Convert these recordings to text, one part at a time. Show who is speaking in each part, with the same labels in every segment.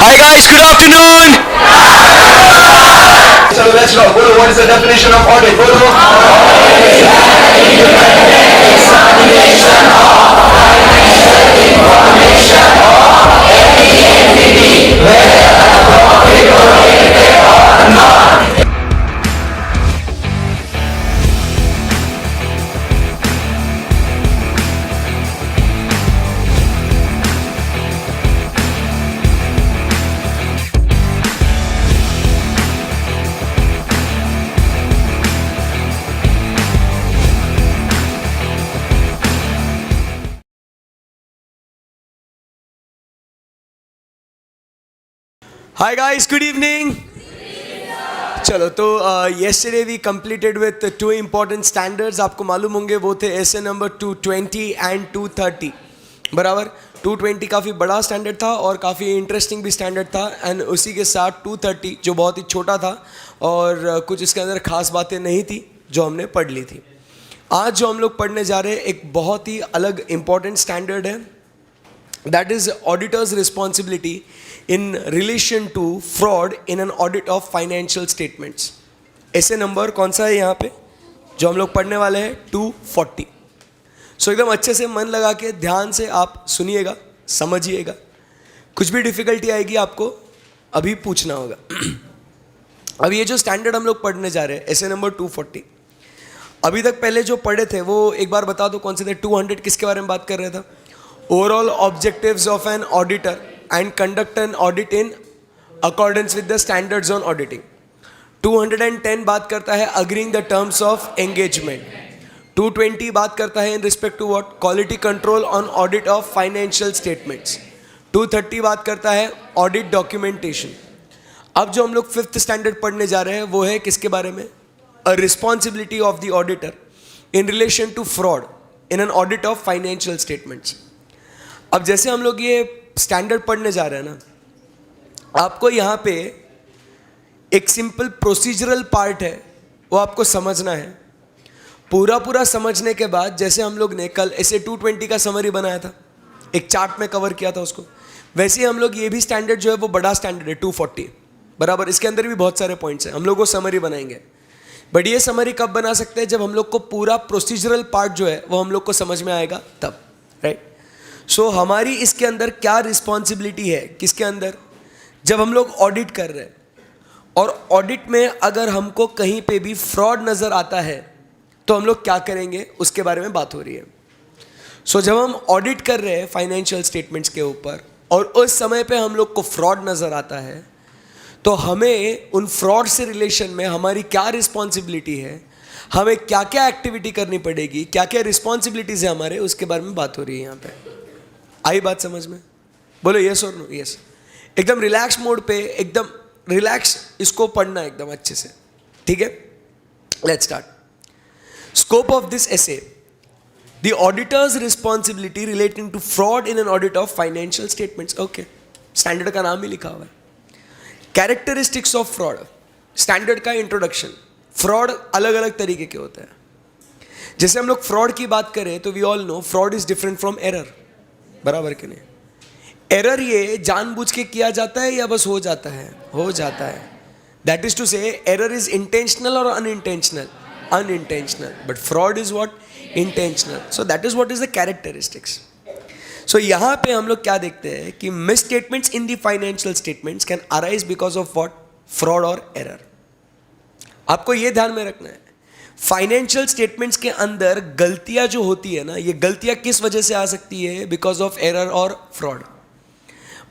Speaker 1: Hi guys, good afternoon.
Speaker 2: So let's go. Guru, what is the definition of audit? Guru?
Speaker 1: Hi guys, good evening. चलो तो yesterday we completed with two important standards. आपको मालूम होंगे वो थे essay number 220 and 230. बराबर 220 काफ़ी बड़ा स्टैंडर्ड था और काफ़ी इंटरेस्टिंग भी स्टैंडर्ड था, एंड उसी के साथ 230 जो बहुत ही छोटा था और कुछ इसके अंदर खास बातें नहीं थी जो हमने पढ़ ली थी. आज जो हम लोग पढ़ने जा रहे हैं एक बहुत ही अलग इम्पॉर्टेंट स्टैंडर्ड है, that is auditors responsibility in relation to fraud in an audit of financial statements. ऐसे नंबर कौन सा है यहाँ पे जो हम लोग पढ़ने वाले हैं? 240. सो एकदम अच्छे से मन लगा के ध्यान से आप सुनिएगा, समझिएगा. कुछ भी डिफिकल्टी आएगी आपको अभी पूछना होगा. अब ये जो स्टैंडर्ड हम लोग पढ़ने जा रहे हैं ऐसे नंबर 240, अभी तक पहले जो पढ़े थे वो एक बार बता दो कौन से थे. 200 किसके बारे में बात कर रहा था? Overall objectives of an auditor and conduct an audit in accordance with the standards on auditing. 210 बात करता है agreeing the terms of engagement. 220 बात करता है in respect to what? Quality control on audit of financial statements. 230 बात करता है audit documentation. अब जो हम लोग 5th standard पढ़ने जा रहे हैं वो है किसके बारे में? A responsibility of the auditor in relation to fraud in an audit of financial statements. अब जैसे हम लोग ये स्टैंडर्ड पढ़ने जा रहे हैं ना, आपको यहाँ पे एक सिंपल प्रोसीजरल पार्ट है वो आपको समझना है. पूरा समझने के बाद जैसे हम लोग ने कल ऐसे 220 का समरी बनाया था, एक चार्ट में कवर किया था उसको, वैसे ही हम लोग ये भी स्टैंडर्ड जो है वो बड़ा स्टैंडर्ड है 240. बराबर इसके अंदर भी बहुत सारे पॉइंट्स हैं, हम लोग वो समरी बनाएंगे. बट ये समरी कब बना सकते हैं? जब हम लोग को पूरा प्रोसीजरल पार्ट जो है वो हम लोग को समझ में आएगा तब, राइट. सो हमारी इसके अंदर क्या रिस्पॉन्सिबिलिटी है? किसके अंदर? जब हम लोग ऑडिट कर रहे हैं और ऑडिट में अगर हमको कहीं पे भी फ्रॉड नज़र आता है तो हम लोग क्या करेंगे उसके बारे में बात हो रही है. सो जब हम ऑडिट कर रहे हैं फाइनेंशियल स्टेटमेंट्स के ऊपर और उस समय पे हम लोग को फ्रॉड नज़र आता है तो हमें उन फ्रॉड से रिलेशन में हमारी क्या रिस्पॉन्सिबिलिटी है, हमें क्या क्या एक्टिविटी करनी पड़ेगी, क्या क्या रिस्पॉन्सिबिलिटीज़ है हमारे, उसके बारे में बात हो रही है यहाँ पे. आई बात समझ में? बोलो यस और नो. यस. एकदम रिलैक्स मोड पे, एकदम रिलैक्स इसको पढ़ना है एकदम अच्छे से, ठीक है. Let's start. Scope of this essay, the auditor's responsibility relating to fraud in an audit of financial statements. Okay, standard का नाम ही लिखा हुआ है. कैरेक्टरिस्टिक्स ऑफ फ्रॉड, स्टैंडर्ड का इंट्रोडक्शन. फ्रॉड अलग अलग तरीके के होते हैं. जैसे हम लोग फ्रॉड की बात करें तो we all know fraud is different from error. बराबर कि नहीं? एरर ये जानबूझ के किया जाता है या बस हो जाता है? हो जाता है. That is to say error is intentional और unintentional. Unintentional. But fraud is what? Intentional. So that is what is the characteristics. So यहाँ पे हम लोग क्या देखते हैं कि misstatements in the financial statements can arise because of what? Fraud और एरर. आपको ये ध्यान में रखना है फाइनेंशियल स्टेटमेंट्स के अंदर गलतियां जो होती है ना, ये गलतियां किस वजह से आ सकती है? बिकॉज ऑफ एरर और फ्रॉड.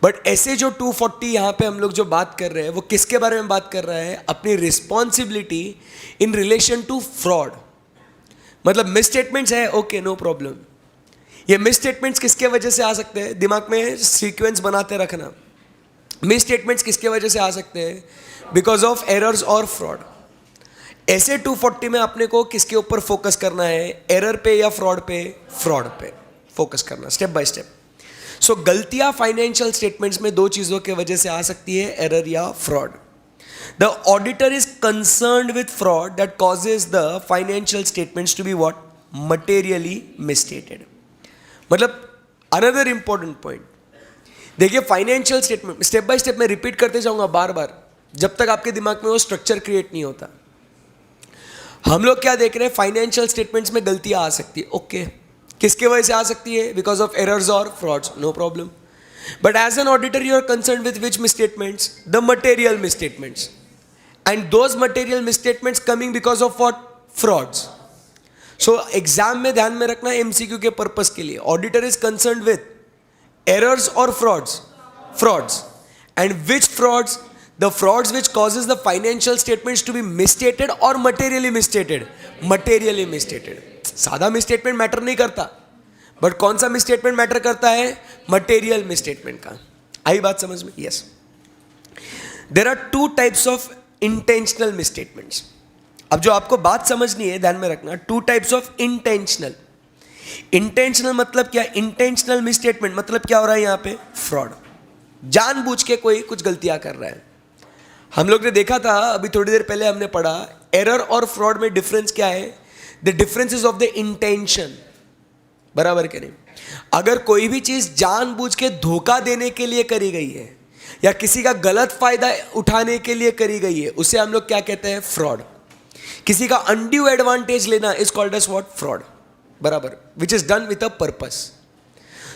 Speaker 1: बट ऐसे जो 240 यहाँ पे हम लोग जो बात कर रहे हैं वो किसके बारे में बात कर रहा है? अपनी responsibility in relation to fraud. मतलब मिस स्टेटमेंट्स है, ओके नो प्रॉब्लम. ये मिस स्टेटमेंट्स किसके वजह से आ सकते हैं? दिमाग में सीक्वेंस बनाते रखना. मिस स्टेटमेंट्स किसके वजह से आ सकते हैं? बिकॉज ऑफ एरर्स और फ्रॉड. ऐसे 240 में अपने को किसके ऊपर फोकस करना है? एरर पे या फ्रॉड पे? फ्रॉड पे फोकस करना, स्टेप बाय स्टेप. सो गलतियां फाइनेंशियल स्टेटमेंट्स में दो चीजों के वजह से आ सकती है, एरर या fraud. The auditor is concerned with fraud that causes the financial statements to be what? Materially misstated. मतलब अनदर इंपॉर्टेंट पॉइंट, देखिए financial statement step by step मैं रिपीट करते जाऊंगा बार बार जब तक आपके दिमाग में वो स्ट्रक्चर क्रिएट नहीं होता। हम लोग क्या देख रहे हैं, फाइनेंशियल स्टेटमेंट्स में गलतियां आ सकती है। ओके, किसके वजह से आ सकती है? बिकॉज ऑफ एरर्स और frauds, no problem. But as an auditor you are concern with which misstatements? The material misstatements, and those material misstatements coming because of what? Frauds. So exam में ध्यान में रखना एमसीक्यू के purpose के लिए, auditor is concern with errors or frauds and which frauds? The frauds which causes the financial statements to be misstated or materially misstated. सादा misstatement matter नहीं करता, बट कौन सा misstatement मैटर करता है? material misstatement का। आई बात समझ में? yes. There are two types of intentional misstatements. अब जो आपको बात समझनी है, ध्यान में रखना, two types of intentional मतलब क्या? इंटेंशनल मिसस्टेटमेंट मतलब क्या हो रहा है यहाँ पे? फ्रॉड। जानबूझ के कोई कुछ गलतियां कर रहा है। हम लोग ने देखा था अभी थोड़ी देर पहले हमने पढ़ा, एरर और फ्रॉड में डिफरेंस क्या है? The difference is of the intention, बराबर के नहीं? अगर कोई भी चीज जानबूझ के धोखा देने के लिए करी गई है या किसी का गलत फायदा उठाने के लिए करी गई है, उसे हम लोग क्या कहते हैं? फ्रॉड। किसी का अनड्यू एडवांटेज लेना is called as what? Fraud, बराबर, which is done with a purpose.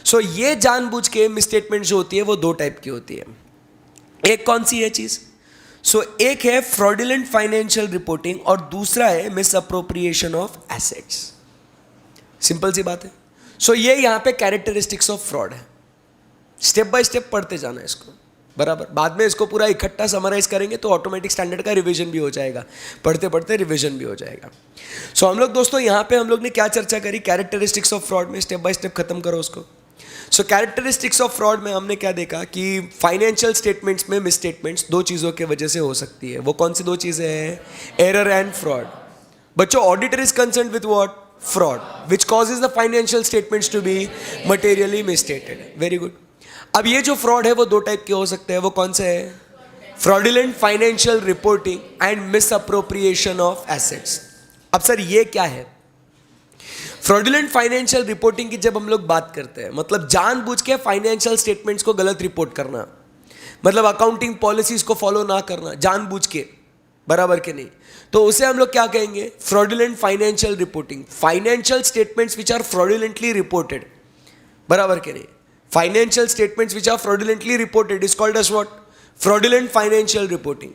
Speaker 1: So ये जानबूझ के मिसस्टेटमेंट जो होती है वो दो टाइप की होती है। एक कौन सी है चीज? सो एक है फ्रॉडुलेंट फाइनेंशियल रिपोर्टिंग और दूसरा है misappropriation of assets. Simple सी बात है। सो ये यहां पे कैरेक्टरिस्टिक्स ऑफ फ्रॉड है। स्टेप बाय स्टेप पढ़ते जाना है इसको, बराबर। बाद में इसको पूरा इकट्ठा समराइज करेंगे तो ऑटोमेटिक स्टैंडर्ड का रिवीजन भी हो जाएगा, पढ़ते पढ़ते रिवीजन भी हो जाएगा। सो हम लोग दोस्तों यहाँ पे हम लोग ने क्या चर्चा करी? कैरेक्टरिस्टिक्स ऑफ फ्रॉड में स्टेप बाय स्टेप खत्म करो उसको। सो कैरेक्टरिस्टिक्स ऑफ फ्रॉड में हमने क्या देखा कि फाइनेंशियल स्टेटमेंट्स में मिसस्टेटमेंट्स दो चीज़ों की वजह से हो सकती है। वो कौन सी दो चीज़ें हैं? Error and fraud. बच्चों, auditor is concern with what? Fraud, which causes the financial statements to be materially misstated. Very good. अब ये जो फ्रॉड है वो दो टाइप के हो सकते हैं। वो कौन से है? Fraudulent financial reporting and miss appropriation of assets. अब सर ये क्या है? फ्रॉडुलेंट फाइनेंशियल रिपोर्टिंग की जब हम लोग बात करते हैं, मतलब जानबूझ के फाइनेंशियल स्टेटमेंट्स को गलत रिपोर्ट करना, मतलब अकाउंटिंग पॉलिसीज को फॉलो ना करना जानबूझ के, बराबर के नहीं? तो उसे हम लोग क्या कहेंगे? Fraudulent financial reporting. Financial statements which are fraudulently reported, बराबर के नहीं? Financial statements which are fraudulently reported is called as what? Fraudulent financial reporting.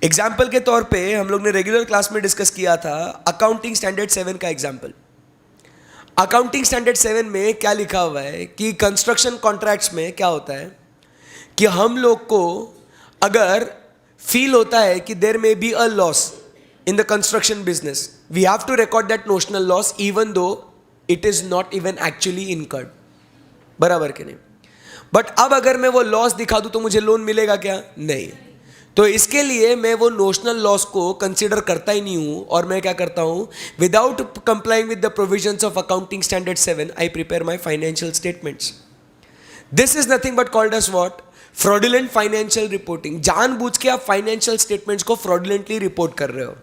Speaker 1: Example के तौर पे हम लोग ने रेगुलर क्लास में डिस्कस किया था अकाउंटिंग स्टैंडर्ड 7 का एग्जाम्पल। अकाउंटिंग स्टैंडर्ड 7 में क्या लिखा हुआ है कि कंस्ट्रक्शन कॉन्ट्रैक्ट्स में क्या होता है कि हम लोग को अगर फील होता है कि there may be a loss in the construction business, we have to record that notional loss even though it is not even actually incurred, बराबर के नहीं? बट अब अगर मैं वो लॉस दिखा दूं तो मुझे लोन मिलेगा क्या? नहीं। तो इसके लिए मैं वो नोशनल लॉस को कंसीडर करता ही नहीं हूं और मैं क्या करता हूं? Without complying with the provisions of accounting standard 7 I prepare my financial statements. This is nothing but called as what? Fraudulent financial reporting. जानबूझ के आप फाइनेंशियल स्टेटमेंट्स को फ्रॉडुलेंटली रिपोर्ट कर रहे हो।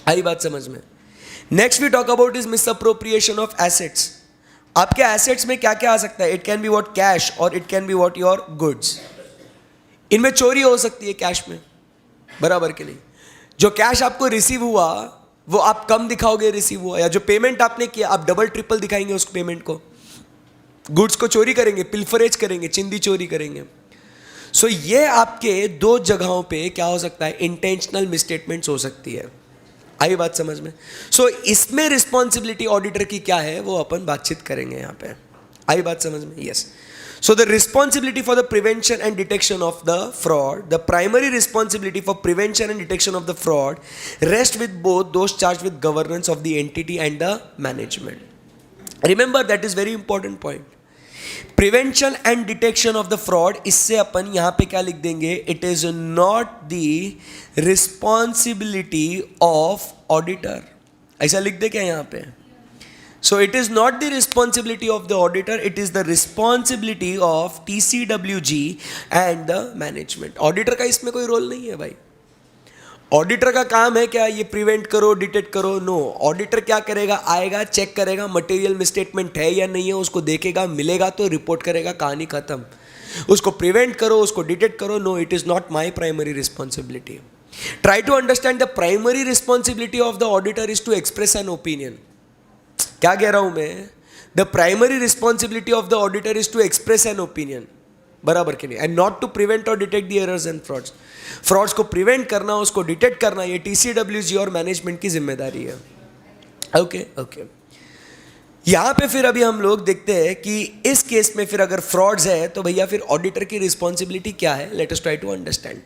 Speaker 1: आई बात समझ में? Next we talk about is misappropriation of assets. आपके एसेट्स में क्या क्या आ सकता है? It can be what? Cash, और it can be what? Your goods. इनमें चोरी हो सकती है कैश में, बराबर के नहीं? जो कैश आपको रिसीव हुआ वो आप कम दिखाओगे रिसीव हुआ, या जो पेमेंट आपने किया आप डबल ट्रिपल दिखाएंगे उस पेमेंट को। गुड्स को चोरी करेंगे, पिल्फरेज करेंगे, चिंदी चोरी करेंगे। सो ये आपके दो जगहों पे क्या हो सकता है? इंटेंशनल मिसस्टेटमेंट्स हो सकती है। आई बात समझ में? सो इसमें रिस्पॉन्सिबिलिटी ऑडिटर की क्या है वो अपन बातचीत करेंगे यहाँ पे। आई बात समझ में? Yes. So the responsibility for the prevention and detection of the fraud, the primary responsibility for prevention and detection of the fraud rest with both those charge with governance of the entity and the management. Remember that is very important point. Prevention and detection of the fraud, इससे अपन यहां पे क्या लिख देंगे? It is not the responsibility of auditor. ऐसा लिख दे क्या यहां पे? सो it is not the responsibility of the auditor, it is the responsibility of TCWG and the management. Auditor का इसमें कोई रोल नहीं है भाई। ऑडिटर का काम है क्या? ये प्रिवेंट करो, डिटेक्ट करो? नो। ऑडिटर क्या करेगा? आएगा, चेक करेगा मटेरियल मिसस्टेटमेंट है या नहीं है, उसको देखेगा, मिलेगा तो रिपोर्ट करेगा, कहानी खत्म। उसको प्रिवेंट करो, उसको डिटेक्ट करो. No, it is not my primary responsibility. Try to understand the primary responsibility of the auditor is to express an opinion. क्या कह रहा हूं मैं? The primary responsibility of the auditor is to express an opinion. बराबर के नहीं? And not to prevent or detect the errors and frauds. Frauds को prevent करना, उसको डिटेक्ट करना, ये TCWG और मैनेजमेंट की जिम्मेदारी है. Okay okay. यहां पे फिर अभी हम लोग देखते हैं कि इस केस में फिर अगर फ्रॉड्स है तो भैया फिर ऑडिटर की रिस्पॉन्सिबिलिटी क्या है. Let us try to understand.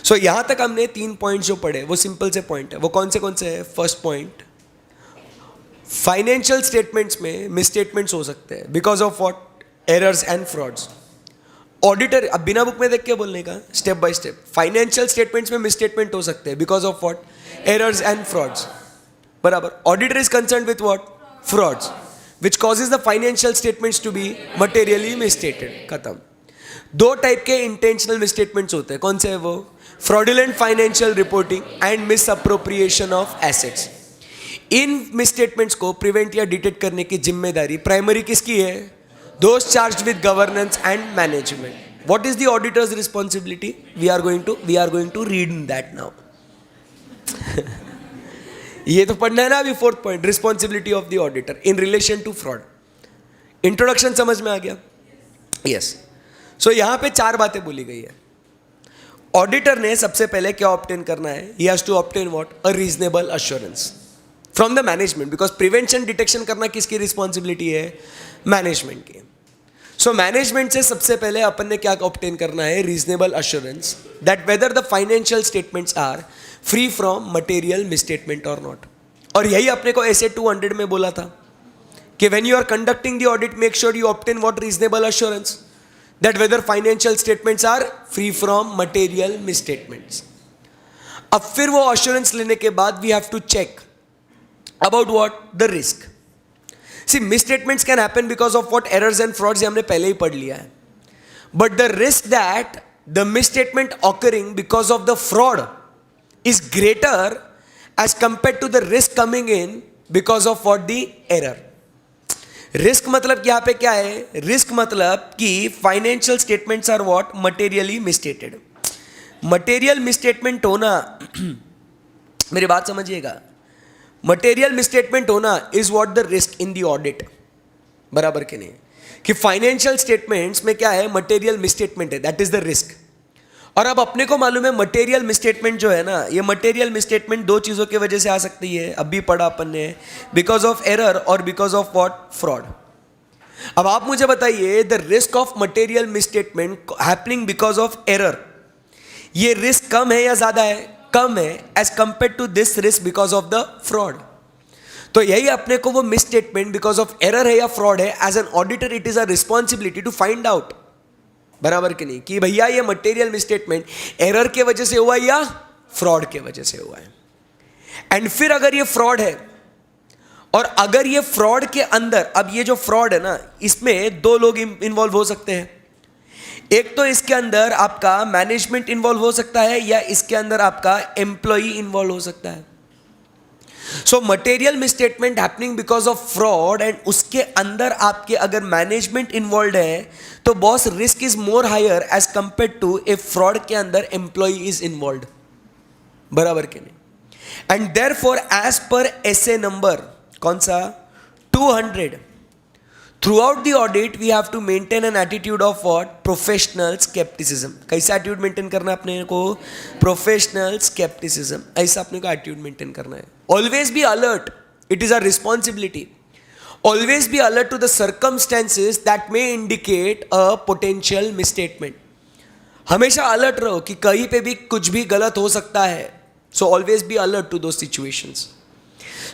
Speaker 1: So यहां तक हमने 3 पॉइंट जो पढ़े वो सिंपल से पॉइंट है. वो कौन से है? फर्स्ट पॉइंट, फाइनेंशियल स्टेटमेंट्स में मिसस्टेटमेंट्स हो सकते हैं because of what? Errors and frauds. Auditor, अब बिना बुक में देख के बोलने का, step by step. Financial statements में मिसस्टेटमेंट हो सकते हैं because of what? Errors and frauds. बराबर. Auditor is concern with what? Frauds, which causes the financial statements to be materially misstated. खत्म. 2 टाइप के इंटेंशनल मिसस्टेटमेंट्स होते हैं. कौन से है वो? Fraudulent financial reporting and misappropriation of assets. In misstatements को प्रिवेंट या डिटेक्ट करने की जिम्मेदारी प्राइमरी किसकी है? Those charged with governance and management. What is the auditor's responsibility? We are going to read that now. ये तो पढ़ना है ना अभी. 4th point, responsibility of the auditor in relation to fraud. Introduction समझ में आ गया? Yes. So यहाँ पे 4 बातें बोली गई है. ऑडिटर ने सबसे पहले क्या ऑब्टेन करना है? He has to obtain what? A reasonable assurance from the management, because prevention detection करना किसकी रिस्पॉन्सिबिलिटी है? मैनेजमेंट की. सो मैनेजमेंट से सबसे पहले अपन ने क्या ऑब्टेन करना है? Reasonable assurance that whether the financial statements are free from material misstatement or not. और यही अपने को ऐसे 200 में बोला था कि when you are conducting the audit make sure you obtain what? Reasonable assurance that whether financial statements are free from material misstatements. अब फिर वो अश्योरेंस लेने के बाद we have to check about what? The risk. See, misstatements can happen because of what? Errors and frauds. ये हमने पहले ही पढ़ लिया है. But the risk that the misstatement occurring because of the fraud is greater as compared to the risk coming in because of what? The error. Risk मतलब यहाँ पे क्या है? रिस्क मतलब कि financial statements are what? Materially misstated. Material misstatement होना मेरी बात समझिएगा, मटेरियल मिसस्टेटमेंट होना is what the risk in the audit. बराबर के नहीं? कि फाइनेंशियल स्टेटमेंट्स में क्या है? मटेरियल मिसस्टेटमेंट है, दैट इज द रिस्क. और अब अपने को मालूम है मटेरियल मिसस्टेटमेंट जो है ना, ये मटेरियल मिसस्टेटमेंट 2 चीज़ों की वजह से आ सकती है. अब भी पढ़ा अपन ने, बिकॉज ऑफ एरर और बिकॉज ऑफ व्हाट? फ्रॉड. अब आप मुझे बताइए, the risk of material misstatement happening because of error, ये रिस्क कम है या ज़्यादा है? कम है as compare to this risk because of the fraud. तो यही अपने को वो मिसस्टेटमेंट बिकॉज ऑफ एरर है या फ्रॉड है, as an auditor it is a responsibility to find out. बराबर कि नहीं? कि भैया ये मटेरियल मिसस्टेटमेंट एरर के वजह से हुआ या फ्रॉड के वजह से हुआ है. एंड फिर अगर ये फ्रॉड है, और अगर ये फ्रॉड के अंदर, अब ये जो फ्रॉड है ना, इसमें 2 लोग इन्वॉल्व हो सकते हैं. एक तो इसके अंदर आपका मैनेजमेंट इन्वॉल्व हो सकता है, या इसके अंदर आपका एम्प्लॉई इन्वॉल्व हो सकता है. So material misstatement happening because of fraud, and उसके अंदर आपके अगर मैनेजमेंट इन्वॉल्व है तो boss risk is more higher as compare to a fraud के अंदर एम्प्लॉई इज इन्वॉल्व. बराबर के नहीं? And therefore as per SA number कौन सा? 200, throughout the audit we have to maintain an attitude of what? Professional skepticism. कैसा attitude maintain करना है अपने को? Professional skepticism. ऐसा अपने को एटीट्यूड मेंटेन करना है. Always be alert, it is a responsibility. Always be alert to the circumstances that may indicate a potential misstatement. हमेशा अलर्ट रहो कि कहीं पे भी कुछ भी गलत हो सकता है. So always be alert to those situations.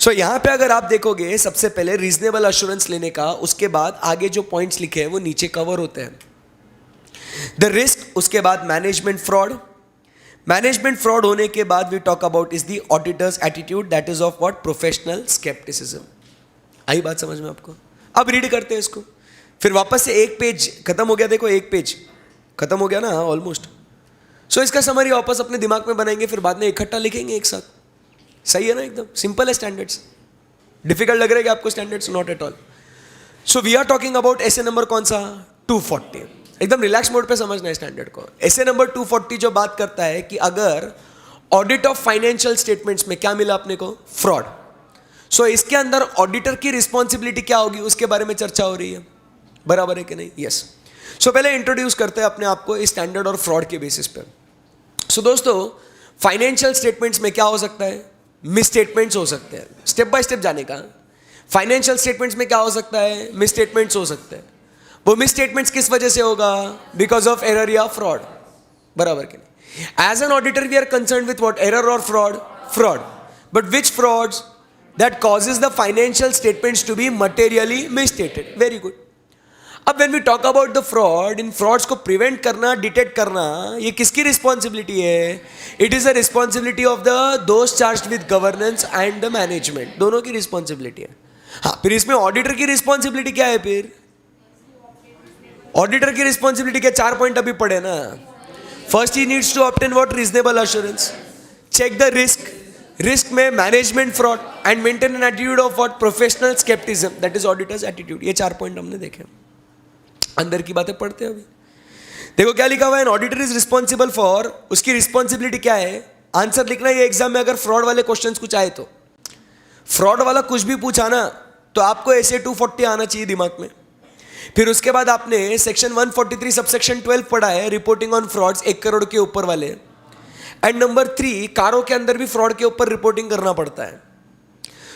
Speaker 1: So यहां पे अगर आप देखोगे, सबसे पहले रीजनेबल अश्योरेंस लेने का, उसके बाद आगे जो पॉइंट्स लिखे हैं वो नीचे कवर होते हैं. द रिस्क, उसके बाद मैनेजमेंट फ्रॉड. मैनेजमेंट फ्रॉड होने के बाद we talk about is the auditors attitude, that is of what? Professional scepticism. आई बात समझ में आपको? अब रीड करते हैं इसको. फिर वापस से एक पेज खत्म हो गया. देखो एक पेज खत्म हो गया ना ऑलमोस्ट. सो इसका समरी वापस अपने दिमाग में बनाएंगे, फिर बाद में इकट्ठा लिखेंगे एक साथ. सही है ना? एकदम सिंपल है. स्टैंडर्ड्स डिफिकल्ट लग रहा है कि आपको? Standards not at all. So we are talking about ऐसे नंबर कौन सा? 240. एकदम रिलैक्स मोड पे समझना है स्टैंडर्ड को। एसे नंबर 240 जो बात करता है कि अगर ऑडिट ऑफ फाइनेंशियल स्टेटमेंट्स में क्या मिला अपने को, फ्रॉड, सो इसके अंदर ऑडिटर की रिस्पॉन्सिबिलिटी क्या होगी उसके बारे में चर्चा हो रही है, बराबर है कि नहीं? यस। सो पहले इंट्रोड्यूस करते हैं अपने आप को इस स्टैंडर्ड और फ्रॉड के बेसिस पे। सो दोस्तों, फाइनेंशियल स्टेटमेंट्स में क्या हो सकता है, मिस स्टेटमेंट्स हो सकते हैं। स्टेप बाय स्टेप जाने का, फाइनेंशियल स्टेटमेंट्स में क्या हो सकता है, मिस स्टेटमेंट्स हो सकते हैं। वो मिस स्टेटमेंट्स किस वजह से होगा, बिकॉज ऑफ एरर या फ्रॉड, बराबर कि नहीं? As an auditor we are concern with what, error और fraud, fraud, but which frauds that causes the financial statements to be materially misstated. Very good. अब when we talk about the fraud, इन frauds को prevent करना, detect करना, ये किसकी responsibility है? It is a responsibility of the those charged with governance and the management, दोनों की रिस्पॉन्सिबिलिटी है। हाँ, फिर इसमें ऑडिटर की रिस्पॉन्सिबिलिटी क्या है? फिर ऑडिटर की रिस्पॉन्सिबिलिटी क्या? 4 पॉइंट अभी पढ़े ना। First, he needs to obtain what, reasonable assurance, check the risk, risk में management fraud, and maintain an attitude of what, professional scepticism, that is auditors attitude. ये 4 पॉइंट हमने देखे, अंदर की बातें पढ़ते हैं अभी। देखो क्या लिखा हुआ है, ऑडिटर इज रिस्पॉन्सिबल फॉर, उसकी रिस्पॉन्सिबिलिटी क्या है? आंसर लिखना है। ये एग्जाम में अगर फ्रॉड वाले क्वेश्चंस कुछ आए तो, फ्रॉड वाला कुछ भी पूछा ना तो आपको ऐसे 240 आना चाहिए दिमाग में। फिर उसके बाद आपने सेक्शन 143 सबसेक्शन 12 पढ़ा है, रिपोर्टिंग ऑन फ्रॉड्स, 1 करोड़ के ऊपर वाले। एंड नंबर 3, कारों के अंदर भी फ्रॉड के ऊपर रिपोर्टिंग करना पड़ता है।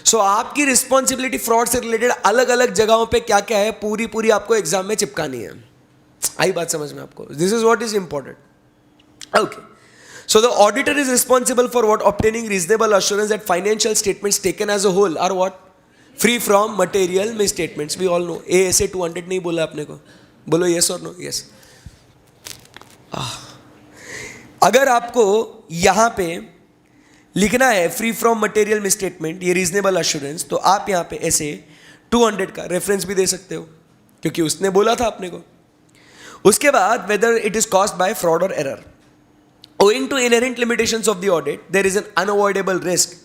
Speaker 1: सो आपकी रिस्पॉन्सिबिलिटी फ्रॉड से रिलेटेड अलग अलग जगहों पे क्या क्या है, पूरी पूरी आपको एग्जाम में चिपकानी है। आई बात समझ में आपको? This is what is important. Okay, so the auditor is responsible for what, obtaining reasonable assurance that financial statements taken as a whole are what, free from material misstatements. We all know. ASA 200 नहीं बोला अपने को, बोलो yes और no? Yes. अगर आपको यहां पे लिखना है फ्री फ्रॉम मटेरियल मिसस्टेटमेंट, ये रीजनेबल अश्योरेंस, तो आप यहाँ पे ऐसे 200 का रेफरेंस भी दे सकते हो, क्योंकि उसने बोला था अपने को। उसके बाद whether it is caused by fraud और error, owing to inherent limitations of the audit, there is an unavoidable risk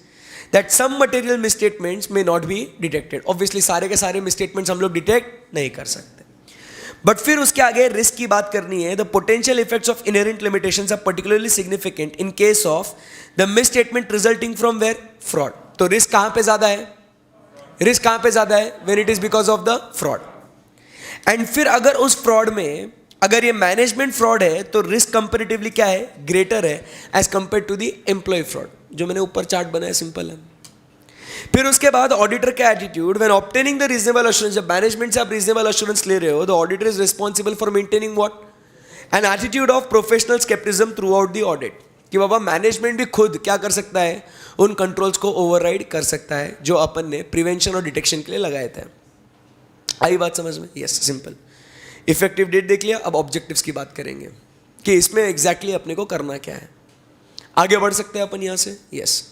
Speaker 1: that some material misstatements may not be detected. Obviously सारे के सारे मिसस्टेटमेंट्स हम लोग डिटेक्ट नहीं कर सकते, बट फिर उसके आगे रिस्क की बात करनी है। The potential effects of inherent limitations are particularly significant in case of the misstatement resulting from where, fraud. तो रिस्क कहां पे ज्यादा है? रिस्क कहां पे ज्यादा है? When it is because of the fraud. And फिर अगर उस फ्रॉड में अगर ये मैनेजमेंट फ्रॉड है तो रिस्क कंपेरेटिवली क्या है, ग्रेटर है as compare to the employ fraud, जो मैंने ऊपर चार्ट बनाया, सिंपल है। फिर उसके बाद ऑडिटर का attitude, when obtaining the reasonable assurance, जब मैनेजमेंट से आप रीजनेबल अश्योरेंस ले रहे हो, the auditor is responsible for maintaining what, an attitude of professional scepticism throughout the audit, कि बाबा मैनेजमेंट भी खुद क्या कर सकता है, उन कंट्रोल्स को ओवरराइड कर सकता है जो अपन ने प्रिवेंशन और डिटेक्शन के लिए लगाए थे। आई बात समझ में? Yes, simple. इफेक्टिव डेट देख लिया, अब ऑब्जेक्टिव्स की बात करेंगे कि इसमें एग्जैक्टली अपने को करना क्या है। आगे बढ़ सकते हैं अपन यहां से? Yes.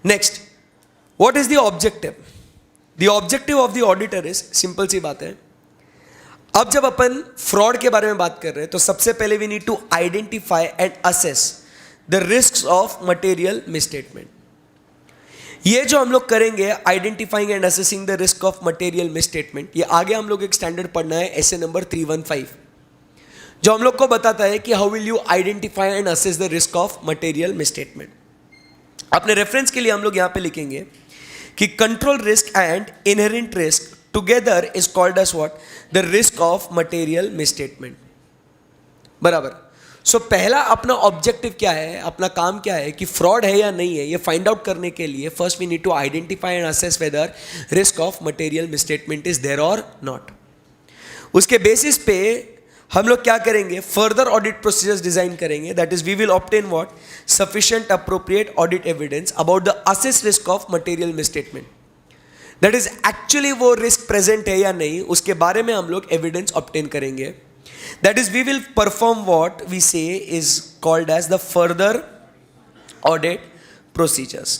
Speaker 1: Next, what is the objective? The objective of the auditor is, simple सी बात है, अब जब अपन फ्रॉड के बारे में बात कर रहे हैं तो सबसे पहले we need to identify and assess the risk of material misstatement. ये जो हम लोग करेंगे, identifying and assessing the risk of material misstatement, ये आगे हम लोग एक स्टैंडर्ड पढ़ना है, एसे नंबर 315, जो हम लोग को बताता है कि how will you identify and assess the risk of material misstatement. अपने रेफरेंस के लिए हम लोग यहां पे लिखेंगे कि control risk and inherent risk together is called as what, the risk of material misstatement, बराबर। सो पहला अपना ऑब्जेक्टिव क्या है, अपना काम क्या है कि फ्रॉड है या नहीं है, ये फाइंड आउट करने के लिए first we need to identify and assess whether risk of material misstatement is there और नॉट। उसके बेसिस पे हम लोग क्या करेंगे, फर्दर ऑडिट प्रोसीजर्स डिजाइन करेंगे, that is we will obtain what, sufficient appropriate audit evidence about the assess risk of material misstatement, that is actually वो risk present है या नहीं, उसके बारे में हम लोग एविडेंस ऑब्टेन करेंगे। That is, we will perform what we say is called as the further audit procedures,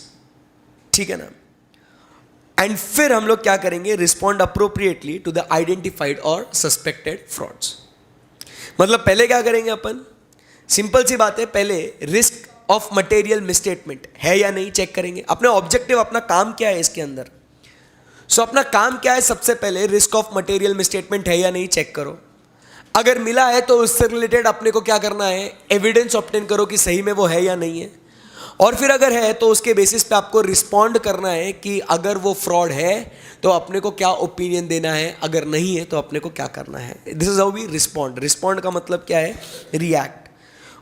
Speaker 1: ठीक है ना। एंड फिर हम लोग क्या करेंगे, respond appropriately to the identified और सस्पेक्टेड फ्रॉड्स। मतलब पहले क्या करेंगे अपन, सिंपल सी बात है, पहले रिस्क ऑफ मटेरियल मिसस्टेटमेंट है या नहीं चेक करेंगे। अपने ऑब्जेक्टिव, अपना काम क्या है इसके अंदर, सो अपना काम क्या है, सबसे पहले रिस्क ऑफ मटेरियल मिसस्टेटमेंट है या नहीं चेक करो। अगर मिला है तो उससे रिलेटेड अपने को क्या करना है, एविडेंस ऑब्टेन करो कि सही में वो है या नहीं है, और फिर अगर है तो उसके बेसिस पे आपको रिस्पॉन्ड करना है कि अगर वो फ्रॉड है तो अपने को क्या ओपिनियन देना है, अगर नहीं है तो अपने को क्या करना है. This is how we respond. Respond का मतलब क्या है, रिएक्ट.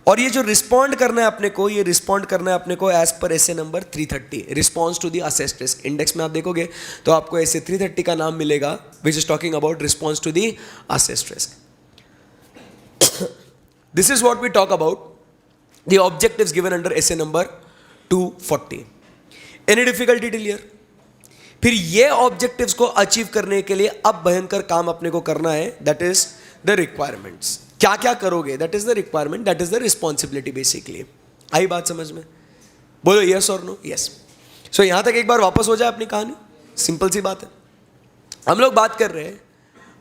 Speaker 1: और ये जो रिस्पॉन्ड करना है अपने को, ये रिस्पॉन्ड करना है अपने को as per SA number 330, response to the assessed risk. Index में आप देखोगे तो आपको ऐसे 330 का नाम मिलेगा, which is talking about response to the assessed risk. This is what we talk about, the objectives given under essay number 240. Any difficulty till here? फिर ये ऑब्जेक्टिव्स को अचीव करने के लिए अब भयंकर काम अपने को करना है, दैट इज द रिक्वायरमेंट्स. क्या क्या करोगे, that is the requirement, that is the responsibility. Basically I बात समझ में? बोलो यस और नो. यस. सो यहां तक एक बार वापस हो जाए अपनी कहानी. सिंपल सी बात है. हम लोग बात कर रहे हैं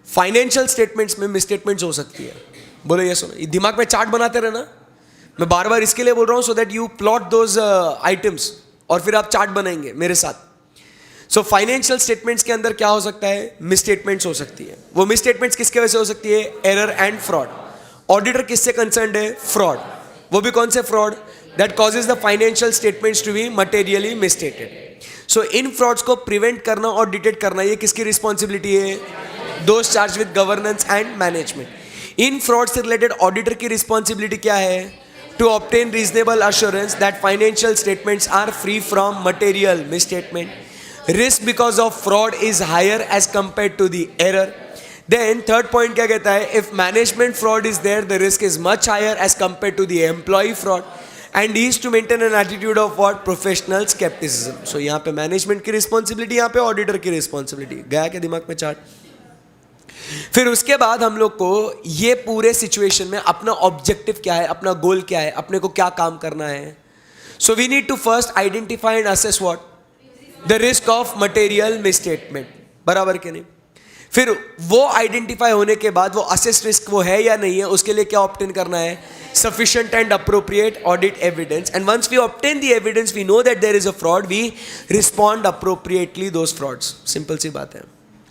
Speaker 1: फाइनेंशियल स्टेटमेंट्स में मिसस्टेटमेंट्स हो सकती है. बोलो ये सुनो, दिमाग में चार्ट बनाते रहना. मैं बार बार इसके लिए बोल रहा हूं so that you plot those items, और फिर आप चार्ट बनाएंगे मेरे साथ. सो फाइनेंशियल स्टेटमेंट्स के अंदर क्या हो सकता है, मिसस्टेटमेंट्स हो सकती है. वो मिसस्टेटमेंट्स किसके वजह से हो सकती है, एरर एंड फ्रॉड. ऑडिटर किससे कंसर्न्ड है, फ्रॉड. वो भी कौन से fraud, that causes the financial statements to be materially misstated. So इन फ्रॉड्स को प्रिवेंट करना और डिटेक्ट करना, ये किसकी रिस्पॉन्सिबिलिटी है, those charge with governance and management. इन फ्रॉड से रिलेटेड ऑडिटर की रिस्पॉन्सिबिलिटी क्या है, to obtain reasonable assurance that financial statements are free from material misstatement. Risk because of fraud is higher as compare to the error. Then third point क्या कहता है, if management fraud is there the risk is much higher as compare to the employ fraud, and is to maintain an attitude of what, professional scepticism. So यहाँ पे management की responsibility, यहाँ पे auditor की responsibility. गया क्या दिमाग में चार्ट? फिर उसके बाद हम लोग को ये पूरे सिचुएशन में अपना ऑब्जेक्टिव क्या है, अपना गोल क्या है, अपने को क्या काम करना है. So we need to first identify and assess what, the risk of material misstatement. बराबर के नहीं? फिर वो आइडेंटिफाई होने के बाद वो असेस रिस्क वो है या नहीं है, उसके लिए क्या ऑब्टेन करना है, sufficient and appropriate audit evidence. And once we obtain the evidence, we know that there is a fraud, we respond appropriately those frauds. Simple सी बात है.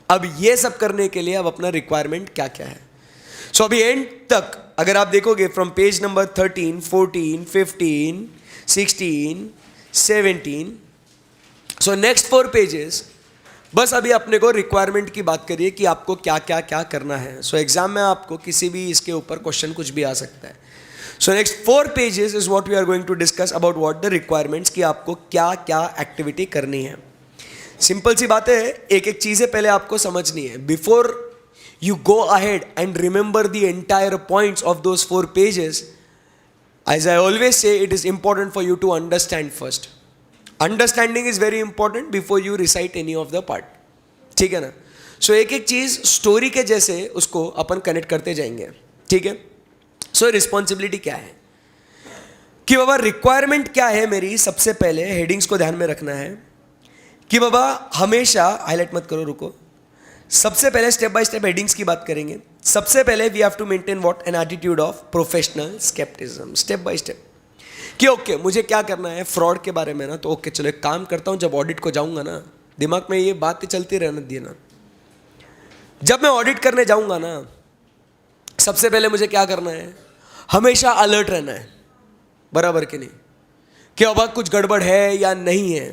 Speaker 1: अब ये सब करने के लिए अब अपना रिक्वायरमेंट क्या क्या है. सो अभी एंड तक अगर आप देखोगे from page number 13, 14, 15, 16, 17, so next 4 pages बस अभी अपने को रिक्वायरमेंट की बात करिए कि आपको क्या क्या क्या करना है. सो एग्जाम में आपको किसी भी इसके ऊपर क्वेश्चन कुछ भी आ सकता है. So next 4 pages is what we are going to discuss about what the requirements, कि आपको क्या क्या एक्टिविटी करनी है. सिंपल सी बात है, एक एक चीज़ें पहले आपको समझनी है before you go ahead and remember the entire points of those 4 pages. As I always say, it is important for you to understand first. Understanding is very important before you recite any of the part. ठीक है ना? सो एक एक चीज़ story के जैसे उसको अपन connect करते जाएंगे. ठीक है? सो रिस्पॉन्सिबिलिटी क्या है कि बाबा रिक्वायरमेंट क्या है मेरी, सबसे पहले हेडिंग्स को ध्यान में रखना है कि बाबा हमेशा, हाईलाइट मत करो, रुको. सबसे पहले स्टेप बाय स्टेप हेडिंग्स की बात करेंगे. सबसे पहले we have to maintain what, an attitude of professional scepticism. Step by step कि ओके मुझे क्या करना है फ्रॉड के बारे में ना, तो ओके चलो एक काम करता हूँ, जब ऑडिट को जाऊँगा ना, दिमाग में ये बातें चलती रहना दिए ना, जब मैं ऑडिट करने जाऊँगा ना, सबसे पहले मुझे क्या करना है, हमेशा अलर्ट रहना है. बराबर कि नहीं? कि अब कुछ गड़बड़ है या नहीं है.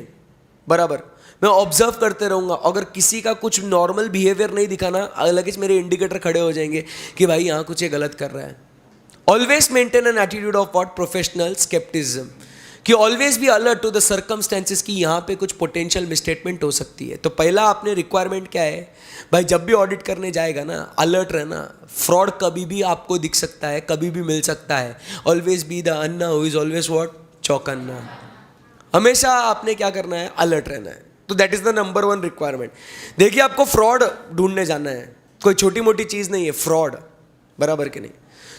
Speaker 1: बराबर मैं ऑब्जर्व करते रहूँगा. अगर किसी का कुछ नॉर्मल बिहेवियर नहीं दिखाना, अलग मेरे इंडिकेटर खड़े हो जाएंगे कि भाई यहाँ कुछ ये गलत कर रहा है. Always maintain an attitude of what, professional scepticism. कि always be alert to the circumstances कि यहाँ पे कुछ पोटेंशियल मिसस्टेटमेंट हो सकती है. तो पहला आपने रिक्वायरमेंट क्या है भाई, जब भी ऑडिट करने जाएगा ना, अलर्ट रहना. फ्रॉड कभी भी आपको दिख सकता है, कभी भी मिल सकता है. Always be the Anna who is always what, चौकन्ना. हमेशा आपने क्या करना है, अलर्ट रहना है. तो that is the number 1 requirement. देखिए आपको फ्रॉड ढूंढने जाना है, कोई छोटी मोटी चीज़ नहीं है फ्रॉड. बराबर कि नहीं?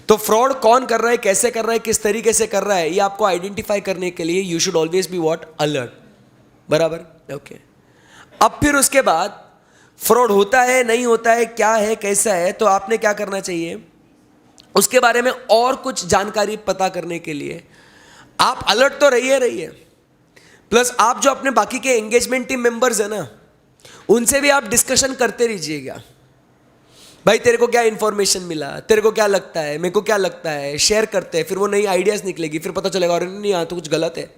Speaker 1: तो फ्रॉड कौन कर रहा है, कैसे कर रहा है, किस तरीके से कर रहा है, ये आपको आइडेंटिफाई करने के लिए you should always be what, alert. बराबर? ओके. अब फिर उसके बाद फ्रॉड होता है नहीं होता है, क्या है कैसा है, तो आपने क्या करना चाहिए, उसके बारे में और कुछ जानकारी पता करने के लिए आप अलर्ट तो रहिए, प्लस आप जो अपने बाकी के एंगेजमेंट टीम मेंबर्स है ना, उनसे भी आप डिस्कशन करते रहिएगा. भाई तेरे को क्या इन्फॉर्मेशन मिला, तेरे को क्या लगता है, मेरे को क्या लगता है, शेयर करते हैं, फिर वो नई आइडियाज निकलेगी, फिर पता चलेगा और नहीं यहाँ तो कुछ गलत है.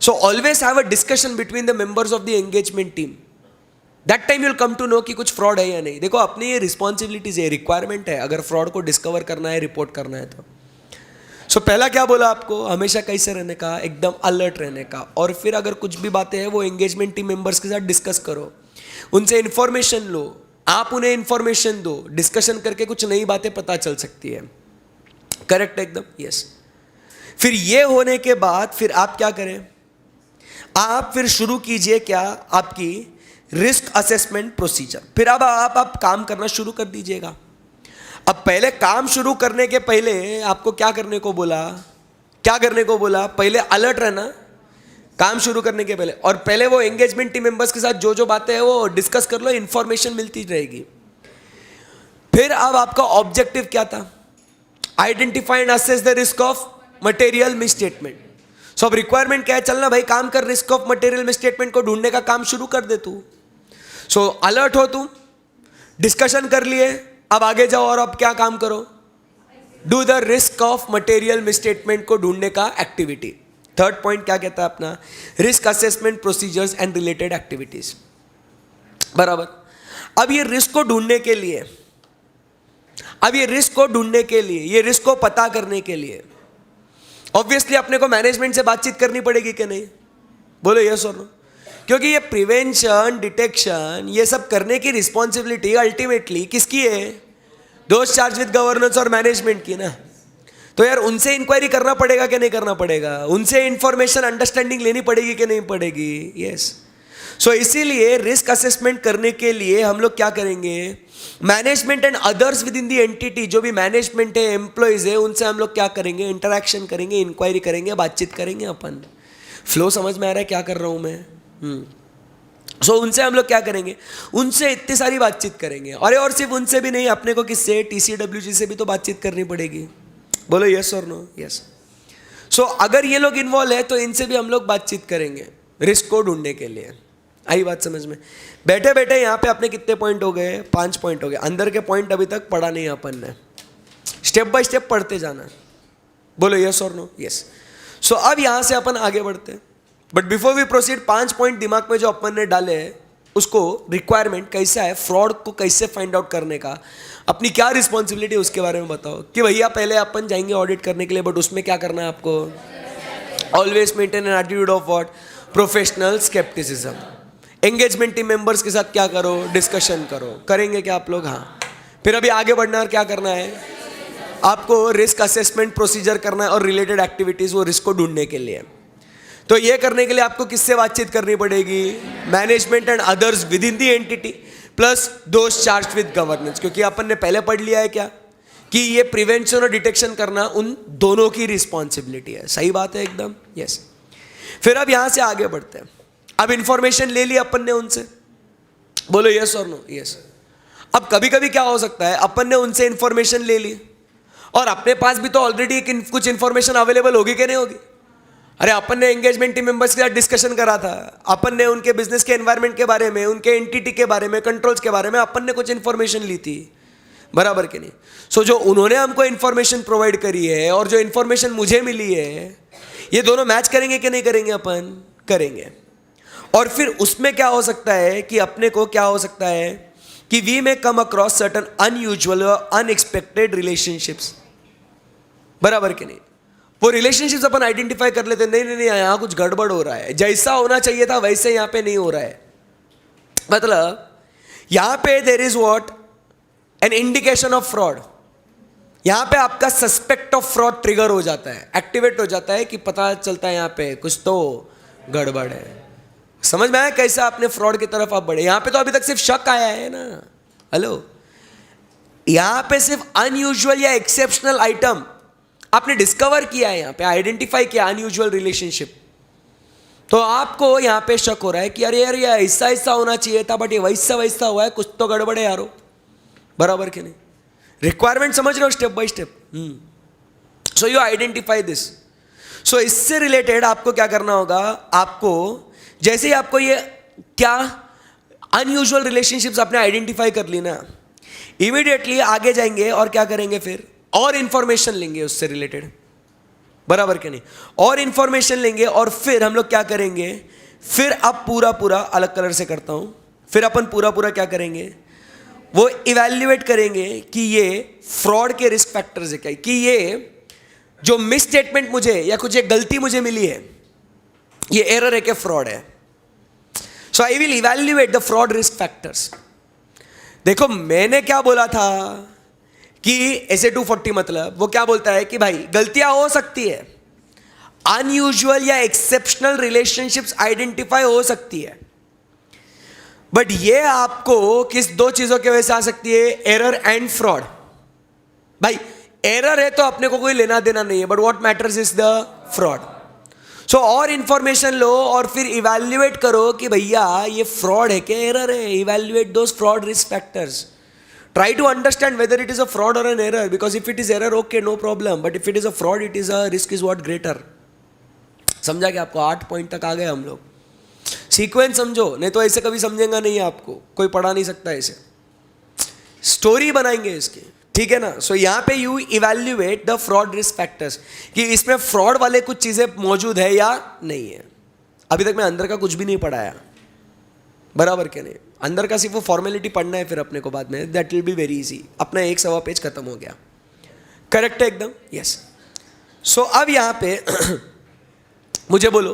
Speaker 1: So always have a discussion between the members of the engagement team. That time you'll come to know कि कुछ फ्रॉड है या नहीं. देखो अपनी ये रिस्पॉन्सिबिलिटीज है, रिक्वायरमेंट है, अगर फ्रॉड को डिस्कवर करना है, रिपोर्ट करना है तो. सो पहला क्या बोला आपको, हमेशा कैसे रहने का, एकदम अलर्ट रहने का. और फिर अगर कुछ भी बातें हैं वो एंगेजमेंट टीम मेंबर्स के साथ डिस्कस करो, उनसे इंफॉर्मेशन लो, आप उन्हें इंफॉर्मेशन दो, डिस्कशन करके कुछ नई बातें पता चल सकती है. करेक्ट है एकदम, यस. फिर ये होने के बाद फिर आप क्या करें, आप फिर शुरू कीजिए क्या, आपकी रिस्क असेसमेंट प्रोसीजर. फिर अब आप काम करना शुरू कर दीजिएगा. अब पहले काम शुरू करने के पहले आपको क्या करने को बोला, क्या करने को बोला, पहले अलर्ट रहना काम शुरू करने के पहले. और पहले वो एंगेजमेंट टीम मेंबर्स के साथ जो जो बातें हैं वो डिस्कस कर लो, इंफॉर्मेशन मिलती रहेगी. फिर अब आपका ऑब्जेक्टिव क्या था, identify and assess the risk of material misstatement. So अब रिक्वायरमेंट क्या है, चलना भाई काम कर, रिस्क ऑफ मटेरियल मिसस्टेटमेंट को ढूंढने का काम शुरू कर दे तू. सो अलर्ट हो तुम, डिस्कशन कर लिए, अब आगे जाओ और अब क्या काम करो, do the risk of material misstatement को ढूंढने का एक्टिविटी. थर्ड पॉइंट क्या कहता है अपना, risk assessment procedures and related activities. बराबर. अब ये रिस्क को ढूंढने के लिए, अब ये रिस्क को ढूंढने के लिए, ये रिस्क को पता करने के लिए ऑब्वियसली अपने को मैनेजमेंट से बातचीत करनी पड़ेगी कि नहीं, बोलो यस और नो. क्योंकि ये प्रिवेंशन, डिटेक्शन, ये सब करने की रिस्पॉन्सिबिलिटी अल्टीमेटली किसकी है, दोज चार्ज विद गवर्नेंस और मैनेजमेंट की ना. तो यार उनसे इंक्वायरी करना पड़ेगा कि नहीं करना पड़ेगा, उनसे इंफॉर्मेशन अंडरस्टैंडिंग लेनी पड़ेगी कि नहीं पड़ेगी. यस. सो इसीलिए रिस्क असेसमेंट करने के लिए हम लोग क्या करेंगे, management and others within the entity, जो भी मैनेजमेंट है, एम्प्लॉयज है, उनसे हम लोग क्या करेंगे, इंटरैक्शन करेंगे, इंक्वायरी करेंगे, बातचीत करेंगे. अपन फ्लो समझ में आ रहा है क्या कर रहा हूं मैं. सो उनसे हम लोग क्या करेंगे, उनसे इतनी सारी बातचीत करेंगे. और सिर्फ उनसे भी नहीं, अपने को किससे, TCWG से भी तो बातचीत करनी पड़ेगी. बोलो यस और नो. यस. सो अगर ये लोग इन्वॉल्व है तो इनसे भी हम लोग बातचीत करेंगे रिस्क को ढूंढने के लिए. आई बात समझ में. बैठे बैठे यहाँ पे अपने कितने पॉइंट हो गए, 5 पॉइंट हो गए. अंदर के पॉइंट अभी तक पढ़ा नहीं अपन ने, स्टेप बाय स्टेप पढ़ते जाना. बोलो यस और नो. यस. सो अब यहाँ से अपन आगे बढ़ते हैं. But before we proceed, 5 point दिमाग में जो अपन ने डाले हैं, उसको रिक्वायरमेंट कैसा है, फ्रॉड को कैसे फाइंड आउट करने का, अपनी क्या रिस्पॉन्सिबिलिटी उसके बारे में बताओ. कि भैया पहले अपन जाएंगे ऑडिट करने के लिए, बट उसमें क्या करना है आपको, always maintain an attitude of what, professional scepticism. Engagement team members के साथ क्या करो, डिस्कशन करो. करेंगे क्या आप लोग, हाँ. फिर अभी आगे बढ़ना है, क्या करना है आपको, रिस्क असेसमेंट प्रोसीजर करना है और रिलेटेड एक्टिविटीज, वो रिस्क को ढूंढने के लिए. तो ये करने के लिए आपको किससे बातचीत करनी पड़ेगी, management and others within the entity plus those charged with governance. क्योंकि अपन ने पहले पढ़ लिया है क्या, कि ये प्रिवेंशन और डिटेक्शन करना उन दोनों की रिस्पॉन्सिबिलिटी है. सही बात है एकदम. यस. फिर अब यहां से आगे बढ़ते हैं. अब इंफॉर्मेशन ले ली अपन ने उनसे, बोलो यस और नो. यस. अब कभी कभी क्या हो सकता है, अपन ने उनसे इंफॉर्मेशन ले ली और अपने पास भी तो ऑलरेडी कुछ इंफॉर्मेशन अवेलेबल होगी कि नहीं होगी. अरे अपन ने एंगेजमेंट टीम मेंबर्स के साथ डिस्कशन करा था, अपन ने उनके बिजनेस के एनवायरनमेंट के बारे में, उनके एंटिटी के बारे में, कंट्रोल्स के बारे में अपन ने कुछ इंफॉर्मेशन ली थी. बराबर कि नहीं. सो जो उन्होंने हमको इंफॉर्मेशन प्रोवाइड करी है और जो इंफॉर्मेशन मुझे मिली है, ये दोनों मैच करेंगे कि नहीं करेंगे, अपन करेंगे. और फिर उसमें क्या हो सकता है कि अपने को क्या हो सकता है कि we may come across certain unusual और अनएक्सपेक्टेड रिलेशनशिप्स. बराबर कि नहीं. वो रिलेशनशिप्स अपन आइडेंटिफाई कर लेते, नहीं यहाँ कुछ गड़बड़ हो रहा है, जैसा होना चाहिए था वैसे यहाँ पे नहीं हो रहा है. मतलब यहाँ पे there is what, an indication of fraud. यहाँ पे आपका सस्पेक्ट ऑफ फ्रॉड ट्रिगर हो जाता है, एक्टिवेट हो जाता है, कि पता चलता है यहाँ पे कुछ तो गड़बड़ है. समझ में आया कैसा आपने फ्रॉड की तरफ आप बढ़े. यहाँ पे तो अभी तक सिर्फ शक आया है ना. हेलो. यहाँ पे सिर्फ अनयूजुअल या एक्सेप्शनल आइटम आपने डिस्कवर किया है, यहाँ पे आइडेंटिफाई किया अनयूजुअल रिलेशनशिप. तो आपको यहाँ पे शक हो रहा है कि अरे यार ये ऐसा ऐसा होना चाहिए था, बट ये वैसा वैसा हुआ है, कुछ तो गड़बड़ है यारो. बराबर कि नहीं. रिक्वायरमेंट समझ रहे हो step by step. So you identify this. So इससे रिलेटेड आपको क्या करना होगा, आपको जैसे ही आपको ये क्या अनयूजुअल रिलेशनशिप्स आपने आइडेंटिफाई कर ली ना, इमीडिएटली आगे जाएंगे और क्या करेंगे, फिर और इंफॉर्मेशन लेंगे उससे रिलेटेड, बराबर के नहीं, और इंफॉर्मेशन लेंगे और फिर हम लोग क्या करेंगे, फिर अब पूरा अलग कलर से करता हूं, फिर अपन पूरा क्या करेंगे, वो इवैल्यूएट करेंगे कि ये फ्रॉड के रिस्क फैक्टर्स है क्या, कि ये जो मिस स्टेटमेंट मुझे या कुछ एक गलती मुझे मिली है, ये एरर है क्या, फ्रॉड है. So I will evaluate the fraud risk factors. देखो मैंने क्या बोला था कि ऐसे 240 मतलब वो क्या बोलता है कि भाई गलतियां हो सकती है, अनयूजुअल या एक्सेप्शनल रिलेशनशिप्स आइडेंटिफाई हो सकती है, बट ये आपको किस दो चीजों की वजह से आ सकती है, एरर एंड फ्रॉड. भाई एरर है तो अपने को कोई लेना देना नहीं है, but what matters is the fraud. So और इंफॉर्मेशन लो और फिर इवैल्यूएट करो कि भैया ये फ्रॉड है क्या, एरर है. Evaluate those fraud risk factors. Try to understand whether it is a fraud or an error, because if it is error, okay, no problem, but if it is a fraud, it is a risk is what greater. समझा कि आपको 8 point तक आ गए हम लोग. Sequence समझो, नहीं तो ऐसे कभी समझेगा नहीं, आपको कोई पढ़ा नहीं सकता ऐसे. स्टोरी बनाएंगे इसकी, ठीक है ना. सो यहाँ पे you evaluate the fraud risk factors कि इसमें फ्रॉड वाले कुछ चीजें मौजूद है या नहीं है. अभी तक मैं अंदर का कुछ भी नहीं पढ़ाया, बराबर क्या नहीं. अंदर का सिर्फ वो फॉर्मेलिटी पढ़ना है फिर अपने को बाद में, that will be very easy. अपना 1 पेज खत्म हो गया. करेक्ट है एकदम, यस. सो अब यहाँ पे मुझे बोलो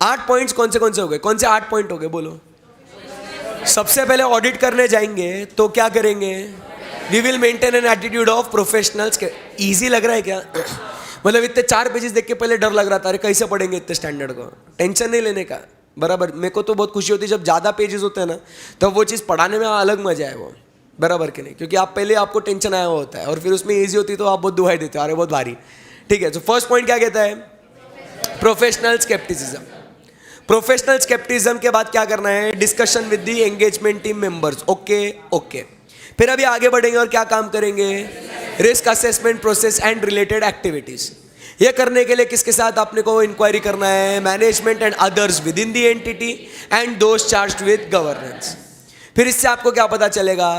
Speaker 1: 8 पॉइंट्स कौन से हो गए, कौन से 8 पॉइंट हो गए बोलो. सबसे पहले ऑडिट करने जाएंगे तो क्या करेंगे, we will maintain an attitude of professionals. Easy लग रहा है क्या, मतलब इतने 4 पेजेस देख के पहले डर लग रहा था, अरे कैसे पढ़ेंगे इतने स्टैंडर्ड को. टेंशन नहीं लेने का, बराबर. मेरे को तो बहुत खुशी होती है जब ज़्यादा पेजेस होते हैं ना, तो वो चीज़ पढ़ाने में अलग मजा है वो, बराबर के नहीं. क्योंकि आप पहले आपको टेंशन आया हुआ होता है और फिर उसमें इजी होती है तो आप बहुत दुहाई देते हो, अरे बहुत भारी. ठीक है, तो फर्स्ट पॉइंट क्या कहता है, प्रोफेशनल स्केप्टिसिज्म. प्रोफेशनल स्केप्टिसिज्म के बाद क्या करना है, discussion with the engagement team members. Okay. फिर अभी आगे बढ़ेंगे और क्या काम करेंगे, risk assessment process and related activities. ये करने के लिए किसके साथ आपने को इंक्वायरी करना है, management and others within the entity and those charged with governance. फिर इससे आपको क्या पता चलेगा,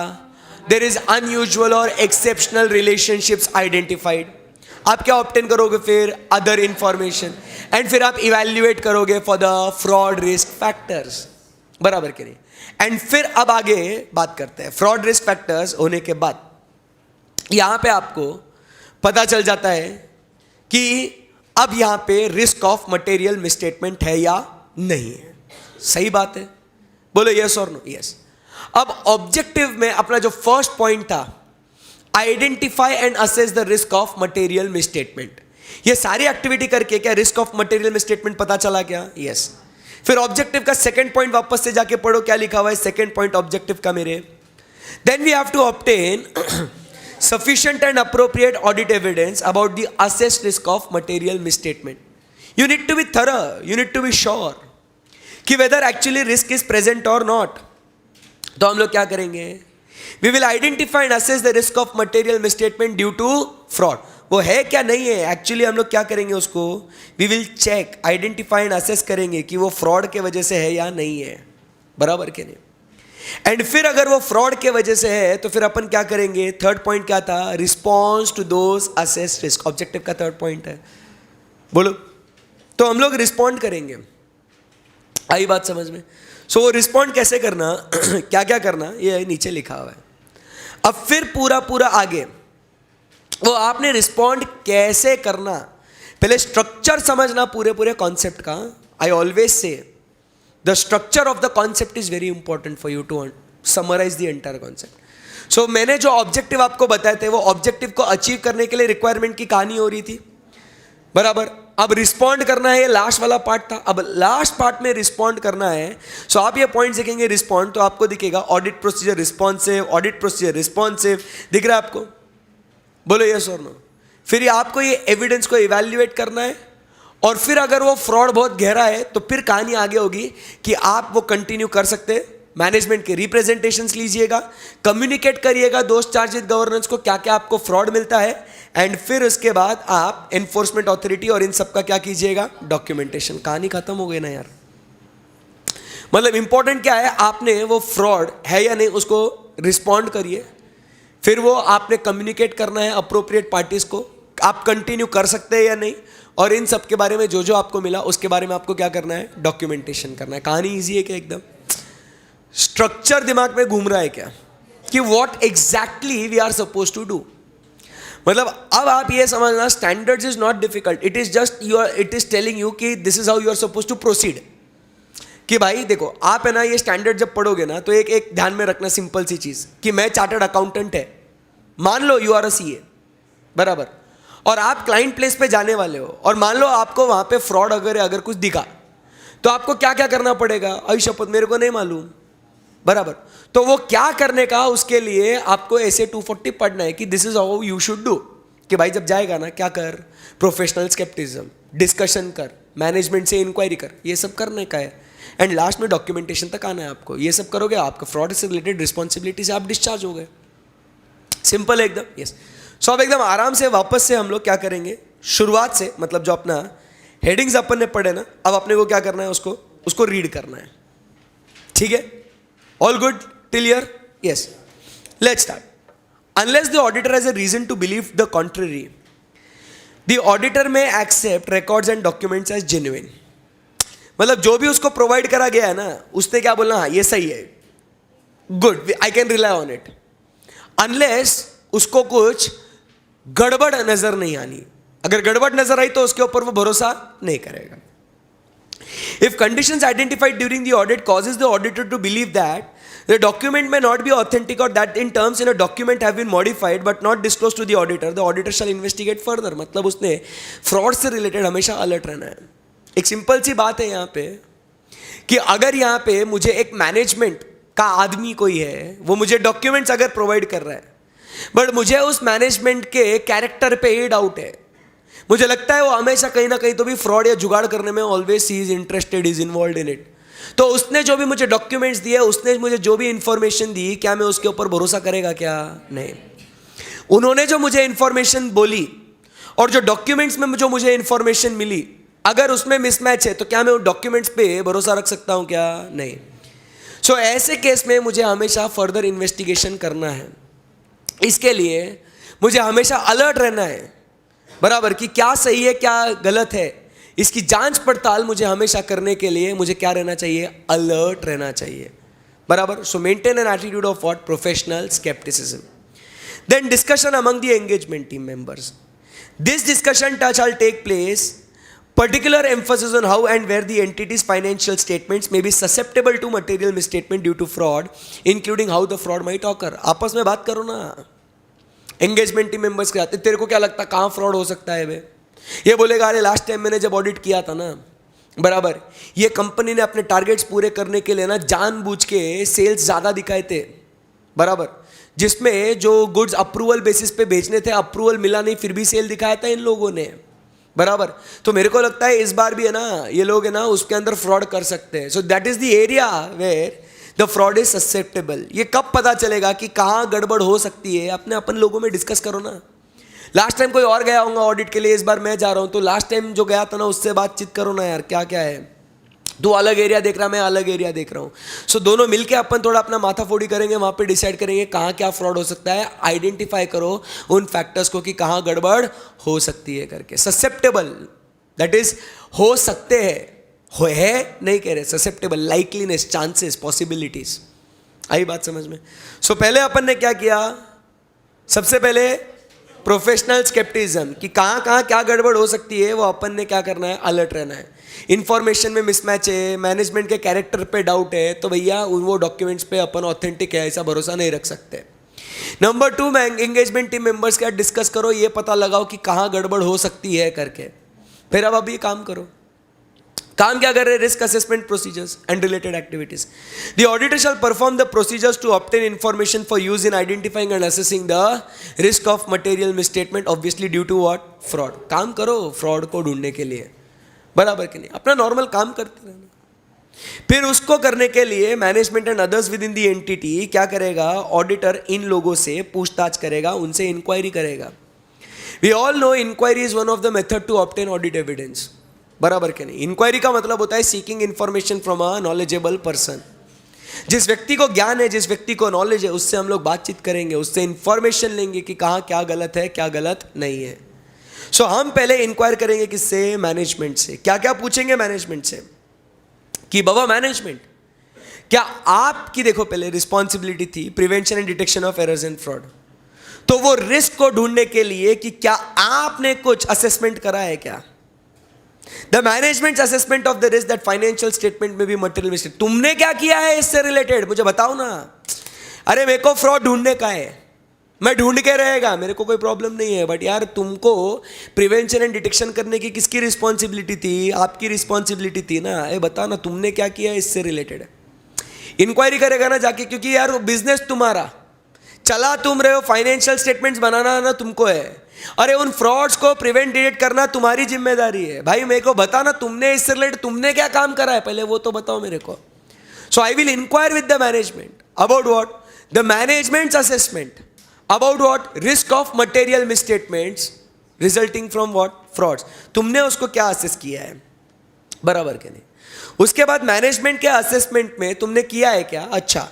Speaker 1: देयर इज अनयूजुअल और एक्सेप्शनल रिलेशनशिप्स आइडेंटिफाइड. आप क्या ऑब्टेन करोगे, फिर अदर इंफॉर्मेशन, एंड फिर आप इवैल्यूएट करोगे for the fraud risk factors, बराबर के नहीं. एंड फिर अब आगे बात करते हैं फ्रॉड रिस्क फैक्टर्स होने के बाद. यहां पे आपको पता चल जाता है कि अब यहां पे रिस्क ऑफ मटेरियल मिसस्टेटमेंट है या नहीं है. सही बात है, बोलो यस और नो. यस. अब ऑब्जेक्टिव में अपना जो फर्स्ट पॉइंट था, identify and assess the risk of material misstatement, ये सारी एक्टिविटी करके क्या रिस्क ऑफ मटेरियल मिसस्टेटमेंट पता चला क्या, यस. फिर ऑब्जेक्टिव का सेकंड पॉइंट वापस से जाके पढ़ो क्या लिखा हुआ है सेकंड पॉइंट ऑब्जेक्टिव का मेरे. Then we have to obtain sufficient and appropriate audit evidence about the assessed risk of material misstatement. You need to be thorough, you need to be sure कि whether actually risk is present or not. तो हम लोग क्या करेंगे, we will identify and assess the risk of material misstatement due to fraud. वो है क्या नहीं है, एक्चुअली हम लोग क्या करेंगे उसको, we will check, identify and assess करेंगे कि वो fraud के वजह से है या नहीं है, बराबर के नहीं. एंड फिर अगर वो फ्रॉड के वजह से है तो फिर अपन क्या करेंगे, थर्ड पॉइंट क्या था, response to those assessed risk. Objective का थर्ड पॉइंट है, बोलो. तो हम लोग रिस्पॉन्ड करेंगे, आई बात समझ में. सो रिस्पॉन्ड कैसे करना क्या क्या करना, ये नीचे लिखा हुआ है. अब फिर पूरा आगे वो आपने रिस्पॉन्ड कैसे करना, पहले स्ट्रक्चर समझना पूरे कॉन्सेप्ट का. आई ऑलवेज से the structure of the concept is very important for you to summarize the entire concept. So मैंने जो ऑब्जेक्टिव आपको बताए थे वो ऑब्जेक्टिव को अचीव करने के लिए रिक्वायरमेंट की कहानी हो रही थी, बराबर. अब रिस्पॉन्ड करना है, लास्ट वाला पार्ट था. अब लास्ट पार्ट में रिस्पॉन्ड करना है. सो आप ये पॉइंट देखेंगे रिस्पॉन्ड, तो आपको दिखेगा audit procedure responsive, audit procedure responsive, दिख रहा है आपको, बोलो यस और नो. फिर आपको ये एविडेंस को इवैल्यूएट करना है, और फिर अगर वो फ्रॉड बहुत गहरा है तो फिर कहानी आगे होगी कि आप वो कंटिन्यू कर सकते हैं. मैनेजमेंट के रिप्रेजेंटेशंस लीजिएगा, कम्युनिकेट करिएगा दोस्त चार्ज विद गवर्नेंस को क्या क्या आपको फ्रॉड मिलता है, एंड फिर उसके बाद आप एनफोर्समेंट अथॉरिटी और इन सब का क्या कीजिएगा, डॉक्यूमेंटेशन. कहानी खत्म हो गई ना यार. मतलब इंपॉर्टेंट क्या है, आपने वो फ्रॉड है या नहीं उसको रिस्पॉन्ड करिए, फिर वो आपने कम्युनिकेट करना है अप्रोप्रिएट पार्टीज को, आप कंटिन्यू कर सकते हैं या नहीं, और इन सब के बारे में जो जो आपको मिला उसके बारे में आपको क्या करना है, डॉक्यूमेंटेशन करना है. कहानी ईजी है क्या? एकदम. स्ट्रक्चर दिमाग में घूम रहा है क्या कि what exactly we are suppose to do? मतलब अब आप ये समझना, standards is not difficult, it is just it is telling you कि this is how you are suppose to proceed. कि भाई देखो, आप है ना ये स्टैंडर्ड जब पढ़ोगे ना तो एक ध्यान में रखना सिंपल सी चीज कि मैं चार्टर्ड अकाउंटेंट है, मान लो यू आर अ सीए, बराबर, और आप क्लाइंट प्लेस पे जाने वाले हो, और मान लो आपको वहां पे फ्रॉड अगर कुछ दिखा, तो आपको क्या क्या करना पड़ेगा? आई शपथ मेरे को नहीं मालूम, बराबर. तो वो क्या करने का, उसके लिए आपको ऐसे 240 पढ़ना है कि this is how you should do. कि भाई जब जाएगा ना, क्या कर, प्रोफेशनल स्केप्टिज्म, डिस्कशन कर, मैनेजमेंट से इंक्वायरी कर, ये सब करने का है. एंड लास्ट में डॉक्यूमेंटेशन तक आना है आपको. ये सब करोगे, आपका फ्रॉड से रिलेटेड रिस्पॉन्सिबिलिटी से आप डिस्चार्ज हो गए. सिंपल है एकदम. यस. सो अब एकदम आराम से वापस से हम लोग क्या करेंगे, शुरुआत से, मतलब जो अपना हेडिंग्स अपन ने पढ़े ना, अब अपने को क्या करना है, उसको रीड करना है. ठीक है? All good till here? Yes. Let's start. Unless the auditor has a reason to believe the contrary, the auditor may accept records and documents as genuine. मतलब जो भी उसको प्रोवाइड करा गया है ना, उसने क्या बोलना, हाँ ये सही है, good, I can rely on it. Unless उसको कुछ गड़बड़ नजर नहीं आनी. अगर गड़बड़ नजर आई तो उसके ऊपर वो भरोसा नहीं करेगा. If conditions identified during the audit causes the auditor to believe that the document may not be authentic or that in terms in a document have been modified but not disclosed to the auditor shall investigate further. मतलब उसने fraud से related हमेशा alert रहना है. एक simple सी बात है यहाँ पे कि अगर यहाँ पे मुझे एक मैनेजमेंट का आदमी कोई है, वो मुझे डॉक्यूमेंट्स अगर प्रोवाइड कर रहा है, बट मुझे उस मैनेजमेंट के कैरेक्टर पे ही डाउट है, मुझे लगता है वो हमेशा कहीं ना कहीं तो भी फ्रॉड या जुगाड़ करने में always he is interested, is involve in it. तो उसने जो भी मुझे डॉक्यूमेंट्स दिए, उसने मुझे जो भी इंफॉर्मेशन दी, क्या मैं उसके ऊपर भरोसा करेगा क्या? नहीं. उन्होंने जो मुझे इंफॉर्मेशन बोली और जो डॉक्यूमेंट्स में जो मुझे इंफॉर्मेशन मिली, अगर उसमें मिसमैच है तो क्या मैं उन डॉक्यूमेंट्स पे भरोसा रख सकता हूं क्या? नहीं. सो ऐसे केस में मुझे हमेशा फर्दर इन्वेस्टिगेशन करना है. इसके लिए मुझे हमेशा अलर्ट रहना है, बराबर, कि क्या सही है क्या गलत है. इसकी जांच पड़ताल मुझे हमेशा करने के लिए मुझे क्या रहना चाहिए? अलर्ट रहना चाहिए, बराबर. So maintain an attitude of what? Professional scepticism. Then discussion among the engagement team members. This discussion shall take place particular emphasis on how and where the entity's financial statements may be susceptible to material misstatement due to fraud, including how the fraud might occur. आपस में बात करो ना engagement team members के आते. तेरे को क्या लगता कहाँ फ्रॉड हो सकता है बे? ये बोलेगा अरे लास्ट टाइम मैंने जब ऑडिट किया था ना, बराबर, ये कंपनी ने अपने टारगेट्स पूरे करने के लिए ना जानबूझ के सेल्स ज़्यादा दिखाए थे, बराबर, जिसमें जो गुड्स अप्रूवल बेसिस पे बेचने थे, अप्रूवल मिला नहीं, फिर भी सेल दिखाया था इन लोगों ने, बराबर. तो मेरे को लगता है इस बार भी है ना, ये लोग है ना उसके अंदर फ्रॉड कर सकते हैं. So that is the area where the fraud is susceptible. ये कब पता चलेगा कि कहाँ गड़बड़ हो सकती है? अपने अपन लोगों में डिस्कस करो ना. लास्ट टाइम कोई और गया होगा ऑडिट के लिए, इस बार मैं जा रहा हूँ, तो लास्ट टाइम जो गया था ना उससे बातचीत करो ना यार, क्या क्या है. तू अलग एरिया देख रहा, मैं अलग एरिया देख रहा हूँ. सो दोनों मिलके अपन थोड़ा अपना माथा फोड़ी करेंगे, वहाँ पे डिसाइड करेंगे कहाँ क्या फ्रॉड हो सकता है. आइडेंटिफाई करो उन फैक्टर्स को कि कहाँ गड़बड़ हो सकती है करके. ससेप्टेबल दैट इज हो सकते हैं, है नहीं कह रहे, ससेप्टेबल, लाइकलीनेस, चांसेस, पॉसिबिलिटीज. आई बात समझ में? सो पहले अपन ने क्या किया? सबसे पहले प्रोफेशनल स्केप्टिज्म कि कहाँ कहाँ क्या गड़बड़ हो सकती है, वो अपन ने क्या करना है? अलर्ट रहना है. इन्फॉर्मेशन में मिसमैच है, मैनेजमेंट के कैरेक्टर पे डाउट है, तो भैया वो डॉक्यूमेंट्स पे अपन ऑथेंटिक है ऐसा भरोसा नहीं रख सकते. नंबर 2 में एंगेजमेंट टीम मेंबर्स के साथ डिस्कस करो, ये पता लगाओ कि कहाँ गड़बड़ हो सकती है करके. फिर अब अभी काम करो. काम क्या कर रहे हैं? Risk assessment procedures and related activities. The auditor shall perform the procedures to obtain information for use in identifying and assessing the risk of material misstatement, obviously due to what? Fraud. काम करो fraud को ढूंढने के लिए, बराबर कि नहीं? अपना नॉर्मल काम करते रहना. फिर उसको करने के लिए management and others within the entity क्या करेगा? ऑडिटर इन लोगों से पूछताछ करेगा, उनसे इंक्वायरी करेगा. We all know inquiry is one of the method to obtain audit evidence, बराबर के नहीं? इंक्वायरी का मतलब होता है seeking information from a knowledgeable person. जिस व्यक्ति को ज्ञान है, जिस व्यक्ति को नॉलेज है, उससे हम लोग बातचीत करेंगे, उससे इंफॉर्मेशन लेंगे कि कहाँ क्या गलत है, क्या गलत नहीं है। सो हम पहले इंक्वायर करेंगे किससे? मैनेजमेंट से। क्या क्या पूछेंगे मैनेजमेंट से कि बाबा मैनेजमेंट, क्या आपकी, देखो पहले रिस्पॉन्सिबिलिटी थी prevention and detection of errors and fraud, तो वो रिस्क को ढूंढने के लिए कि क्या आपने कुछ असेसमेंट करा है क्या? The management assessment of the risk that financial statement में भी मटेरियल मिस्टेक, तुमने क्या किया है इससे रिलेटेड, मुझे बताओ ना। अरे मेरे को फ्रॉड ढूंढने का है, मैं ढूंढ के रहेगा, मेरे को कोई प्रॉब्लम नहीं है, बट यार तुमको प्रिवेंशन एंड डिटेक्शन करने की किसकी रिस्पॉन्सिबिलिटी थी? आपकी रिस्पॉन्सिबिलिटी थी ना। ये बता ना तुमने क्या किया है इससे रिलेटेड। इंक्वायरी करेगा ना जाके, क्योंकि यार बिजनेस तुम्हारा चला तुम रहे हो, फाइनेंशियल स्टेटमेंट्स बनाना ना तुमको है। अरे उन फ्रॉड्स को प्रिवेंट डिटेक्ट करना तुम्हारी जिम्मेदारी है। भाई मेरे को बता ना तुमने इससे रिलेटेड तुमने क्या काम करा है, पहले वो तो बताओ मेरे को। So I will inquire with the management about what? The managements assessment about what? Risk of material misstatements resulting from what? Frauds. तुमने उसको क्या असेस किया है, बराबर के नहीं? उसके बाद मैनेजमेंट के असेसमेंट में तुमने किया है क्या? अच्छा,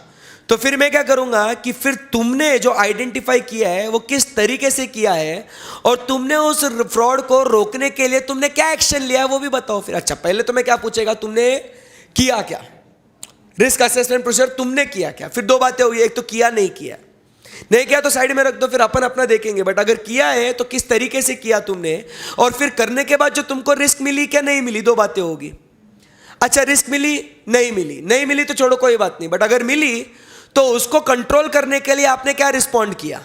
Speaker 1: तो फिर मैं क्या करूंगा कि फिर तुमने जो आइडेंटिफाई किया है वो किस तरीके से किया है, और तुमने उस फ्रॉड को रोकने के लिए तुमने क्या एक्शन लिया है वो भी बताओ फिर। अच्छा, पहले तो मैं क्या पूछेगा, तुमने किया क्या? रिस्क असेसमेंट प्रोसीजर तुमने किया क्या? फिर दो बातें होगी, एक तो किया, नहीं किया। नहीं किया तो साइड में रख दो, फिर अपन अपना देखेंगे, बट अगर किया है तो किस तरीके से किया तुमने, और फिर करने के बाद जो तुमको रिस्क मिली क्या नहीं मिली, दो बातें होगी। अच्छा, रिस्क मिली, नहीं मिली, नहीं मिली तो छोड़ो कोई बात नहीं, बट अगर मिली तो उसको कंट्रोल करने के लिए आपने क्या रिस्पॉन्ड किया,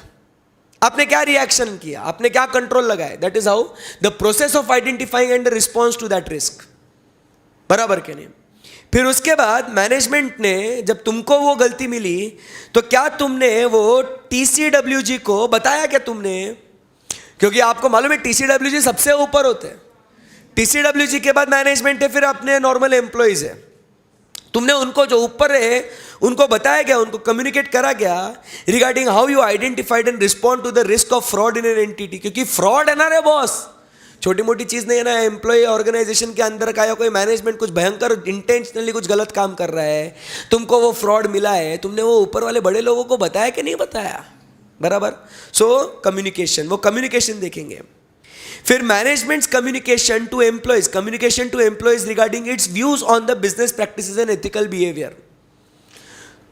Speaker 1: आपने क्या रिएक्शन किया, आपने क्या कंट्रोल लगाया। That is how the process of identifying and response to that risk, बराबर के नहीं? फिर उसके बाद मैनेजमेंट ने जब तुमको वो गलती मिली तो क्या तुमने वो TCWG को बताया क्या तुमने? क्योंकि आपको मालूम है TCWG सबसे ऊपर होते हैं। TCWG के बाद मैनेजमेंट है, फिर अपने नॉर्मल एम्प्लॉइज है। तुमने उनको जो ऊपर है उनको बताया गया, उनको कम्युनिकेट करा गया regarding how you identified and respond to the risk of fraud in an entity. क्योंकि फ्रॉड है ना रे बॉस, छोटी मोटी चीज़ नहीं है ना। एम्प्लॉय ऑर्गेनाइजेशन के अंदर का या कोई मैनेजमेंट कुछ भयंकर इंटेंशनली कुछ गलत काम कर रहा है, तुमको वो फ्रॉड मिला है, तुमने वो ऊपर वाले बड़े लोगों को बताया कि नहीं बताया, बराबर? सो कम्युनिकेशन, वो कम्युनिकेशन देखेंगे। फिर management's communication to employees regarding its views on the business practices and ethical behaviour.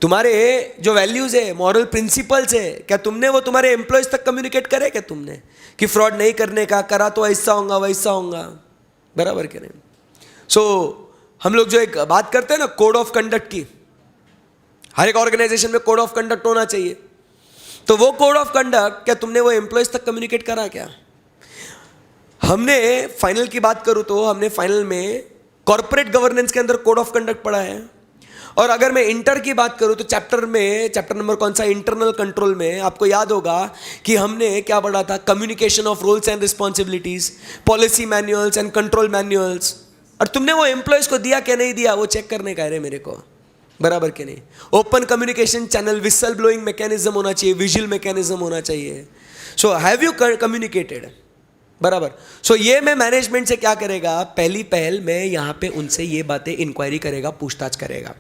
Speaker 1: तुम्हारे जो वैल्यूज है, मॉरल प्रिंसिपल्स है, क्या तुमने वो तुम्हारे एम्प्लॉयज तक कम्युनिकेट करे क्या तुमने कि फ्रॉड नहीं करने का, करा तो ऐसा होगा वैसा होगा, बराबर के नहीं? सो हम लोग जो एक बात करते हैं ना कोड ऑफ कंडक्ट की, हर एक ऑर्गेनाइजेशन में कोड ऑफ कंडक्ट होना चाहिए, तो वो कोड ऑफ कंडक्ट क्या तुमने वो एम्प्लॉयज तक कम्युनिकेट करा क्या? हमने फाइनल की बात करूं तो हमने फाइनल में कॉर्पोरेट गवर्नेंस के अंदर कोड ऑफ कंडक्ट पढ़ा है, और अगर मैं इंटर की बात करूं तो चैप्टर नंबर कौन सा, इंटरनल कंट्रोल में आपको याद होगा कि हमने क्या पढ़ा था, communication of roles and responsibilities, policy manuals and control manuals. और तुमने वो एम्प्लॉयज को दिया क्या नहीं दिया, वो चेक करने का है मेरे को, बराबर के नहीं? Open communication channel, whistle blowing mechanism होना चाहिए, विजुअल मैकेनिज्म होना चाहिए। सो हैव यू कम्युनिकेटेड, बराबर? सो ये मैं मैनेजमेंट से क्या करेगा, पहली पहल मैं यहाँ पे उनसे ये बातें इंक्वायरी करेगा, पूछताछ करेगा।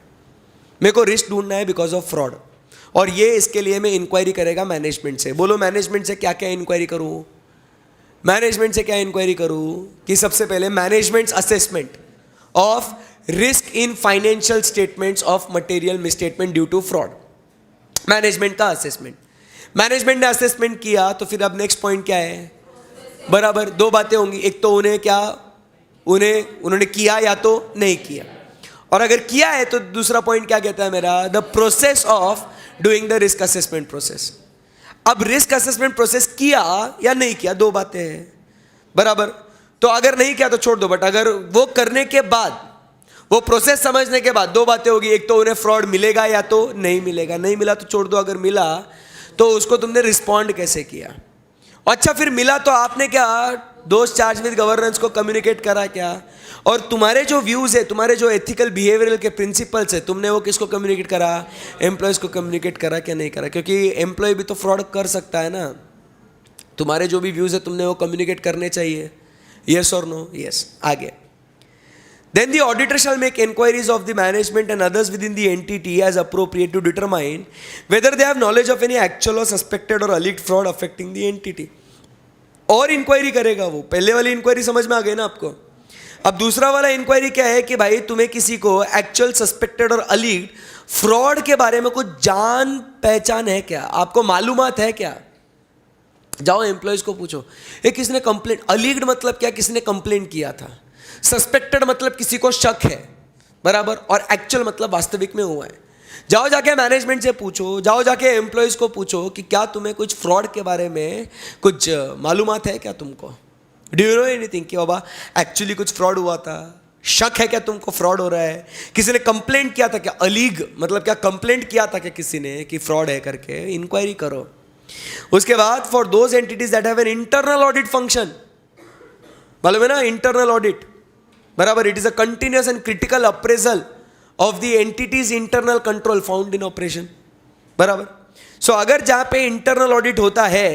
Speaker 1: मेरे को रिस्क ढूंढना है बिकॉज ऑफ फ्रॉड, और ये इसके लिए मैं इंक्वायरी करेगा मैनेजमेंट से। बोलो मैनेजमेंट से क्या क्या इंक्वायरी करूँ? मैनेजमेंट से क्या इंक्वायरी करूँ कि सबसे पहले management's assessment of risk in financial statements of material misstatement due to fraud. Management का असेसमेंट, मैनेजमेंट ने असेसमेंट किया तो फिर अब नेक्स्ट पॉइंट क्या है, बराबर? दो बातें होंगी, एक तो उन्होंने किया या तो नहीं किया, और अगर किया है तो दूसरा पॉइंट क्या कहता है मेरा, the process of doing the risk assessment process. अब रिस्क असेसमेंट प्रोसेस किया या नहीं किया, दो बातें हैं, बराबर? तो अगर नहीं किया तो छोड़ दो, बट अगर वो करने के बाद, वो प्रोसेस समझने के बाद, दो बातें होगी, एक तो उन्हें फ्रॉड मिलेगा या तो नहीं मिलेगा। नहीं मिला तो छोड़ दो, अगर मिला तो उसको तुमने रिस्पॉन्ड कैसे किया। अच्छा, फिर मिला तो आपने क्या दोस्त चार्ज विद गवर्नेंस को कम्युनिकेट करा क्या, और तुम्हारे जो व्यूज है, तुम्हारे जो एथिकल बिहेवियरल के प्रिंसिपल्स है, तुमने वो किसको कम्युनिकेट करा, एम्प्लॉयज को कम्युनिकेट करा क्या नहीं करा? क्योंकि एम्प्लॉय भी तो फ्रॉड कर सकता है ना। तुम्हारे जो भी व्यूज है तुमने वो कम्युनिकेट करने चाहिए, यस और नो? यस। आगे Then the auditor shall make inquiries of the management and others within the entity as appropriate to determine whether they have knowledge of any actual or suspected or alleged fraud affecting the entity. और inquiry करेगा वो. पहले वाली inquiry समझ में आ गई ना आपको. अब दूसरा वाला इंक्वायरी क्या है कि भाई तुम्हें किसी को एक्चुअल, सस्पेक्टेड और अलीग्ड फ्रॉड के बारे में कुछ जान पहचान है क्या, आपको मालूमात है क्या. जाओ एम्प्लॉयज को पूछो, ये किसने कंप्लेंट, अलीग्ड मतलब क्या, किसने कंप्लेंट किया था, सस्पेक्टेड मतलब किसी को शक है, बराबर, और एक्चुअल मतलब वास्तविक में हुआ है. जाओ जाके मैनेजमेंट से पूछो, जाओ जाके एम्प्लॉयज को पूछो कि क्या तुम्हें कुछ फ्रॉड के बारे में कुछ मालूमात है क्या तुमको, डू यू नो एनीथिंग कि बाबा एक्चुअली कुछ फ्रॉड हुआ था, शक है क्या तुमको फ्रॉड हो रहा है, किसी ने कंप्लेंट किया था क्या, अलीग मतलब क्या कंप्लेंट किया था क्या किसी ने कि फ्रॉड है करके, इंक्वायरी करो. उसके बाद for those entities that have an internal audit function, मालूम है ना इंटरनल ऑडिट, बराबर, it is a continuous and critical appraisal of the entities internal control found in operation, बराबर. सो अगर जहां पे इंटरनल ऑडिट होता है,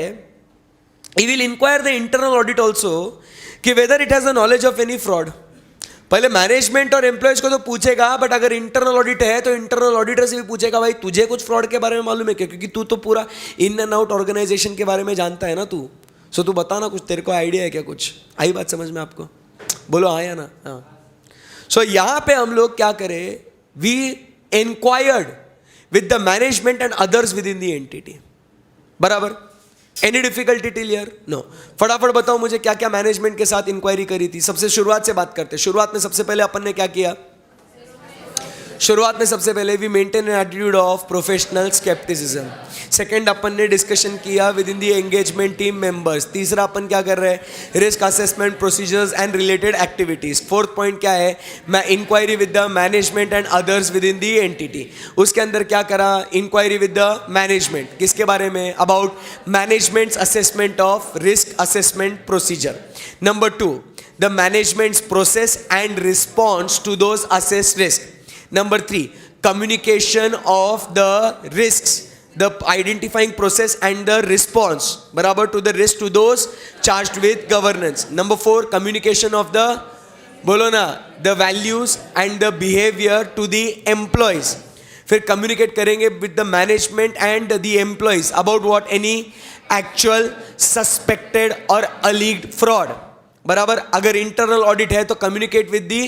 Speaker 1: he will inquire the internal audit also कि whether it has the knowledge of any fraud. पहले management और employees को तो पूछेगा, बट अगर इंटरनल ऑडिट है तो इंटरनल ऑडिटर से भी पूछेगा भाई तुझे कुछ फ्रॉड के बारे में मालूम है क्या, क्योंकि तू तो पूरा इन एंड आउट ऑर्गेनाइजेशन के बारे में जानता है ना तू. सो तू बता ना कुछ, तेरे को आइडिया है क्या कुछ, आई बात समझ में आपको, बोलो हाँ या ना. हाँ. सो यहां पे हम लोग क्या करें, we inquired with the management and others within the entity, बराबर. Any difficulty till here? No. फटाफट बताओ मुझे क्या क्या मैनेजमेंट के साथ इंक्वायरी करी थी. सबसे शुरुआत से बात करते हैं. शुरुआत में सबसे पहले अपन ने क्या किया, शुरुआत में सबसे पहले we maintain an attitude of professional scepticism. Second अपन ने डिस्कशन किया within the engagement team members. तीसरा अपन क्या कर रहे हैं, risk assessment procedures and related activities. Fourth point क्या है, मैं inquiry with the management and others within the entity. उसके अंदर क्या करा, इंक्वायरी विद द मैनेजमेंट, किसके बारे में, about management's assessment of risk assessment procedure. Number 2, the management's process and response to those assessed risk. Number 3, communication of the risks, the identifying process and the response, barabar, to the risk to those charged with governance. Number 4, communication of the, bolo na, the values and the behavior to the employees. फिर communicate करेंगे with the management and the employees about what, any actual, suspected or alleged fraud. बराबर. अगर internal audit है तो communicate with the,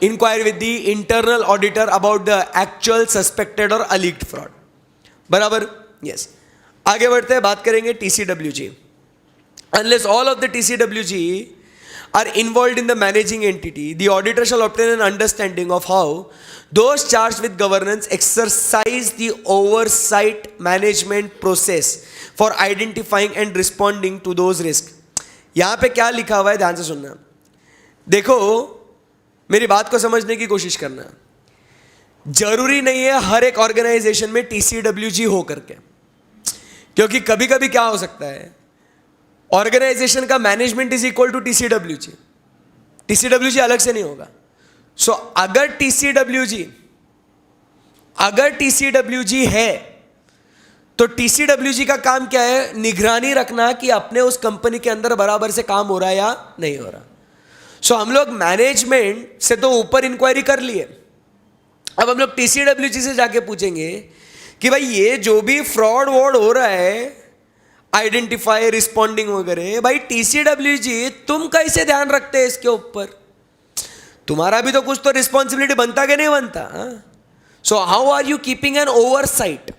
Speaker 1: inquire with the internal auditor about the actual, suspected or alleged fraud, बराबर. yes. आगे बढ़ते हैं, बात करेंगे TCWG. unless all of the TCWG are involved in the managing entity, the auditor shall obtain an understanding of how those charged with governance exercise the oversight management process for identifying and responding to those risks. यहां पे क्या लिखा हुआ है, ध्यान से सुनना. देखो, मेरी बात को समझने की कोशिश करना. जरूरी नहीं है हर एक ऑर्गेनाइजेशन में टीसीडब्ल्यूजी हो करके, क्योंकि कभी कभी क्या हो सकता है, ऑर्गेनाइजेशन का management is equal to TCWG, TCWG अलग से नहीं होगा. सो अगर टीसीडब्ल्यूजी है तो टीसीडब्ल्यूजी का काम क्या है, निगरानी रखना कि अपने उस कंपनी के अंदर बराबर से काम हो रहा है या नहीं हो रहा. सो हम लोग मैनेजमेंट से तो ऊपर इंक्वायरी कर लिए, अब हम लोग टीसीडब्ल्यूजी से जाके पूछेंगे कि भाई ये जो भी फ्रॉड वॉड हो रहा है, आइडेंटिफाई, रिस्पॉन्डिंग वगैरह, भाई टीसीडब्ल्यूजी तुम कैसे ध्यान रखते हैं इसके ऊपर, तुम्हारा भी तो कुछ तो रिस्पॉन्सिबिलिटी बनता कि नहीं बनता. So how are you keeping an oversight,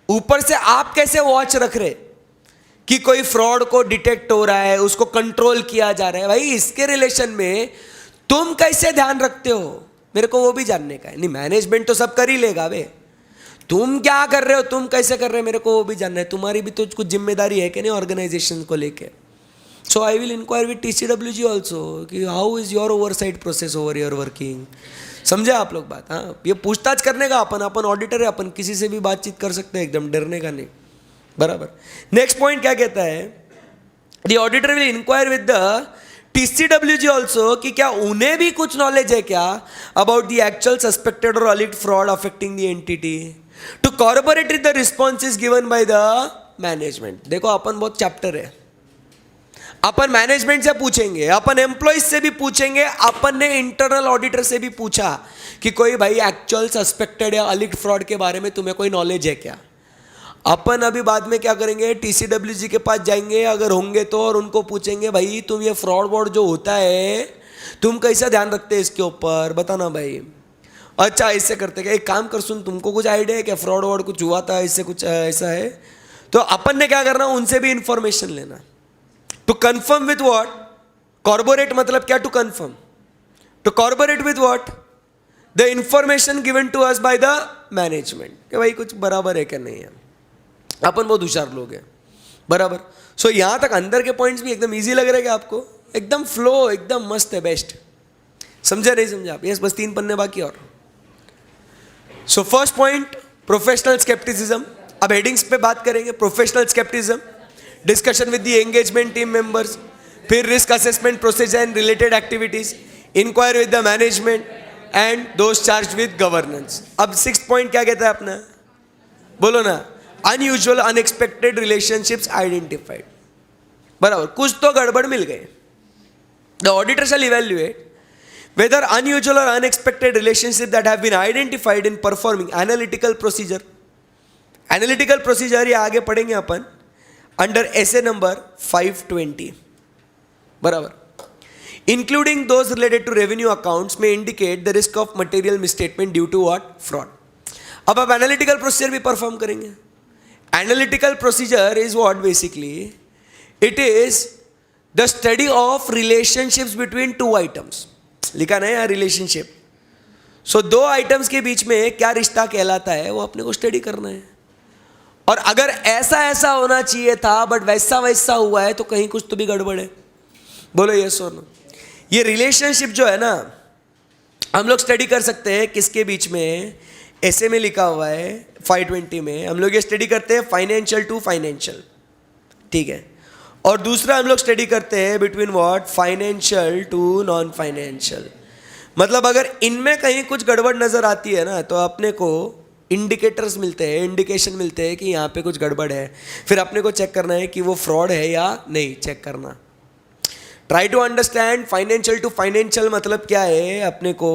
Speaker 1: ऊपर से आप कैसे वॉच रख रहे कि कोई फ्रॉड को डिटेक्ट हो रहा है, उसको कंट्रोल किया जा रहा है, भाई इसके रिलेशन में तुम कैसे ध्यान रखते हो, मेरे को वो भी जानने का है. नहीं, मैनेजमेंट तो सब कर ही लेगा बे, तुम क्या कर रहे हो, तुम कैसे कर रहे हो, मेरे को वो भी जानना है. तुम्हारी भी तो कुछ जिम्मेदारी है कि नहीं ऑर्गेनाइजेशन को लेके. So I will inquire with TCWG also कि how is your oversight process over your working. समझे आप लोग बात. हाँ, ये पूछताछ करने का, अपन ऑडिटर है, अपन किसी से भी बातचीत कर सकते हैं, एकदम डरने का नहीं, बराबर. नेक्स्ट पॉइंट क्या कहता है, the auditor will inquire with the TCWG also कि क्या उन्हें भी कुछ नॉलेज है क्या अबाउट द एक्चुअल, सस्पेक्टेड और alleged fraud affecting the entity, to corporate the responses given by the management. देखो अपन बहुत चैप्टर है, अपन मैनेजमेंट से पूछेंगे, अपन एम्प्लॉइज से भी पूछेंगे, अपन ने इंटरनल ऑडिटर से भी पूछा कि कोई भाई एक्चुअल सस्पेक्टेड या अलिग्ड फ्रॉड के बारे में तुम्हें कोई नॉलेज है क्या। अपन अभी बाद में क्या करेंगे, TCWG के पास जाएंगे अगर होंगे तो, और उनको पूछेंगे भाई तुम ये फ्रॉड वॉड जो होता है तुम कैसा ध्यान रखते हैं इसके ऊपर, बताना भाई। अच्छा ऐसे करते क्या, एक काम कर, सुन तुमको कुछ आइडिया है क्या, फ्रॉड वॉड कुछ हुआ था इससे, कुछ ऐसा है। तो अपन ने क्या करना, उनसे भी इंफॉर्मेशन लेना। To confirm with what, corporate मतलब क्या, to confirm, to corporate with what, the information given to us by the management, कि भाई कुछ बराबर है क्या नहीं है। अपन बहुत होशियार लोग हैं, बराबर। सो यहां तक अंदर के पॉइंट्स भी एकदम इजी लग रहे हैं आपको, एकदम फ्लो एकदम मस्त है, बेस्ट। समझा नहीं समझा आप, यस, बस 3 पन्ने बाकी और। So first point professional scepticism. अब हेडिंग्स पे बात करेंगे, professional scepticism, discussion with the engagement team members, फिर risk assessment procedure and related activities, inquiry with the management and those charge with governance. अब 6th पॉइंट क्या कहता है अपना, बोलो ना, अनयूजुअल अनएक्सपेक्टेड रिलेशनशिप्स आइडेंटिफाइड। बराबर, कुछ तो गड़बड़ मिल गए। The auditor shell evaluate whether unusual or unexpected relationships that have been identified in performing analytical procedure, analytical procedure ये आगे पढ़ेंगे अपन अंडर essay नंबर 520, बराबर, including those related to revenue accounts may indicate the risk of material misstatement due to what, fraud. अब आप analytical procedure भी perform करेंगे। Analytical procedure is what basically, it is the study of relationships between two items. लिखा ना यार, relationship. सो 2 items के बीच में क्या रिश्ता कहलाता है वो अपने को स्टडी करना है। और अगर ऐसा ऐसा होना चाहिए था बट वैसा वैसा हुआ है तो कहीं कुछ तो भी गड़बड़ है। बोलो यस और नो। ये रिलेशनशिप जो है ना, हम लोग स्टडी कर सकते हैं किसके बीच में, ऐसे में लिखा हुआ है 520 में, हम लोग ये स्टडी करते हैं फाइनेंशियल टू फाइनेंशियल, ठीक है। और दूसरा हम लोग स्टडी करते हैं between what, financial to non financial. मतलब अगर इनमें कहीं कुछ गड़बड़ नज़र आती है ना तो अपने को इंडिकेटर्स मिलते हैं, इंडिकेशन मिलते हैं कि यहाँ पे कुछ गड़बड़ है। फिर अपने को चेक करना है कि वो फ्रॉड है या नहीं, चेक करना। Try to understand financial to financial मतलब क्या है, अपने को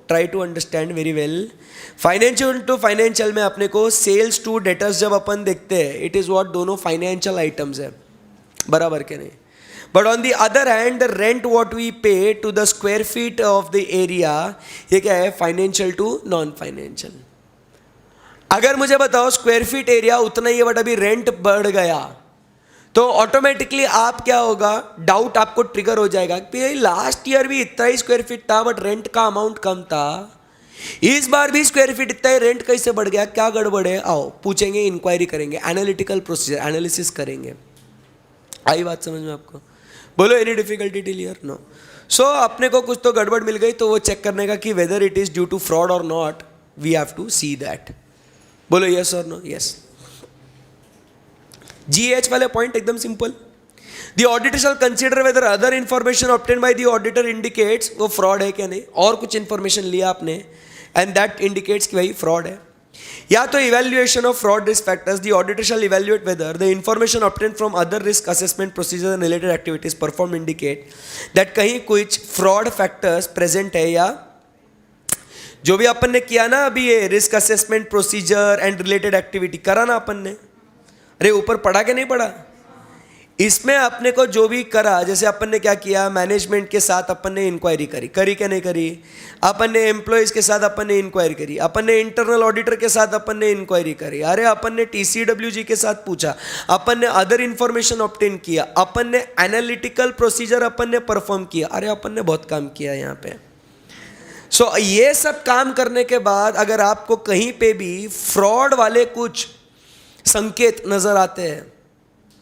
Speaker 1: try to understand very well. Financial to financial में अपने को सेल्स टू डेटर्स जब अपन देखते हैं, इट इज़ व्हाट, दोनों फाइनेंशियल आइटम्स है, बराबर के नहीं। But on the other hand the rent what we pay to the square feet of the area, ये क्या है, फाइनेंशियल टू नॉन फाइनेंशियल। अगर मुझे बताओ स्क्वायर फीट एरिया उतना ही है बट अभी रेंट बढ़ गया तो ऑटोमेटिकली आप क्या होगा, डाउट आपको ट्रिगर हो जाएगा कि लास्ट ईयर भी इतना ही स्क्वायर फीट था बट रेंट का अमाउंट कम था, इस बार भी स्क्वायर फीट इतना ही, रेंट कैसे बढ़ गया, क्या गड़बड़ है। आओ पूछेंगे, इंक्वायरी करेंगे, एनालिटिकल प्रोसीजर, एनालिसिस करेंगे। आई बात समझ में आपको? बोलो any difficulty till here, no. So अपने को कुछ तो गड़बड़ मिल गई तो वो चेक करने का कि whether it is due to fraud और not, we have to see that. बोलो यस और नो, यस। GH वाले पॉइंट एकदम simple. The auditor shall consider whether other information obtain by the auditor indicates वो fraud है क्या नहीं, और कुछ इंफॉर्मेशन लिया आपने एंड दैट इंडिकेट्स कि भाई फ्रॉड है। या तो evaluation of fraud risk factors, the auditor shell evaluate whether the information obtain from other risk assessment procedure and related activities perform indicate that कहीं कुछ फ्रॉड फैक्टर्स प्रेजेंट है, या जो भी अपन ने किया ना अभी ये risk assessment procedure and related activity करा ना अपन ने, अरे ऊपर पढ़ा के नहीं पढ़ा, इसमें अपने को जो भी करा, जैसे अपन ने क्या किया, मैनेजमेंट के साथ अपन ने इंक्वायरी करी क्या नहीं करी, अपन ने एम्प्लॉयज़ के साथ अपन ने इंक्वायरी करी, अपन ने इंटरनल ऑडिटर के साथ अपन ने इंक्वायरी करी, अरे अपन ने TCWG के साथ पूछा, अपन ने अदर इंफॉर्मेशन ऑब्टेन किया, अपन ने एनालिटिकल प्रोसीजर अपन ने परफॉर्म किया, अरे अपन ने बहुत काम किया यहाँ पे। सो ये सब काम करने के बाद अगर आपको कहीं पे भी फ्रॉड वाले कुछ संकेत नजर आते हैं,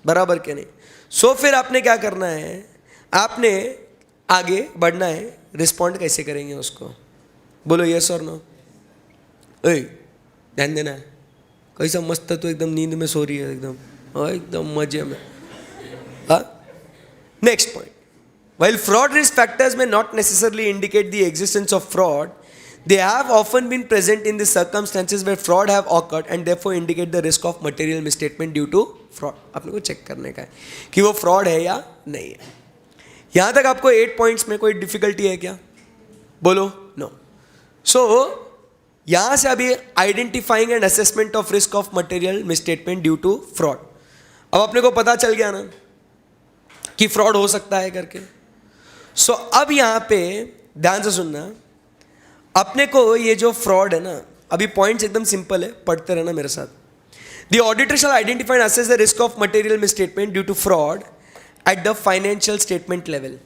Speaker 1: बराबर के नहीं, सो फिर आपने क्या करना है, आपने आगे बढ़ना है। रिस्पॉन्ड कैसे करेंगे उसको, बोलो यस और नो। ओए ध्यान देना है, कैसा मस्त है तो एकदम नींद में सो रही है एकदम मजे में। हाँ, next point, while fraud risk factors may not necessarily indicate the existence of fraud, They have often been present in the circumstances where fraud have occurred and therefore indicate the risk of material misstatement due to fraud. अपने को check करने का है कि वो fraud है या नहीं है. यहाँ तक आपको 8 पॉइंट्स में कोई डिफिकल्टी है क्या? बोलो. नो. सो यहाँ से अभी identifying and assessment of risk of material misstatement due to fraud. अब अपने को पता चल गया ना कि फ्रॉड हो सकता है करके. सो अब यहाँ पे ध्यान से सुनना, अपने को ये जो फ्रॉड है ना, अभी पॉइंट्स एकदम सिंपल है, पढ़ते रहना मेरे साथ. The auditor shall identify and assess the risk of material misstatement due to fraud at the financial statement level.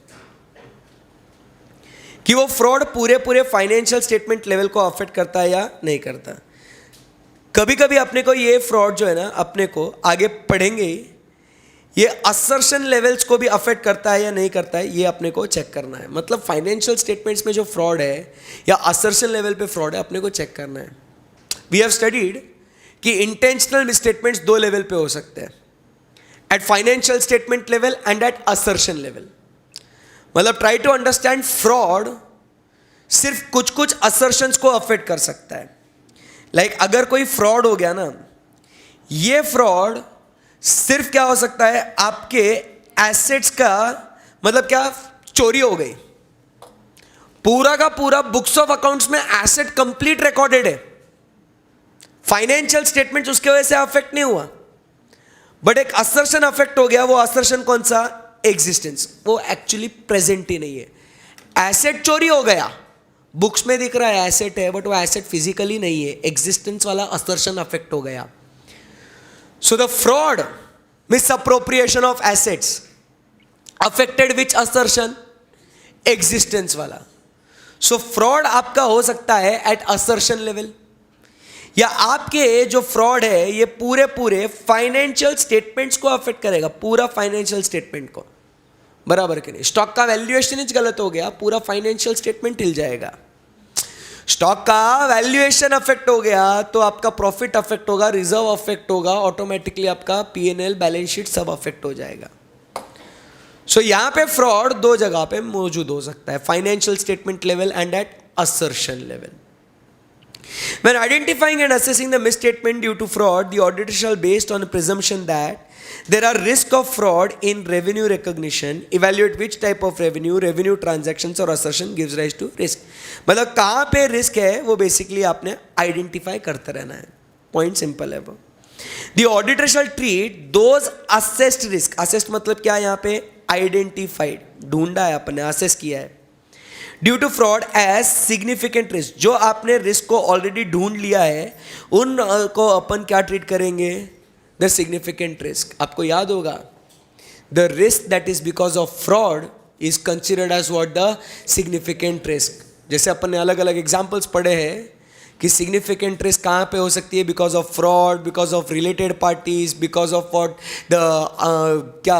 Speaker 1: कि वो फ्रॉड पूरे फाइनेंशियल स्टेटमेंट लेवल को अफेक्ट करता है या नहीं करता. कभी कभी अपने को ये फ्रॉड जो है ना, अपने को आगे पढ़ेंगे, ये असर्शन लेवल्स को भी अफेक्ट करता है या नहीं करता है, ये अपने को चेक करना है. मतलब फाइनेंशियल स्टेटमेंट्स में जो फ्रॉड है या असर्शन लेवल पे फ्रॉड है, अपने को चेक करना है. वी हैव स्टडीड कि इंटेंशनल मिसस्टेटमेंट्स 2 लेवल पे हो सकते हैं, at financial statement level and at assertion level. मतलब ट्राई टू अंडरस्टैंड, फ्रॉड सिर्फ कुछ असर्शंस को अफेक्ट कर सकता है. लाइक अगर कोई फ्रॉड हो गया ना, ये फ्रॉड सिर्फ क्या हो सकता है, आपके एसेट्स का, मतलब क्या, चोरी हो गई, पूरा का पूरा बुक्स ऑफ अकाउंट्स में एसेट कंप्लीट रिकॉर्डेड है, फाइनेंशियल स्टेटमेंट उसके वजह से अफेक्ट नहीं हुआ, बट एक असर्शन अफेक्ट हो गया. वो असर्शन कौन सा? एग्जिस्टेंस. वो एक्चुअली प्रेजेंट ही नहीं है. एसेट चोरी हो गया, बुक्स में दिख रहा है एसेट है, बट वो एसेट फिजिकली नहीं है, एग्जिस्टेंस वाला असर्शन अफेक्ट हो गया. So the fraud, misappropriation of assets, affected which assertion? Existence वाला. So fraud आपका हो सकता है at assertion level, या आपके जो fraud है ये पूरे फाइनेंशियल स्टेटमेंट्स को अफेक्ट करेगा, पूरा फाइनेंशियल स्टेटमेंट को. बराबर कि नहीं? स्टॉक का वैल्यूएशन ही गलत हो गया, पूरा फाइनेंशियल स्टेटमेंट हिल जाएगा. स्टॉक का वैल्यूएशन अफेक्ट हो गया तो आपका प्रॉफिट अफेक्ट होगा, रिजर्व अफेक्ट होगा, ऑटोमेटिकली आपका पीएनएल, बैलेंस शीट सब अफेक्ट हो जाएगा. सो यहां पे फ्रॉड 2 जगह पे मौजूद हो सकता है, financial statement level and at assertion level. When identifying and assessing the misstatement due to fraud, the auditor shall, based on a presumption that there are risk of fraud in revenue recognition, evaluate which type of revenue transactions or assertion gives rise to risk. मतलब कहाँ पे risk है वो basically आपने identify करते रहना है. Point simple है वो. The auditor shall treat those assessed risk. assessed मतलब क्या, यहाँ पे आइडेंटिफाइड, ढूंढा है अपने, असेस किया है, due to fraud as significant risk. जो आपने रिस्क को ऑलरेडी ढूंढ लिया है, उन को अपन क्या ट्रीट करेंगे? The significant risk. आपको याद होगा, the risk that is because of fraud is considered as what? The significant risk. जैसे अपन ने अलग अलग एग्जाम्पल्स पढ़े हैं कि सिग्निफिकेंट रिस्क कहाँ पे हो सकती है? Because of fraud, because of related parties, because of what, the क्या,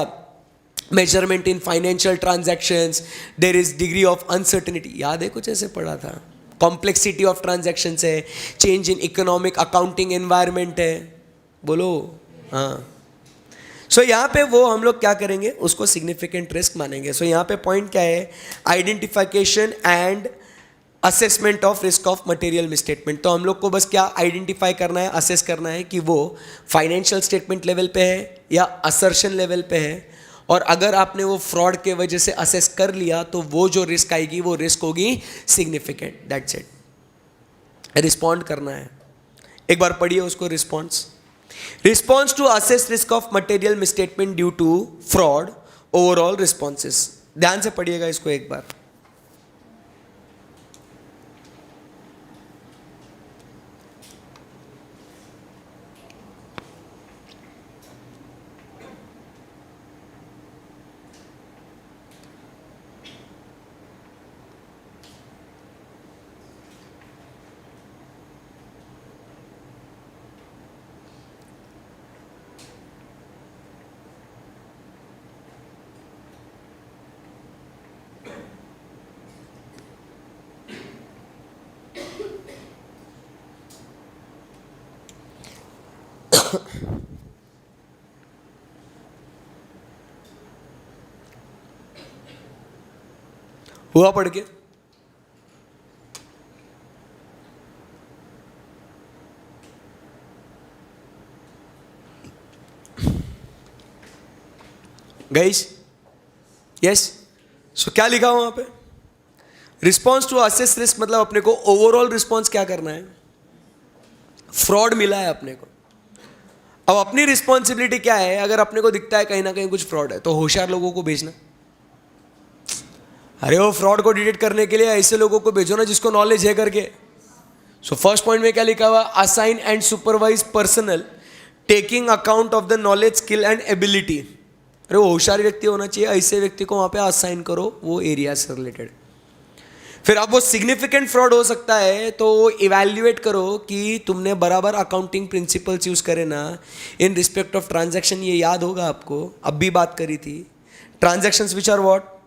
Speaker 1: measurement in financial transactions, there is degree of uncertainty. याद है कुछ ऐसे पढ़ा था? कॉम्प्लेक्सिटी ऑफ ट्रांजैक्शंस है, change in economic accounting environment है. बोलो. हाँ. सो यहाँ पे वो हम लोग क्या करेंगे? उसको सिग्निफिकेंट रिस्क मानेंगे. सो यहाँ पे पॉइंट क्या है? Identification and assessment of risk of material misstatement. तो हम लोग को बस क्या आइडेंटिफाई करना है, असेस करना है कि वो फाइनेंशियल स्टेटमेंट लेवल पे है या असर्शन लेवल पे है. और अगर आपने वो फ्रॉड के वजह से असेस कर लिया तो वो जो रिस्क आएगी वो रिस्क होगी सिग्निफिकेंट. That's it. रिस्पॉन्ड करना है. एक बार पढ़िए उसको. Response to assess risk of material misstatement due to fraud, overall responses. ध्यान से पढ़िएगा इसको एक बार. हुआ पढ़ के? Guys, yes. सो क्या लिखा हुआ वहां पे? रिस्पॉन्स टू असेस रिस्क, मतलब अपने को ओवरऑल रिस्पॉन्स क्या करना है? फ्रॉड मिला है अपने को, अब अपनी रिस्पॉन्सिबिलिटी क्या है? अगर अपने को दिखता है कहीं ना कहीं कुछ फ्रॉड है तो होशियार लोगों को भेजना। अरे वो फ्रॉड को डिटेक्ट करने के लिए ऐसे लोगों को भेजो ना जिसको नॉलेज है करके। सो फर्स्ट पॉइंट में क्या लिखा हुआ? Assign and supervise personal taking account of the knowledge, skill and ability. अरे वो होशियार व्यक्ति होना चाहिए, ऐसे व्यक्ति को वहां पे असाइन करो वो एरिया से रिलेटेड। फिर अब वो सिग्निफिकेंट फ्रॉड हो सकता है तो इवैल्यूएट करो कि तुमने बराबर अकाउंटिंग प्रिंसिपल्स यूज करे ना इन रिस्पेक्ट ऑफ ट्रांजैक्शन। ये याद होगा आपको, अब भी बात करी थी, transactions which are what?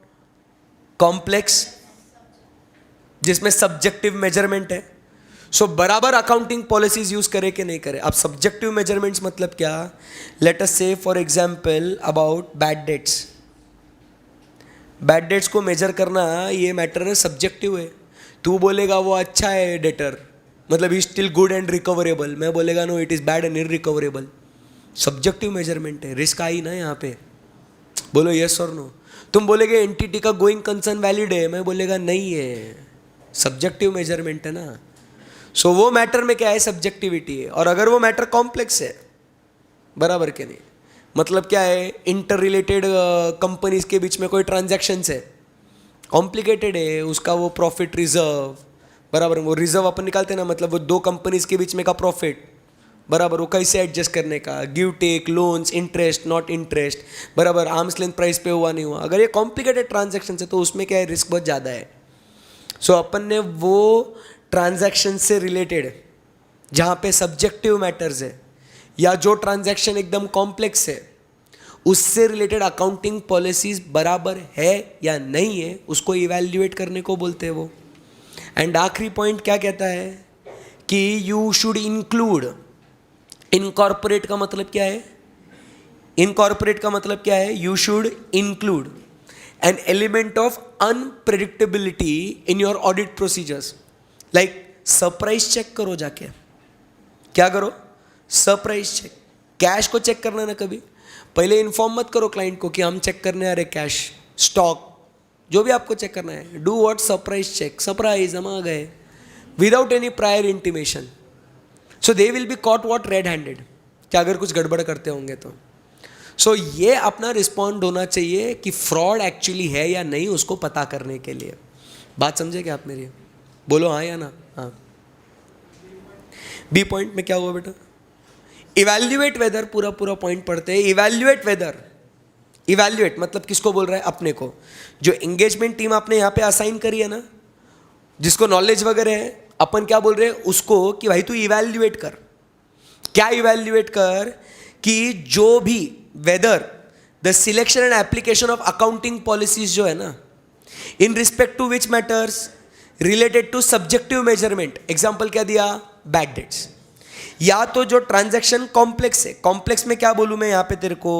Speaker 1: Complex, जिसमें सब्जेक्टिव मेजरमेंट है। सो बराबर अकाउंटिंग पॉलिसीज यूज करे कि नहीं करे? अब सब्जेक्टिव मेजरमेंट्स मतलब क्या? लेट अस से for example about bad debts. Bad debts को मेजर करना ये मैटर है, सब्जेक्टिव है। तू बोलेगा वो अच्छा है डेटर, मतलब ही स्टिल गुड एंड रिकवरेबल। मैं बोलेगा no it is bad and irrecoverable. Subjective measurement है, रिस्क आई ना यहाँ पे। बोलो यस और नो। तुम बोलेगे एंटिटी का गोइंग कंसर्न वैलिड है, मैं बोलेगा नहीं है, सब्जेक्टिव मेजरमेंट है ना। सो वो मैटर में क्या है? सब्जेक्टिविटी है। और अगर वो मैटर कॉम्प्लेक्स है, बराबर के नहीं, मतलब क्या है? इंटर रिलेटेड कंपनीज के बीच में कोई ट्रांजैक्शंस है, कॉम्प्लिकेटेड है, उसका वो प्रॉफिट रिजर्व, बराबर, वो रिजर्व अपन निकालते हैं ना, मतलब वो दो कंपनीज के बीच में का प्रॉफिट, बराबर, वो कैसे एडजस्ट करने का, give take, loans, interest, not interest, बराबर, आर्म्स लेंथ प्राइस पे हुआ नहीं हुआ। अगर ये कॉम्प्लिकेटेड ट्रांजैक्शन है तो उसमें क्या है? रिस्क बहुत ज़्यादा है। सो अपन ने वो ट्रांजैक्शन से रिलेटेड जहाँ पे सब्जेक्टिव मैटर्स है या जो ट्रांजैक्शन एकदम कॉम्प्लेक्स है उससे रिलेटेड अकाउंटिंग पॉलिसीज बराबर है या नहीं है उसको इवैल्यूएट करने को बोलते हैं वो। एंड आखिरी पॉइंट क्या कहता है कि यू शुड इंक्लूड, इनकॉर्पोरेट का मतलब क्या है? इनकॉर्पोरेट का मतलब क्या है? You should include an element of unpredictability in your audit procedures. Like surprise check करो जाके। क्या करो? Surprise check. कैश को चेक करना ना, कभी पहले इन्फॉर्म मत करो क्लाइंट को कि हम चेक करने आ रहे कैश, स्टॉक, जो भी आपको चेक करना है। Do what? Surprise check. Surprise, हम आ गए, without any prior intimation. So they will be caught what? Red handed, क्या अगर कुछ गड़बड़ करते होंगे तो। सो ये अपना रिस्पॉन्ड होना चाहिए कि फ्रॉड एक्चुअली है या नहीं उसको पता करने के लिए। बात समझे क्या आप मेरी? बोलो हाँ या ना? हाँ। बी पॉइंट में क्या हुआ बेटा? इवैल्यूएट वेदर, पूरा पूरा पॉइंट पढ़ते हैं। इवैल्यूएट वेदर, इवैल्यूएट मतलब किसको बोल रहा है? अपने को। जो एंगेजमेंट टीम आपने यहाँ पे असाइन करी है ना, जिसको नॉलेज वगैरह है, अपन क्या बोल रहे हैं उसको कि भाई तू इवैल्यूएट कर। क्या इवैल्यूएट कर? कि जो भी whether the selection and application of accounting policies जो है ना, in respect to which matters related to subjective measurement. Example क्या दिया? Bad debts. या तो जो ट्रांजैक्शन कॉम्प्लेक्स है, कॉम्प्लेक्स में क्या बोलूं मैं यहाँ पे तेरे को?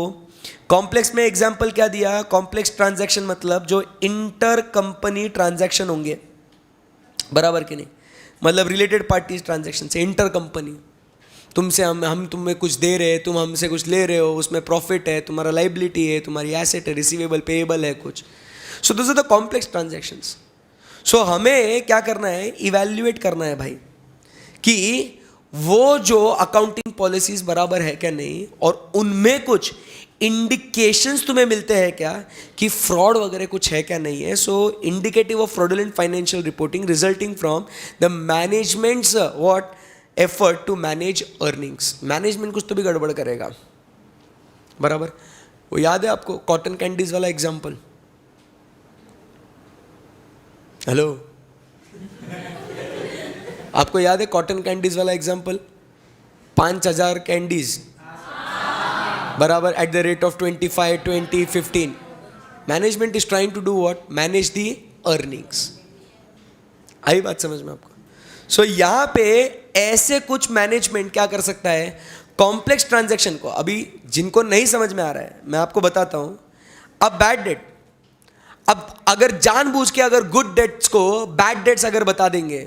Speaker 1: कॉम्प्लेक्स में एग्जाम्पल क्या दिया? कॉम्प्लेक्स ट्रांजैक्शन मतलब जो इंटर कंपनी ट्रांजैक्शन होंगे, बराबर कि नहीं, मतलब रिलेटेड पार्टीज ट्रांजैक्शन से इंटर कंपनी। तुमसे हम तुम्हें कुछ दे रहे हैं, तुम हमसे कुछ ले रहे हो, उसमें प्रॉफिट है, तुम्हारा लाइबिलिटी है, तुम्हारी एसेट है, रिसीवेबल, पेएबल है कुछ। So this are the complex transactions. So हमें क्या करना है? इवैल्यूएट करना है भाई कि वो जो अकाउंटिंग पॉलिसीज बराबर है क्या नहीं, और उनमें कुछ इंडिकेशंस तुम्हें मिलते हैं क्या कि फ्रॉड वगैरह कुछ है क्या नहीं है। So indicative of fraudulent financial reporting resulting from the management's what effort to manage earnings. Management कुछ तो भी गड़बड़ करेगा, बराबर। वो याद है आपको कॉटन कैंडीज वाला एग्जाम्पल? हेलो, आपको याद है कॉटन कैंडीज वाला एग्जाम्पल? 5000 कैंडीज, बराबर, at the rate of 25, 20, 15। Management is trying to do what? Manage the earnings. आई बात समझ में आपको? सो यहां पे ऐसे कुछ मैनेजमेंट क्या कर सकता है? कॉम्प्लेक्स ट्रांजैक्शन को, अभी जिनको नहीं समझ में आ रहा है मैं आपको बताता हूं। अब बैड डेट, अब अगर जानबूझ के अगर गुड डेट्स को बैड डेट्स अगर बता देंगे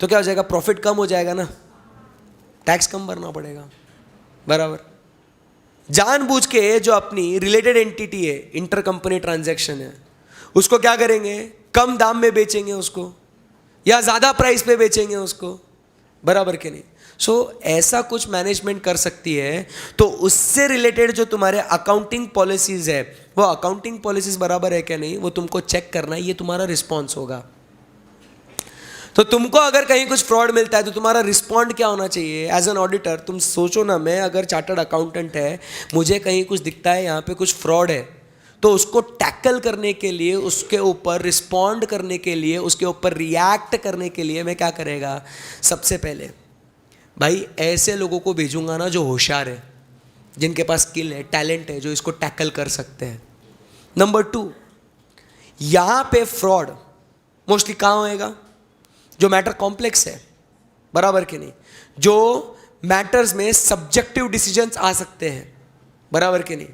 Speaker 1: तो क्या हो जाएगा? प्रॉफिट कम हो जाएगा ना, टैक्स कम भरना पड़ेगा, बराबर। जानबूझ के जो अपनी रिलेटेड एंटिटी है, इंटर कंपनी ट्रांजैक्शन है, उसको क्या करेंगे, कम दाम में बेचेंगे उसको या ज़्यादा प्राइस पे बेचेंगे उसको, बराबर के नहीं। सो ऐसा कुछ मैनेजमेंट कर सकती है। तो उससे रिलेटेड जो तुम्हारे अकाउंटिंग पॉलिसीज है, वो अकाउंटिंग पॉलिसीज बराबर है क्या नहीं, वो तुमको चेक करना है, ये तुम्हारा रिस्पॉन्स होगा। तो तुमको अगर कहीं कुछ फ्रॉड मिलता है तो तुम्हारा रिस्पॉन्ड क्या होना चाहिए एज एन ऑडिटर। तुम सोचो ना, मैं अगर चार्टर्ड अकाउंटेंट है, मुझे कहीं कुछ दिखता है यहाँ पे कुछ फ्रॉड है, तो उसको टैकल करने के लिए, उसके ऊपर रिस्पॉन्ड करने के लिए, उसके ऊपर रिएक्ट करने के लिए मैं क्या करेगा, सबसे पहले भाई ऐसे लोगों को भेजूंगा ना जो होशियार है, जिनके पास स्किल है, टैलेंट है, जो इसको टैकल कर सकते हैं। नंबर 2, यहाँ पे फ्रॉड मोस्टली कहाँ होएगा, जो मैटर कॉम्प्लेक्स है, बराबर के नहीं, जो मैटर्स में सब्जेक्टिव डिसीजंस आ सकते हैं, बराबर के नहीं।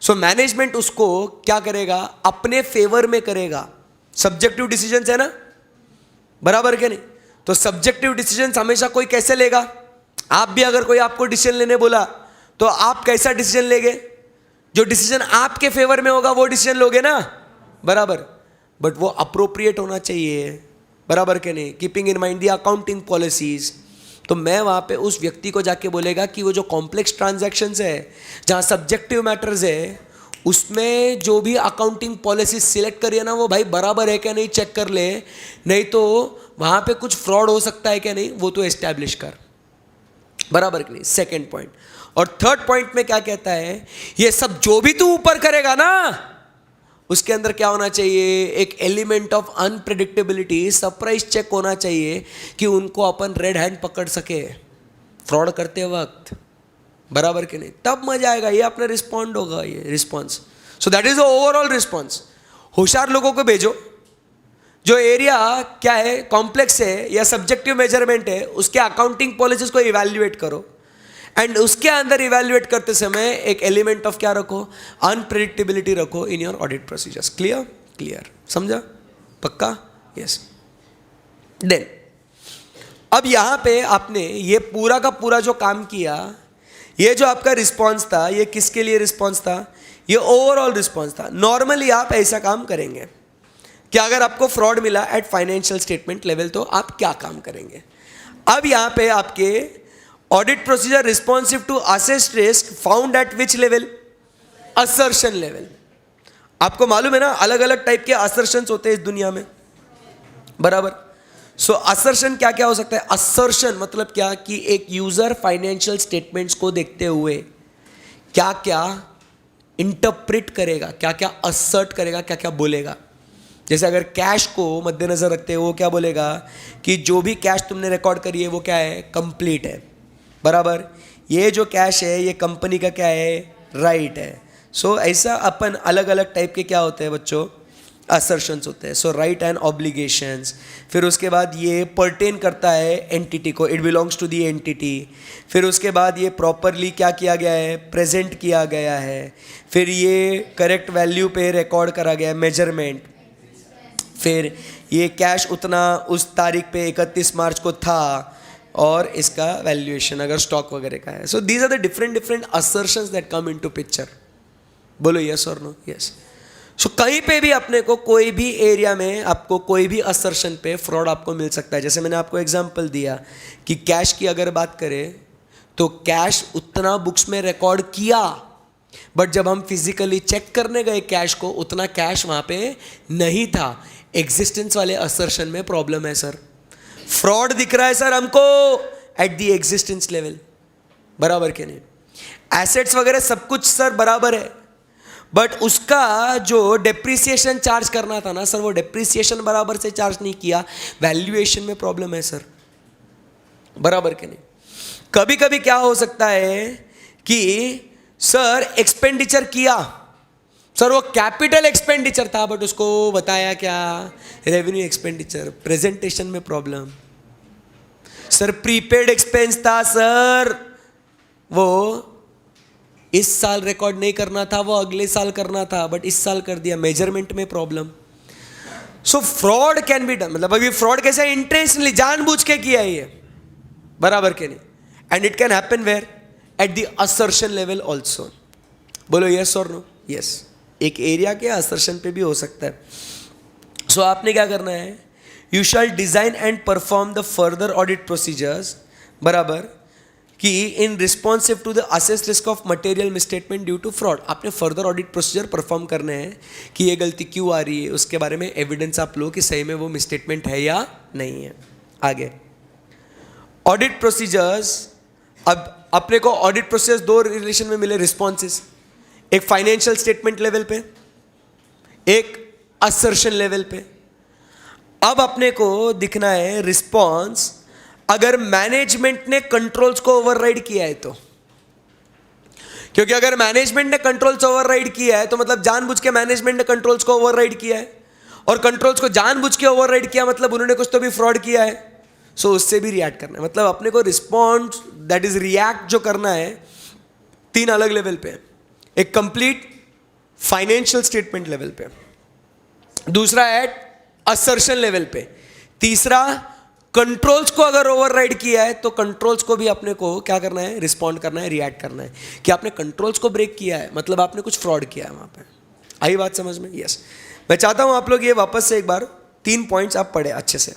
Speaker 1: सो मैनेजमेंट उसको क्या करेगा, अपने फेवर में करेगा। सब्जेक्टिव डिसीजंस है ना, बराबर के नहीं। तो सब्जेक्टिव डिसीजंस हमेशा कोई कैसे लेगा, आप भी अगर कोई आपको डिसीजन लेने बोला तो आप कैसा डिसीजन लेंगे, जो डिसीजन आपके फेवर में होगा वो डिसीजन लोगे ना, बराबर। बट वो अप्रोप्रिएट होना चाहिए, बराबर के नहीं, keeping in mind the accounting policies. तो मैं वहाँ पे उस व्यक्ति को जाके बोलेगा कि वो जो कॉम्प्लेक्स ट्रांजैक्शंस है, जहाँ सब्जेक्टिव मैटर्स है, उसमें जो भी अकाउंटिंग पॉलिसी सिलेक्ट करिए ना, वो भाई बराबर है क्या नहीं चेक कर ले, नहीं तो वहाँ पे कुछ फ्रॉड हो सकता है क्या नहीं, वो तो एस्टैब्लिश कर, बराबर कि नहीं। Second point. और थर्ड पॉइंट में क्या कहता है, ये सब जो भी तू ऊपर करेगा ना, उसके अंदर क्या होना चाहिए, एक element of unpredictability, surprise check होना चाहिए कि उनको अपन रेड हैंड पकड़ सके फ्रॉड करते वक्त, बराबर के नहीं, तब मजा आएगा, ये अपना रिस्पॉन्ड होगा, ये response. So that is the overall response. होशियार लोगों को भेजो, जो एरिया क्या है, कॉम्प्लेक्स है या सब्जेक्टिव मेजरमेंट है, उसके अकाउंटिंग पॉलिसीज को इवैल्यूएट करो, एंड उसके अंदर इवैल्यूएट करते समय एक एलिमेंट ऑफ क्या रखो, अनप्रेडिक्टेबिलिटी रखो इन your audit procedures. Clear, clear, समझा, पक्का, यस। देन अब यहां पे आपने ये पूरा का पूरा जो काम किया, ये जो आपका रिस्पॉन्स था, ये किसके लिए रिस्पॉन्स था, ये ओवरऑल रिस्पॉन्स था। नॉर्मली आप ऐसा काम करेंगे कि अगर आपको फ्रॉड मिला एट फाइनेंशियल स्टेटमेंट लेवल, तो आप क्या काम करेंगे। अब यहां पे आपके audit procedure responsive to assessed risk found at which level, assertion level. आपको मालूम है ना, अलग अलग टाइप के असर्शंस होते हैं इस दुनिया में, बराबर। सो असर्शन क्या क्या हो सकता है, असर्शन मतलब क्या कि एक यूजर फाइनेंशियल स्टेटमेंट्स को देखते हुए क्या क्या इंटरप्रेट करेगा, क्या क्या असर्ट करेगा, क्या क्या बोलेगा। जैसे अगर कैश को मद्देनजर रखते हो, वो क्या बोलेगा कि जो भी कैश तुमने रिकॉर्ड करी है वो क्या है, कंप्लीट है, बराबर। ये जो कैश है ये कंपनी का क्या है, राइट है। सो ऐसा अपन अलग अलग टाइप के क्या होते हैं बच्चों, असर्शंस होते हैं। सो राइट एंड ऑब्लिगेशंस, फिर उसके बाद ये पर्टेन करता है एंटिटी को, it belongs to the entity. फिर उसके बाद ये प्रॉपरली क्या किया गया है, प्रेजेंट किया गया है। फिर ये करेक्ट वैल्यू पे रिकॉर्ड करा गया है, मेजरमेंट। फिर ये कैश उतना उस तारीख पे 31 मार्च को था, और इसका वैल्यूएशन अगर स्टॉक वगैरह का है। So these are the different different assertions that come into picture. बोलो यस और नो, यस। सो कहीं पे भी अपने को कोई भी एरिया में आपको कोई भी असर्शन पे फ्रॉड आपको मिल सकता है। जैसे मैंने आपको एग्जांपल दिया कि कैश की अगर बात करें तो कैश उतना बुक्स में रिकॉर्ड किया, बट जब हम फिजिकली चेक करने गए कैश को, उतना कैश वहाँ पे नहीं था। एग्जिस्टेंस वाले असर्शन में प्रॉब्लम है सर, फ्रॉड दिख रहा है सर हमको एट द एग्जिस्टेंस लेवल, बराबर के नहीं। एसेट्स वगैरह सब कुछ सर बराबर है, बट उसका जो डेप्रिसिएशन चार्ज करना था ना सर, वो डेप्रिसिएशन बराबर से चार्ज नहीं किया, वैल्यूएशन में प्रॉब्लम है सर, बराबर के नहीं। कभी कभी क्या हो सकता है कि सर एक्सपेंडिचर किया, सर वो कैपिटल एक्सपेंडिचर था, बट उसको बताया क्या, रेवेन्यू एक्सपेंडिचर, प्रेजेंटेशन में प्रॉब्लम। सर प्रीपेड एक्सपेंस था सर, वो इस साल रिकॉर्ड नहीं करना था, वो अगले साल करना था, बट इस साल कर दिया, मेजरमेंट में problem. So fraud can be done, मतलब अभी फ्रॉड कैसे, इंटेंशनली जानबूझ के किया है ये, बराबर के नहीं। And it can happen where, at the assertion level also, बोलो यस और नो? यस. एक एरिया के असर्शन पे भी हो सकता है. सो आपने क्या करना है, you shall design and perform the further audit procedures, बराबर, कि in responsive to the assess risk of material misstatement due to fraud. आपने फर्दर ऑडिट प्रोसीजर परफॉर्म करने हैं कि ये गलती क्यों आ रही है, उसके बारे में एविडेंस आप लो कि सही में वो मिसस्टेटमेंट है या नहीं है. आगे ऑडिट प्रोसीजर्स. अब अपने को ऑडिट प्रोसीजर्स दो रिलेशन में मिले रिस्पॉन्सेस, एक फाइनेंशियल स्टेटमेंट लेवल पे, एक असर्शन लेवल पे. अब अपने को दिखना है रिस्पॉन्स अगर मैनेजमेंट ने कंट्रोल्स को ओवरराइड किया है तो. क्योंकि अगर मैनेजमेंट ने कंट्रोल्स ओवरराइड किया है तो मतलब जानबूझ के मैनेजमेंट ने कंट्रोल्स को ओवरराइड किया है, और कंट्रोल्स को जानबूझ के ओवरराइड किया मतलब उन्होंने कुछ तो भी फ्रॉड किया है. सो उससे भी रिएक्ट करना है. मतलब अपने को रिस्पॉन्स दैट इज रिएक्ट जो करना है तीन अलग लेवल पे. एक कंप्लीट फाइनेंशियल स्टेटमेंट लेवल पे, दूसरा एट असर्शन लेवल पे, तीसरा कंट्रोल्स को अगर ओवरराइड किया है तो कंट्रोल्स को भी अपने को क्या करना है, रिस्पॉन्ड करना है, रिएक्ट करना है कि आपने कंट्रोल्स को ब्रेक किया है मतलब आपने कुछ फ्रॉड किया है वहां पे. आई बात समझ में? यस. मैं चाहता हूं आप लोग ये वापस से एक बार 3 पॉइंट्स आप पढ़े अच्छे से.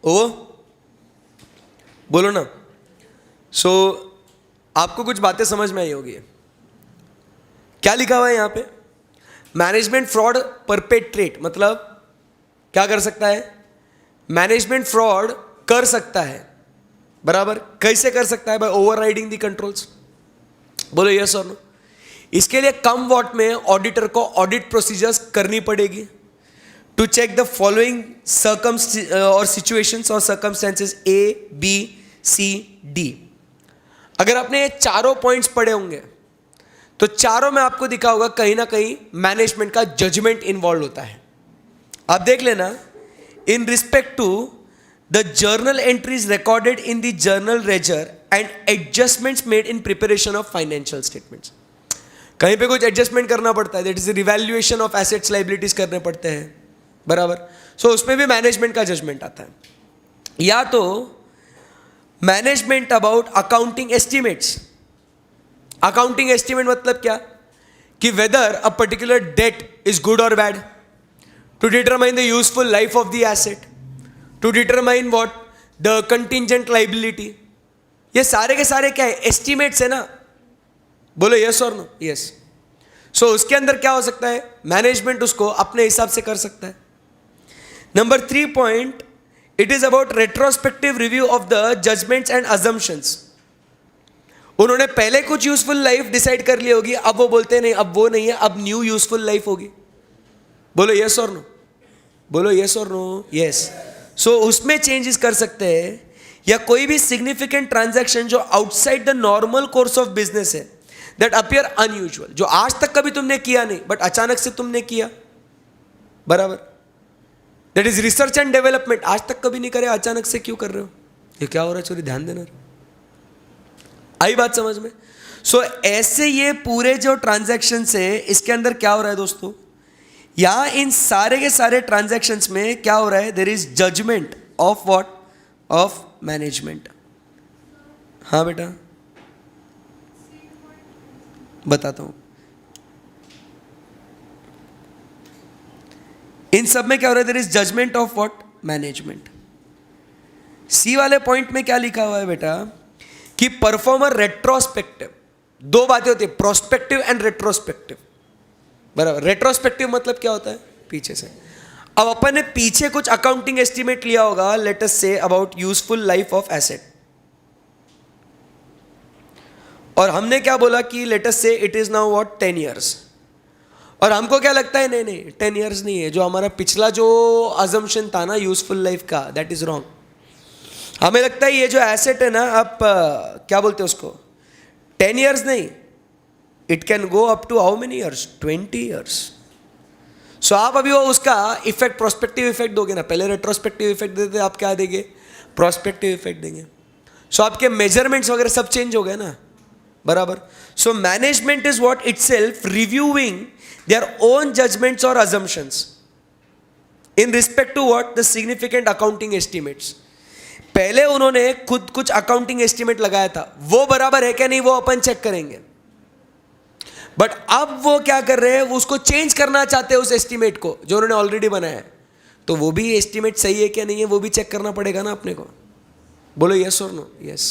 Speaker 1: ओ बोलो ना. सो आपको कुछ बातें समझ में आई होगी. क्या लिखा हुआ है यहां पे? मैनेजमेंट फ्रॉड परपेट्रेट मतलब क्या कर सकता है? मैनेजमेंट फ्रॉड कर सकता है, बराबर. कैसे कर सकता है? By overriding the controls. बोलो यस और नो. इसके लिए कम वॉट में ऑडिटर को ऑडिट प्रोसीजर्स करनी पड़ेगी to check the following or situations or circumstances A, B, C, D. अगर आपने ये चारों पॉइंट्स पढ़े होंगे तो चारों में आपको दिखा होगा कहीं ना कहीं मैनेजमेंट का जजमेंट इन्वॉल्व होता है. आप देख लेना, in respect to the journal entries recorded in the journal ledger and adjustments made in preparation of financial statements. कहीं पे कुछ एडजस्टमेंट करना पड़ता है, that is revaluation of assets liabilities करने पड़ते हैं, बराबर. सो उसमें भी मैनेजमेंट का जजमेंट आता है. या तो management about accounting estimates. Accounting estimate मतलब क्या? कि whether a particular debt is good और bad, to determine the useful life of the asset, to determine what the contingent liability. ये सारे के सारे क्या है? एस्टिमेट्स है ना. बोलो यस और नो? यस. सो उसके अंदर क्या हो सकता है? मैनेजमेंट उसको अपने हिसाब से कर सकता है. Number 3 point, it is about retrospective review of the judgments and assumptions. उन्होंने पहले कुछ यूजफुल लाइफ डिसाइड कर ली होगी, अब वो बोलते नहीं, अब वो नहीं है, अब न्यू यूजफुल लाइफ होगी. बोलो यस और नो. बोलो यस और नो. यस. सो उसमें चेंजेस कर सकते हैं, या कोई भी सिग्निफिकेंट ट्रांजैक्शन जो outside the normal course of business है, दैट अपीयर अनयूजुअल, जो आज तक कभी तुमने किया नहीं बट अचानक से तुमने किया, बराबर. That is research and development. आज तक कभी नहीं करे, अचानक से क्यों कर रहे हो? ये क्या हो रहा है? चोरी ध्यान देना. आई बात समझ में? सो ऐसे ये पूरे जो ट्रांजैक्शंस है इसके अंदर क्या हो रहा है दोस्तों? या इन सारे के सारे ट्रांजैक्शंस में क्या हो रहा है? There is judgement of what? Of management. हाँ बेटा बताता हूं. इन सब में क्या हो रहा है? There is judgement of what? Management. C वाले पॉइंट में क्या लिखा हुआ है बेटा? कि परफॉर्मर रेट्रोस्पेक्टिव. दो बातें होती है, प्रोस्पेक्टिव एंड रेट्रोस्पेक्टिव. बराबर. रेट्रोस्पेक्टिव मतलब क्या होता है? पीछे से. अब अपन ने पीछे कुछ अकाउंटिंग एस्टिमेट लिया होगा, let us say about useful life of asset, और हमने क्या बोला कि लेट अस से it is now what? 10 years. और हमको क्या लगता है? नहीं नहीं, 10 years नहीं है. जो हमारा पिछला जो अजम्पशन था ना यूजफुल लाइफ का, दैट इज रॉन्ग. हमें लगता है ये जो एसेट है ना, आप क्या बोलते हैं उसको? 10 years नहीं, it can go up to how many years? 20 years. So आप अभी वो उसका इफेक्ट, प्रोस्पेक्टिव इफेक्ट दोगे ना. पहले रेट्रोस्पेक्टिव इफेक्ट देते, आप क्या देंगे? प्रोस्पेक्टिव इफेक्ट देंगे. सो आपके मेजरमेंट्स वगैरह सब चेंज हो गए ना. बराबर. So management is what? Itself reviewing their own judgements और assumptions in respect to what? The significant accounting estimates. पहले उन्होंने खुद कुछ अकाउंटिंग एस्टिमेट लगाया था, वो बराबर है क्या नहीं वो अपन चेक करेंगे. बट अब वो क्या कर रहे हैं? वो उसको चेंज करना चाहते हैं उस एस्टिमेट को जो उन्होंने ऑलरेडी बनाया है. तो वो भी एस्टिमेट सही है क्या नहीं है वो भी चेक करना पड़ेगा ना अपने को. बोलो यस और नो? यस.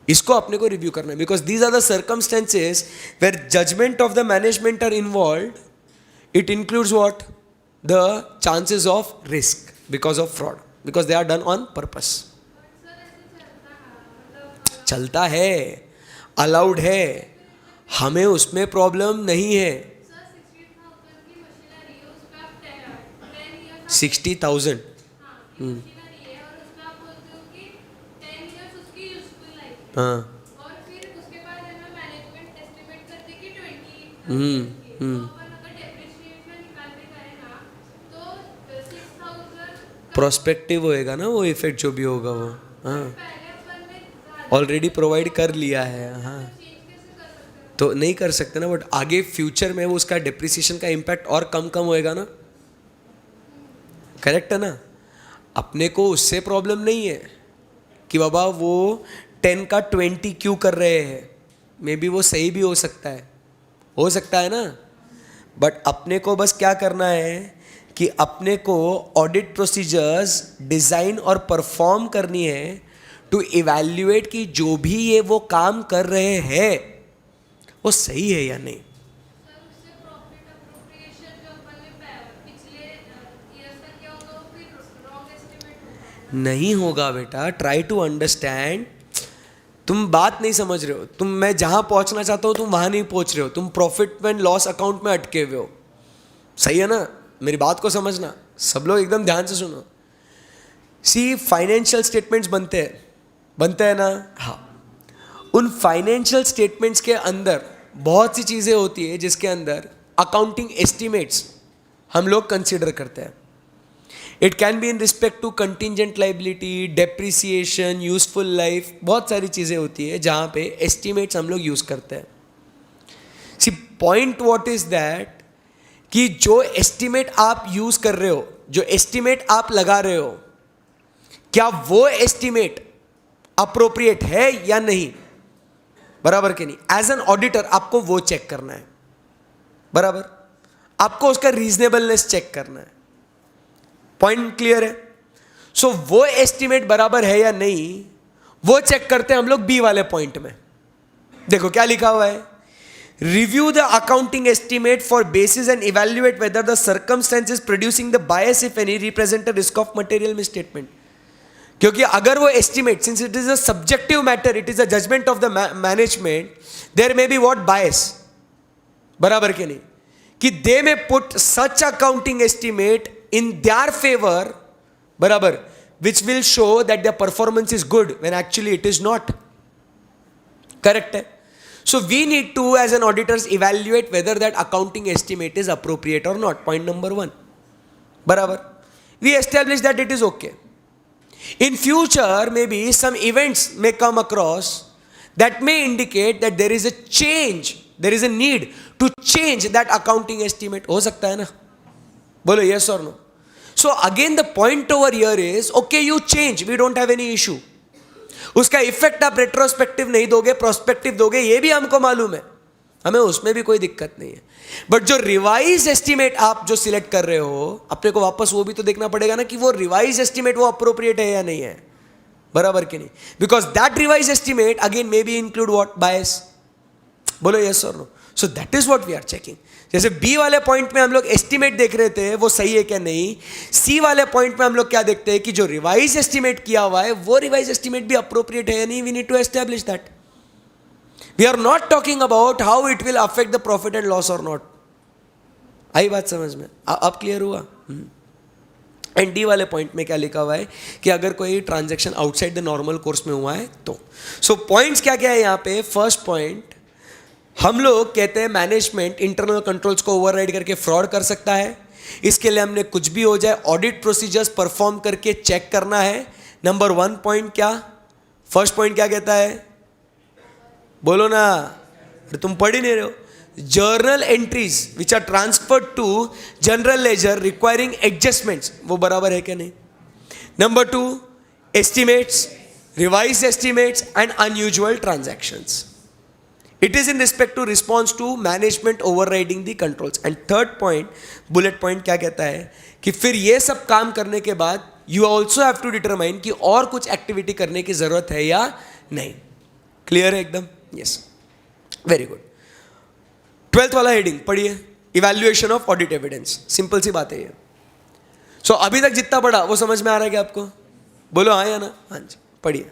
Speaker 1: इसको अपने को रिव्यू करना है, because these are the circumstances where judgement of the management are involved. It includes what? The chances of risk because of fraud, because they are done on purpose. चलता है, allowed है, हमें उसमें प्रॉब्लम नहीं है. 60,000. हाँ. प्रोस्पेक्टिव होएगा ना वो इफेक्ट जो भी होगा वो. हाँ, ऑलरेडी प्रोवाइड कर लिया है. हाँ, तो नहीं कर सकते ना. बट आगे फ्यूचर में वो उसका डिप्रिसिएशन का इम्पैक्ट और कम होएगा ना. करेक्ट है ना. अपने को उससे प्रॉब्लम नहीं है कि बाबा वो 10 का 20 क्यों कर रहे हैं. मे बी वो सही भी हो सकता है ना. बट अपने को बस क्या करना है कि अपने को ऑडिट प्रोसीजर्स डिज़ाइन और परफॉर्म करनी है टू इवैल्यूएट कि जो भी ये वो काम कर रहे हैं वो सही है या नहीं. नहीं होगा बेटा. Try to understand. तुम बात नहीं समझ रहे हो. तुम, मैं जहां पहुंचना चाहता हूं तुम वहां नहीं पहुंच रहे हो. तुम प्रॉफिट एंड लॉस अकाउंट में अटके हुए हो. सही है ना. मेरी बात को समझना. सब लोग एकदम ध्यान से सुनो. सी, फाइनेंशियल स्टेटमेंट्स बनते हैं ना. हाँ, उन फाइनेंशियल स्टेटमेंट्स के अंदर बहुत सी चीज़ें होती है जिसके अंदर अकाउंटिंग एस्टिमेट्स हम लोग कंसिडर करते हैं. It can be in respect to contingent liability, depreciation, useful life, बहुत सारी चीज़ें होती है जहाँ पे एस्टिमेट्स हम लोग यूज़ करते हैं. सी, पॉइंट व्हाट इज दैट कि जो एस्टिमेट आप यूज़ कर रहे हो, जो एस्टिमेट आप लगा रहे हो, क्या वो एस्टिमेट अप्रोप्रिएट है या नहीं. बराबर कि नहीं. एज एन ऑडिटर आपको वो चेक करना है. बराबर. आपको उसका रीजनेबलनेस चेक करना है. पॉइंट क्लियर है. सो वो एस्टिमेट बराबर है या नहीं वो चेक करते हैं हम लोग बी वाले पॉइंट में. देखो क्या लिखा हुआ है. Review the accounting estimate for basis and evaluate whether the circumstances producing the bias if any represent the risk of material misstatement. क्योंकि अगर वो estimate, since it is a subjective matter, it is a judgement of the management, there may be what? Bias. बराबर के नहीं. कि they may put such accounting estimate in their favor, barabar, which will show that their performance is good when actually it is not. Correct hai? So we need to as an auditors evaluate whether that accounting estimate is appropriate or not. Point number 1. Barabar. We establish that it is okay. In future maybe some events may come across that may indicate that there is a change, there is a need to change that accounting estimate. हो सकता है ना. बोलो yes or no. So again the point over here is okay, you change, we don't have any issue. उसका effect आप retrospective नहीं दोगे, prospective दोगे, ये भी हमको मालूम है. हमें उसमें भी कोई दिक्कत नहीं है, बट जो रिवाइज एस्टिमेट आप जो सिलेक्ट कर रहे हो अपने को वापस वो भी तो देखना पड़ेगा ना कि वो रिवाइज एस्टिमेट वो अप्रोप्रिएट है या नहीं है, बराबर कि नहीं? Because that revise estimate again may be include what bias, बोलो यस और no. So that is what we are checking. जैसे बी वाले पॉइंट में हम लोग एस्टिमेट देख रहे थे वो सही है क्या नहीं, सी वाले पॉइंट में हम लोग क्या देखते हैं कि जो रिवाइज एस्टिमेट किया हुआ है वो रिवाइज एस्टिमेट भी अप्रोप्रिएट है या नहीं. We need to establish that. We are not talking about how it will affect the profit and loss और नॉट. आई बात समझ में? अब क्लियर हुआ? एंड डी वाले पॉइंट में क्या लिखा हुआ है कि अगर कोई transaction outside the normal course में हुआ है तो. सो पॉइंट्स क्या क्या है यहाँ पे? फर्स्ट पॉइंट, हम लोग कहते हैं मैनेजमेंट इंटरनल कंट्रोल्स को ओवरराइड करके फ्रॉड कर सकता है. इसके लिए हमने कुछ भी हो जाए ऑडिट प्रोसीजर्स परफॉर्म करके चेक करना है. नंबर 1 पॉइंट क्या, फर्स्ट पॉइंट क्या कहता है? बोलो ना, अरे तुम पढ़ ही नहीं रहे हो. Journal entries which are transferred to general ledger requiring adjustments, वो बराबर है क्या नहीं. Number 2, estimates, revise estimates and unusual transactions. It is in respect to response to management overriding the controls. And third point, bullet point क्या कहता है कि फिर ये सब काम करने के बाद you also have to determine कि और कुछ एक्टिविटी करने की जरूरत है या नहीं. क्लियर है एकदम? Yes, very good. 12th वाला हेडिंग पढ़िए, evaluation of audit evidence. Simple सी बात है ये. सो अभी तक जितना पढ़ा वो समझ में आ रहा है क्या आपको? बोलो हाँ या ना? हाँ जी, पढ़िए.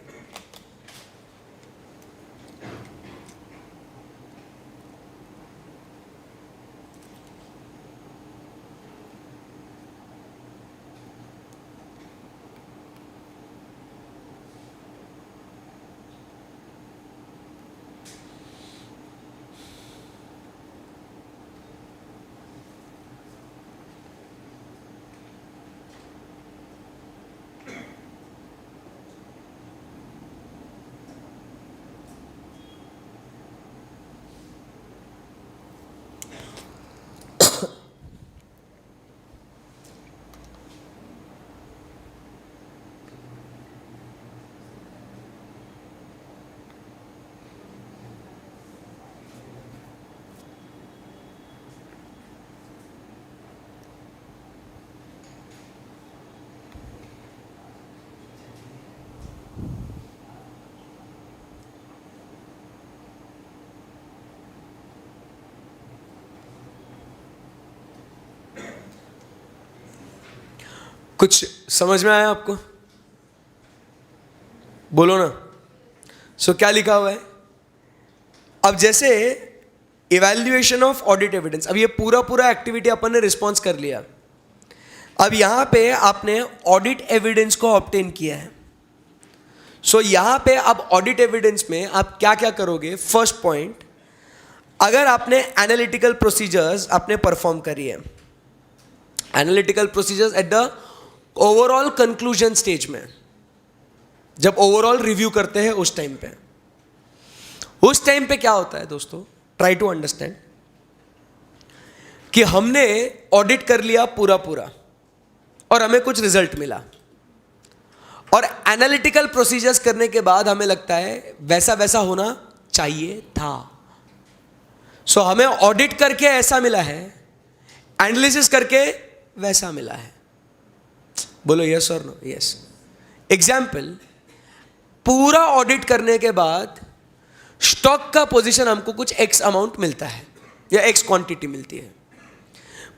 Speaker 1: कुछ समझ में आया आपको? बोलो ना. सो क्या लिखा हुआ है? अब जैसे इवैल्यूएशन ऑफ ऑडिट एविडेंस, अब ये पूरा एक्टिविटी अपन ने रिस्पॉन्स कर लिया. अब यहां पे आपने ऑडिट एविडेंस को ऑब्टेन किया है. सो यहां पे अब ऑडिट एविडेंस में आप क्या क्या करोगे? फर्स्ट पॉइंट, अगर आपने एनालिटिकल प्रोसीजर्स आपने परफॉर्म करी है, analytical procedures at the overall conclusion stage में, जब ओवरऑल रिव्यू करते हैं उस टाइम पे क्या होता है दोस्तों? ट्राई टू अंडरस्टैंड कि हमने ऑडिट कर लिया पूरा और हमें कुछ रिजल्ट मिला, और एनालिटिकल प्रोसीजर्स करने के बाद हमें लगता है वैसा होना चाहिए था. सो हमें ऑडिट करके ऐसा मिला है, एनालिसिस करके वैसा मिला है. बोलो यस और नो? यस. एग्जाम्पल, पूरा ऑडिट करने के बाद स्टॉक का पोजीशन हमको कुछ एक्स अमाउंट मिलता है या एक्स क्वांटिटी मिलती है,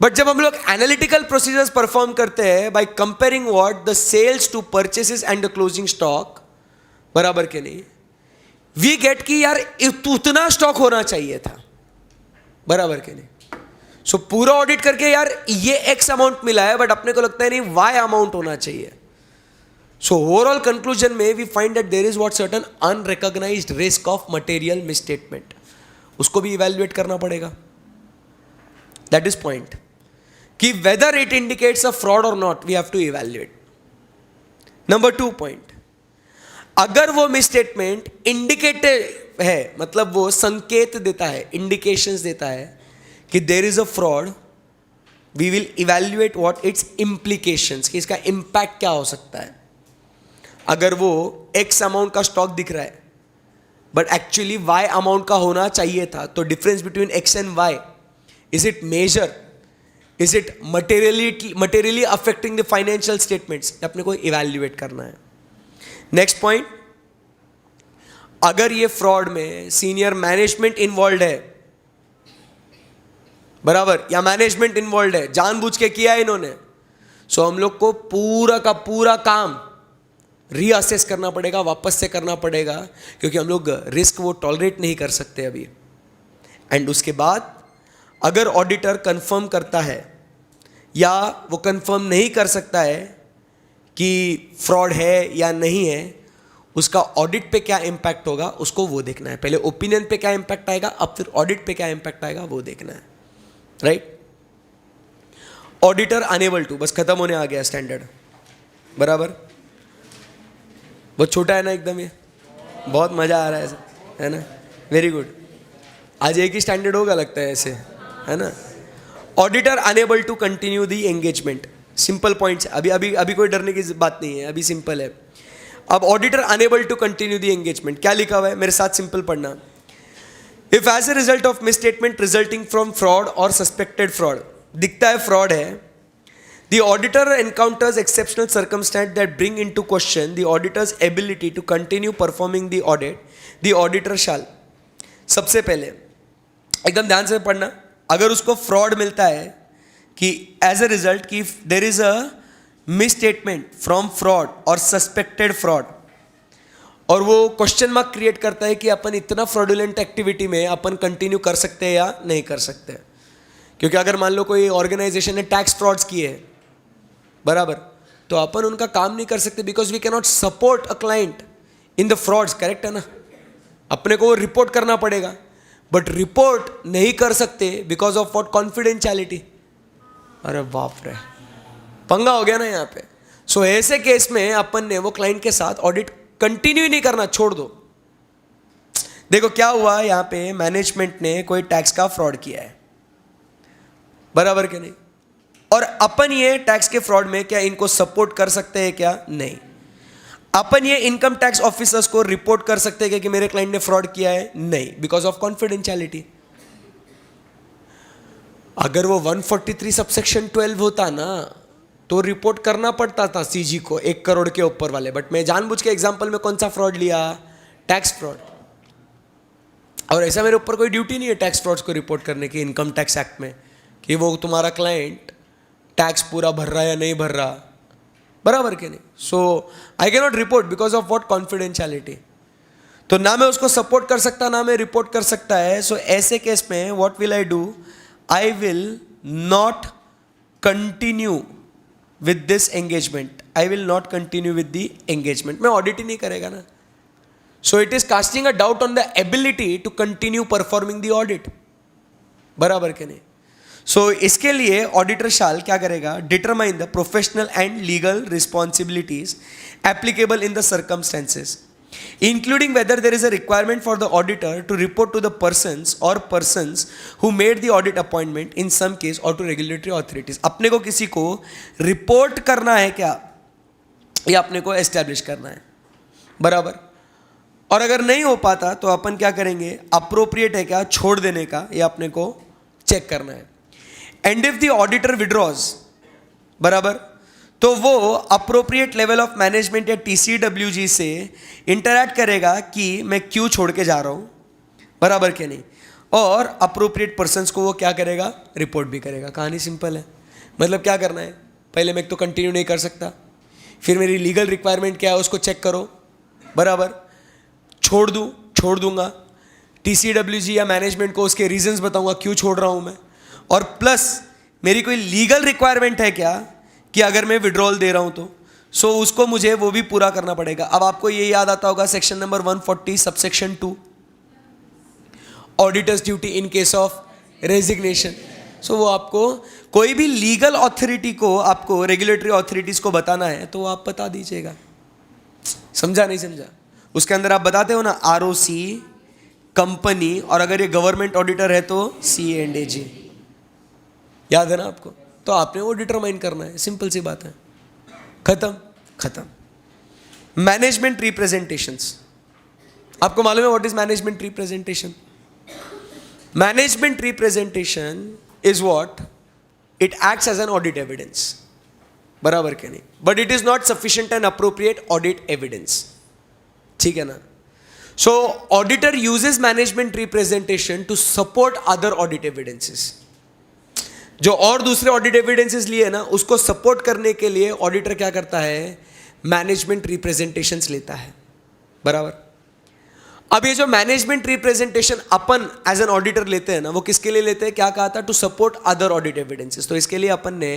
Speaker 1: बट जब हम लोग एनालिटिकल प्रोसीजर्स परफॉर्म करते हैं by comparing what the sales to purchases and the closing stock, बराबर के नहीं, वी गेट कि यार उतना स्टॉक होना चाहिए था, बराबर के नहीं. सो पूरा ऑडिट करके यार ये एक्स अमाउंट मिला है, बट अपने को लगता है नहीं वाई अमाउंट होना चाहिए. सो ओवरऑल कंक्लूजन में we find that there is what certain unrecognised risk of material misstatement. उसको भी इवैल्यूएट करना पड़ेगा. दैट इज पॉइंट कि whether it indicates a fraud और not, we have to evaluate. Number 2 point, अगर वो misstatement indicative है, मतलब वो संकेत देता है, इंडिकेशंस देता है कि there is a fraud, we will evaluate what its implications, कि इसका इंपैक्ट क्या हो सकता है. अगर वो एक्स अमाउंट का स्टॉक दिख रहा है बट एक्चुअली वाई अमाउंट का होना चाहिए था. तो difference between X and Y, is it major, is it materially affecting the financial statements, अपने को इवैल्यूएट करना है. नेक्स्ट पॉइंट, अगर ये फ्रॉड में सीनियर मैनेजमेंट इन्वॉल्व है, बराबर, या मैनेजमेंट इन्वॉल्व है, जानबूझ के किया है इन्होंने, सो हम लोग को पूरा का पूरा काम रीअसेस करना पड़ेगा, वापस से करना पड़ेगा, क्योंकि हम लोग रिस्क वो टॉलरेट नहीं कर सकते अभी. एंड उसके बाद अगर ऑडिटर कंफर्म करता है या वो कंफर्म नहीं कर सकता है कि फ्रॉड है या नहीं है, उसका ऑडिट पे क्या इम्पैक्ट होगा उसको वो देखना है. पहले ओपिनियन पे क्या इम्पैक्ट आएगा, अब फिर ऑडिट पे क्या इम्पैक्ट आएगा वो देखना है. राइट. ऑडिटर अनेबल टू, बस खत्म होने आ गया स्टैंडर्ड, बराबर. बहुत छोटा है ना एकदम, ये बहुत मजा आ रहा है, है ना. Very good. आज एक ही स्टैंडर्ड होगा लगता है ऐसे, है ना. Auditor unable to continue the engagement. Simple points, अभी कोई डरने की बात नहीं है, अभी सिंपल है. अब auditor unable to continue the engagement क्या लिखा हुआ है, मेरे साथ सिंपल पढ़ना. If as a result of misstatement resulting from fraud और सस्पेक्टेड फ्रॉड, दिखता है फ्रॉड है, the auditor encounters exceptional circumstances that bring into question the auditor's ability to continue performing the audit, the auditor shall. सबसे पहले एकदम ध्यान से पढ़ना, अगर उसको फ्रॉड मिलता है कि एज ए रिजल्ट कि there is a misstatement from fraud और सस्पेक्टेड फ्रॉड, और वो क्वेश्चन मार्क क्रिएट करता है कि अपन इतना फ्रॉडुलेंट एक्टिविटी में अपन कंटिन्यू कर सकते हैं या नहीं कर सकते. क्योंकि अगर मान लो कोई ऑर्गेनाइजेशन ने टैक्स फ्रॉड्स किए हैं, बराबर, तो अपन उनका काम नहीं कर सकते, because we can not support a client in the frauds. Correct है ना. अपने को रिपोर्ट करना पड़ेगा, बट रिपोर्ट नहीं कर सकते बिकॉज ऑफ व्हाट, कॉन्फिडेंशियलिटी. अरे बाप रे, पंगा हो गया ना यहाँ पे. सो ऐसे केस में अपन ने वो क्लाइंट के साथ ऑडिट कंटिन्यू नहीं करना, छोड़ दो. देखो क्या हुआ यहाँ पे, मैनेजमेंट ने कोई टैक्स का फ्रॉड किया है, बराबर के नहीं, और अपन ये टैक्स के फ्रॉड में क्या इनको सपोर्ट कर सकते हैं क्या, नहीं. अपन ये इनकम टैक्स ऑफिसर्स को रिपोर्ट कर सकते हैं कि मेरे क्लाइंट ने फ्रॉड किया है, नहीं, बिकॉज ऑफ कॉन्फिडेंशियलिटी. अगर वो 143 सबसेक्शन 12 होता ना, तो रिपोर्ट करना पड़ता था सीजी को 1 करोड़ के ऊपर वाले. बट मैं जानबूझ के एग्जांपल में कौन सा फ्रॉड लिया, टैक्स फ्रॉड. और ऐसा मेरे ऊपर कोई ड्यूटी नहीं है टैक्स फ्रॉड्स को रिपोर्ट करने की इनकम टैक्स एक्ट में, कि वो तुम्हारा क्लाइंट टैक्स पूरा भर रहा है या नहीं भर रहा, बराबर के नहीं. So I can not report because of what, confidentiality. तो ना मैं उसको सपोर्ट कर सकता, ना मैं रिपोर्ट कर सकता है. सो ऐसे केस में what will I do, I will not continue with this engagement, I will not continue with the engagement. मैं ऑडिट ही नहीं करेगा ना. So it is casting a doubt on the ability to continue performing the audit, बराबर के नहीं. सो इसके लिए ऑडिटर शाल क्या करेगा, determine the professional and legal responsibilities applicable in the circumstances, including whether there is a requirement for the auditor to report to the persons who made the audit appointment in some case or to regulatory authorities. अपने को किसी को report करना है क्या, ये अपने को एस्टैब्लिश करना है, बराबर. और अगर नहीं हो पाता तो अपन क्या करेंगे, अप्रोप्रिएट है क्या छोड़ देने का, ये अपने को चेक करना है. And if the auditor withdraws, बराबर, तो वो अप्रोप्रिएट लेवल ऑफ मैनेजमेंट या TCWG से इंटरैक्ट करेगा कि मैं क्यों छोड़ के जा रहा हूँ, बराबर के नहीं. और अप्रोप्रिएट पर्सन्स को वो क्या करेगा, रिपोर्ट भी करेगा. कहानी सिंपल है. मतलब क्या करना है, पहले मैं तो कंटिन्यू नहीं कर सकता, फिर मेरी लीगल रिक्वायरमेंट क्या है उसको चेक करो, बराबर, छोड़ दूंगा. TCWG या मैनेजमेंट को उसके रीजंस बताऊंगा क्यों छोड़ रहा हूँ मैं, और प्लस मेरी कोई लीगल रिक्वायरमेंट है क्या कि अगर मैं विड्रॉल दे रहा हूं तो, सो उसको मुझे वो भी पूरा करना पड़ेगा. अब आपको ये याद आता होगा section number 140 subsection 2, auditor's duty in case of resignation. So वो आपको कोई भी लीगल अथॉरिटी को, आपको रेगुलेटरी अथॉरिटीज को बताना है तो आप बता दीजिएगा. समझा नहीं समझा. उसके अंदर आप बताते हो ना ROC, कंपनी, और अगर ये गवर्नमेंट ऑडिटर है तो CA&AG. याद है ना आपको. तो आपने वो डिटरमाइन करना है, सिंपल सी बात है. खत्म. मैनेजमेंट रिप्रेजेंटेशंस, आपको मालूम है what is management representation? Management representation is what it acts as an audit evidence, बराबर के नहीं? But it is not sufficient and appropriate audit evidence, ठीक है ना? So auditor uses management representation to support other audit evidences. जो और दूसरे audit evidences लिए ना, उसको सपोर्ट करने के लिए ऑडिटर क्या करता है? मैनेजमेंट रिप्रेजेंटेशंस लेता है, बराबर? अब ये जो मैनेजमेंट रिप्रेजेंटेशन अपन एज एन ऑडिटर लेते हैं ना, वो किसके लिए लेते हैं? क्या कहा था? To support other audit evidences. तो इसके लिए अपन ने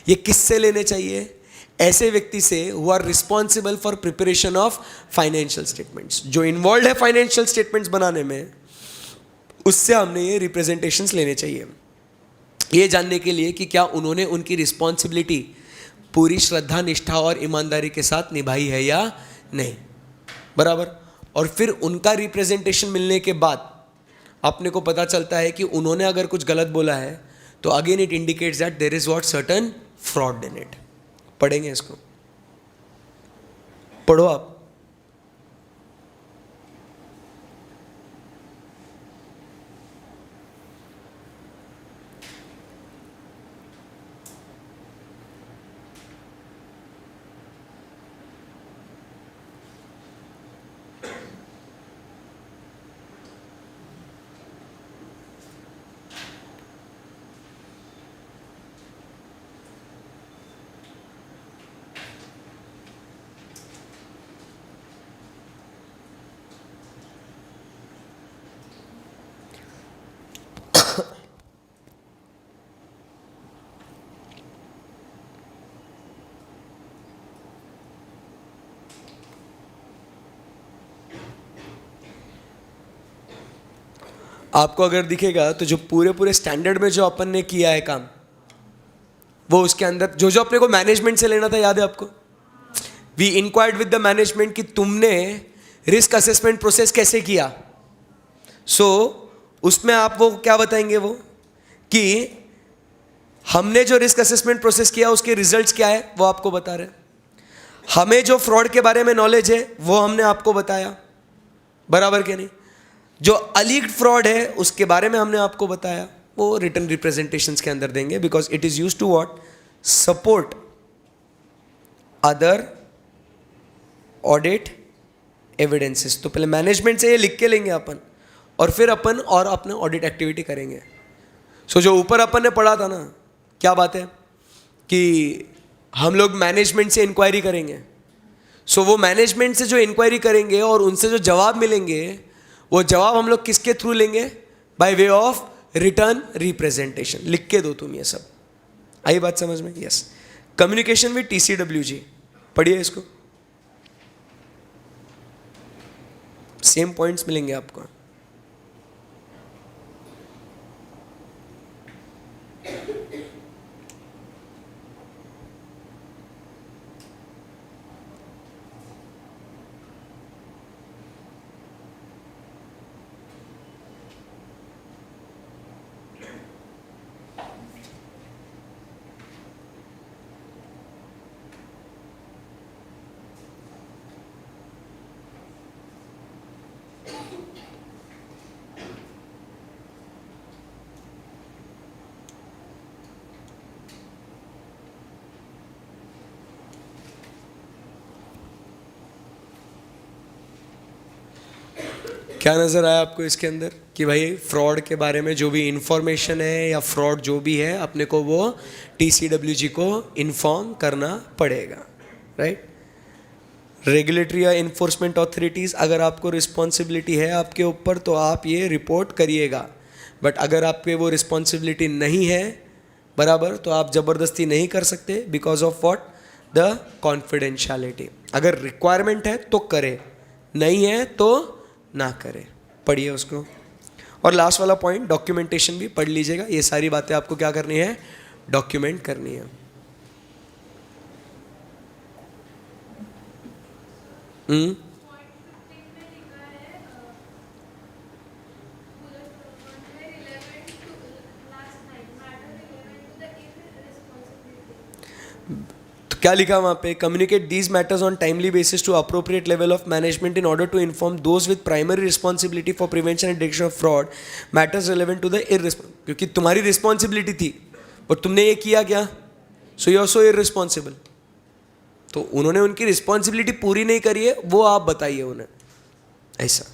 Speaker 1: ये किससे लेने चाहिए? ऐसे व्यक्ति से who are responsible for preparation of financial statements, जो इन्वॉल्व है फाइनेंशियल स्टेटमेंट्स बनाने में, उससे हमने ये रिप्रेजेंटेशंस लेने चाहिए, ये जानने के लिए कि क्या उन्होंने उनकी रिस्पॉन्सिबिलिटी पूरी श्रद्धा, निष्ठा और ईमानदारी के साथ निभाई है या नहीं, बराबर? और फिर उनका रिप्रेजेंटेशन मिलने के बाद अपने को पता चलता है कि उन्होंने अगर कुछ गलत बोला है तो again it indicates that there is what certain fraud in it. पढ़ेंगे इसको, पढ़ो आप। आपको अगर दिखेगा तो जो पूरे पूरे स्टैंडर्ड में जो अपन ने किया है काम, वो उसके अंदर जो जो अपने को मैनेजमेंट से लेना था, याद है आपको? We inquired with the management कि तुमने रिस्क असेसमेंट प्रोसेस कैसे किया। सो उसमें आप वो क्या बताएंगे? वो कि हमने जो रिस्क असेसमेंट प्रोसेस किया उसके रिजल्ट्स क्या है, वो आपको बता रहे हैं। हमें जो फ्रॉड के बारे में नॉलेज है वो हमने आपको बताया, बराबर के नहीं? जो अलीग्ड फ्रॉड है उसके बारे में हमने आपको बताया, वो रिटन रिप्रेजेंटेशंस के अंदर देंगे, because it is used to what? Support other audit evidences. तो पहले मैनेजमेंट से ये लिख के लेंगे अपन, और फिर अपन और अपने ऑडिट एक्टिविटी करेंगे। सो जो ऊपर अपन ने पढ़ा था ना, क्या बात है कि हम लोग मैनेजमेंट से इंक्वायरी करेंगे। सो वो मैनेजमेंट से जो इंक्वायरी करेंगे और उनसे जो जवाब मिलेंगे, वो जवाब हम लोग किसके थ्रू लेंगे? By way of written representation. लिख के दो तुम ये सब। आई बात समझ में? यस। कम्युनिकेशन विद TCWG, पढ़िए इसको, सेम पॉइंट्स मिलेंगे आपको। क्या नज़र आया आपको इसके अंदर कि भाई फ्रॉड के बारे में जो भी इंफॉर्मेशन है या फ्रॉड जो भी है, अपने को वो TCWG को इन्फॉर्म करना पड़ेगा, राइट? रेगुलेटरी या इन्फोर्समेंट ऑथोरिटीज़, अगर आपको रिस्पॉन्सिबिलिटी है आपके ऊपर तो आप ये रिपोर्ट करिएगा, बट अगर आपके वो रिस्पॉन्सिबिलिटी नहीं है, बराबर, तो आप ज़बरदस्ती नहीं कर सकते, because of what? The confidentiality. अगर रिक्वायरमेंट है तो करे, नहीं है तो ना करे। पढ़िए उसको। और लास्ट वाला पॉइंट, डॉक्यूमेंटेशन भी पढ़ लीजिएगा। ये सारी बातें आपको क्या करनी है? डॉक्यूमेंट करनी है। क्या लिखा वहाँ पे? Communicate these matters on timely basis to appropriate level of management in order to inform those with primary responsibility for prevention and detection of fraud matters relevant to the क्योंकि तुम्हारी रिस्पॉन्सिबिलिटी थी और तुमने ये किया क्या, so you are so irresponsible. तो उन्होंने उनकी रिस्पॉन्सिबिलिटी पूरी नहीं करी है, वो आप बताइए उन्हें, ऐसा।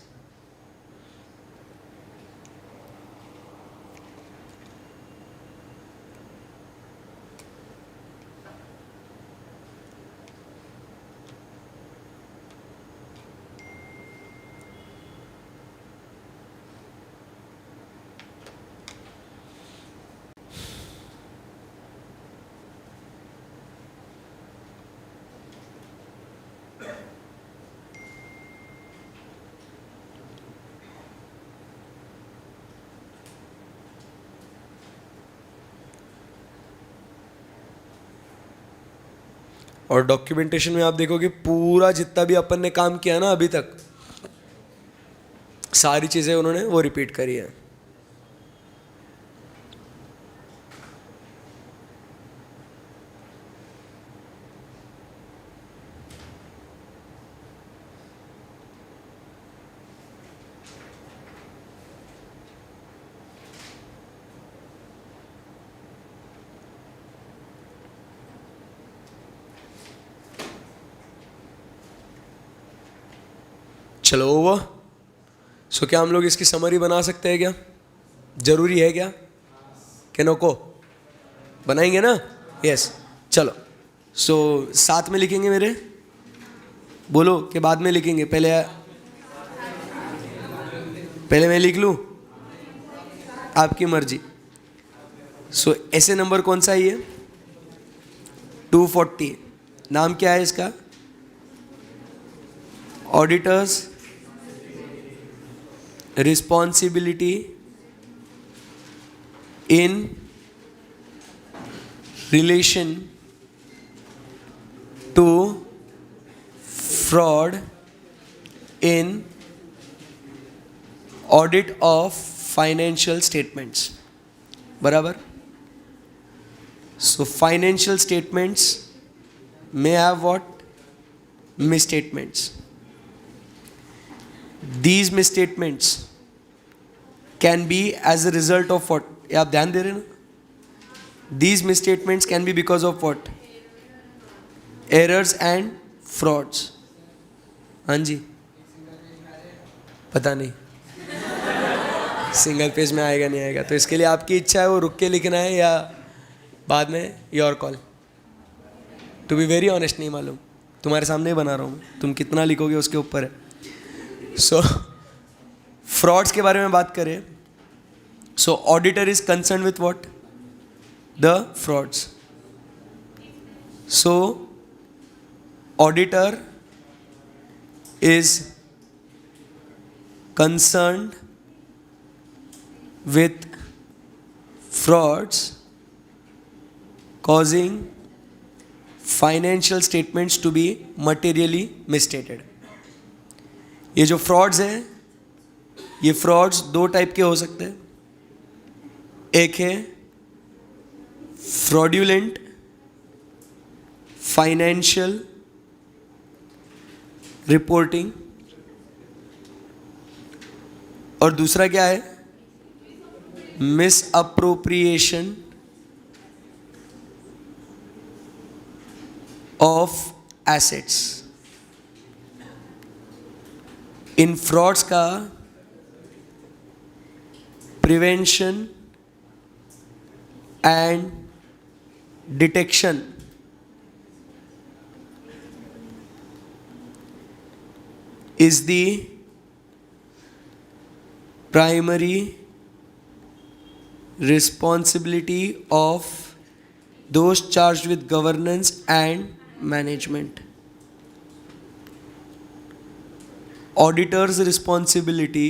Speaker 1: और डॉक्यूमेंटेशन में आप देखोगे पूरा जितना भी अपन ने काम किया ना अभी तक, सारी चीज़ें उन्होंने वो रिपीट करी है। चलो ओवर। सो क्या हम लोग इसकी समरी बना सकते हैं क्या? जरूरी है क्या? नको बनाएंगे ना? यस चलो। सो साथ में लिखेंगे मेरे, बोलो कि बाद में लिखेंगे? पहले मैं लिख लूँ, आपकी मर्जी। सो ऐसे नंबर कौन सा है ये? 240। नाम क्या है इसका? Auditors responsibility in relation to fraud in audit of financial statements. बराबर? So financial statements may have what? Misstatements. These misstatements can be as a result of what? ये आप ध्यान दे रहे हैं ना? These misstatements can be because of what? Errors and frauds. हाँ जी, पता नहीं सिंगल पेज में आएगा नहीं आएगा, तो इसके लिए आपकी इच्छा है वो रुक के लिखना है या बाद में, your call. To be very honest नहीं मालूम, तुम्हारे सामने ही बना रहा हूँ, तुम कितना लिखोगे उसके ऊपर है। सो फ्रॉड्स के बारे में बात करें, सो auditor is concern with what? The frauds. So auditor is concerned with frauds causing financial statements to be materially misstated. ये जो फ्रॉड्स हैं, ये फ्रॉड्स दो टाइप के हो सकते हैं। एक है फ्रॉड्यूलेंट फाइनेंशियल रिपोर्टिंग, और दूसरा क्या है? Misappropriation of assets. इन फ्रॉड्स का prevention and detection is the primary responsibility of those charged with governance and management. Auditor's responsibility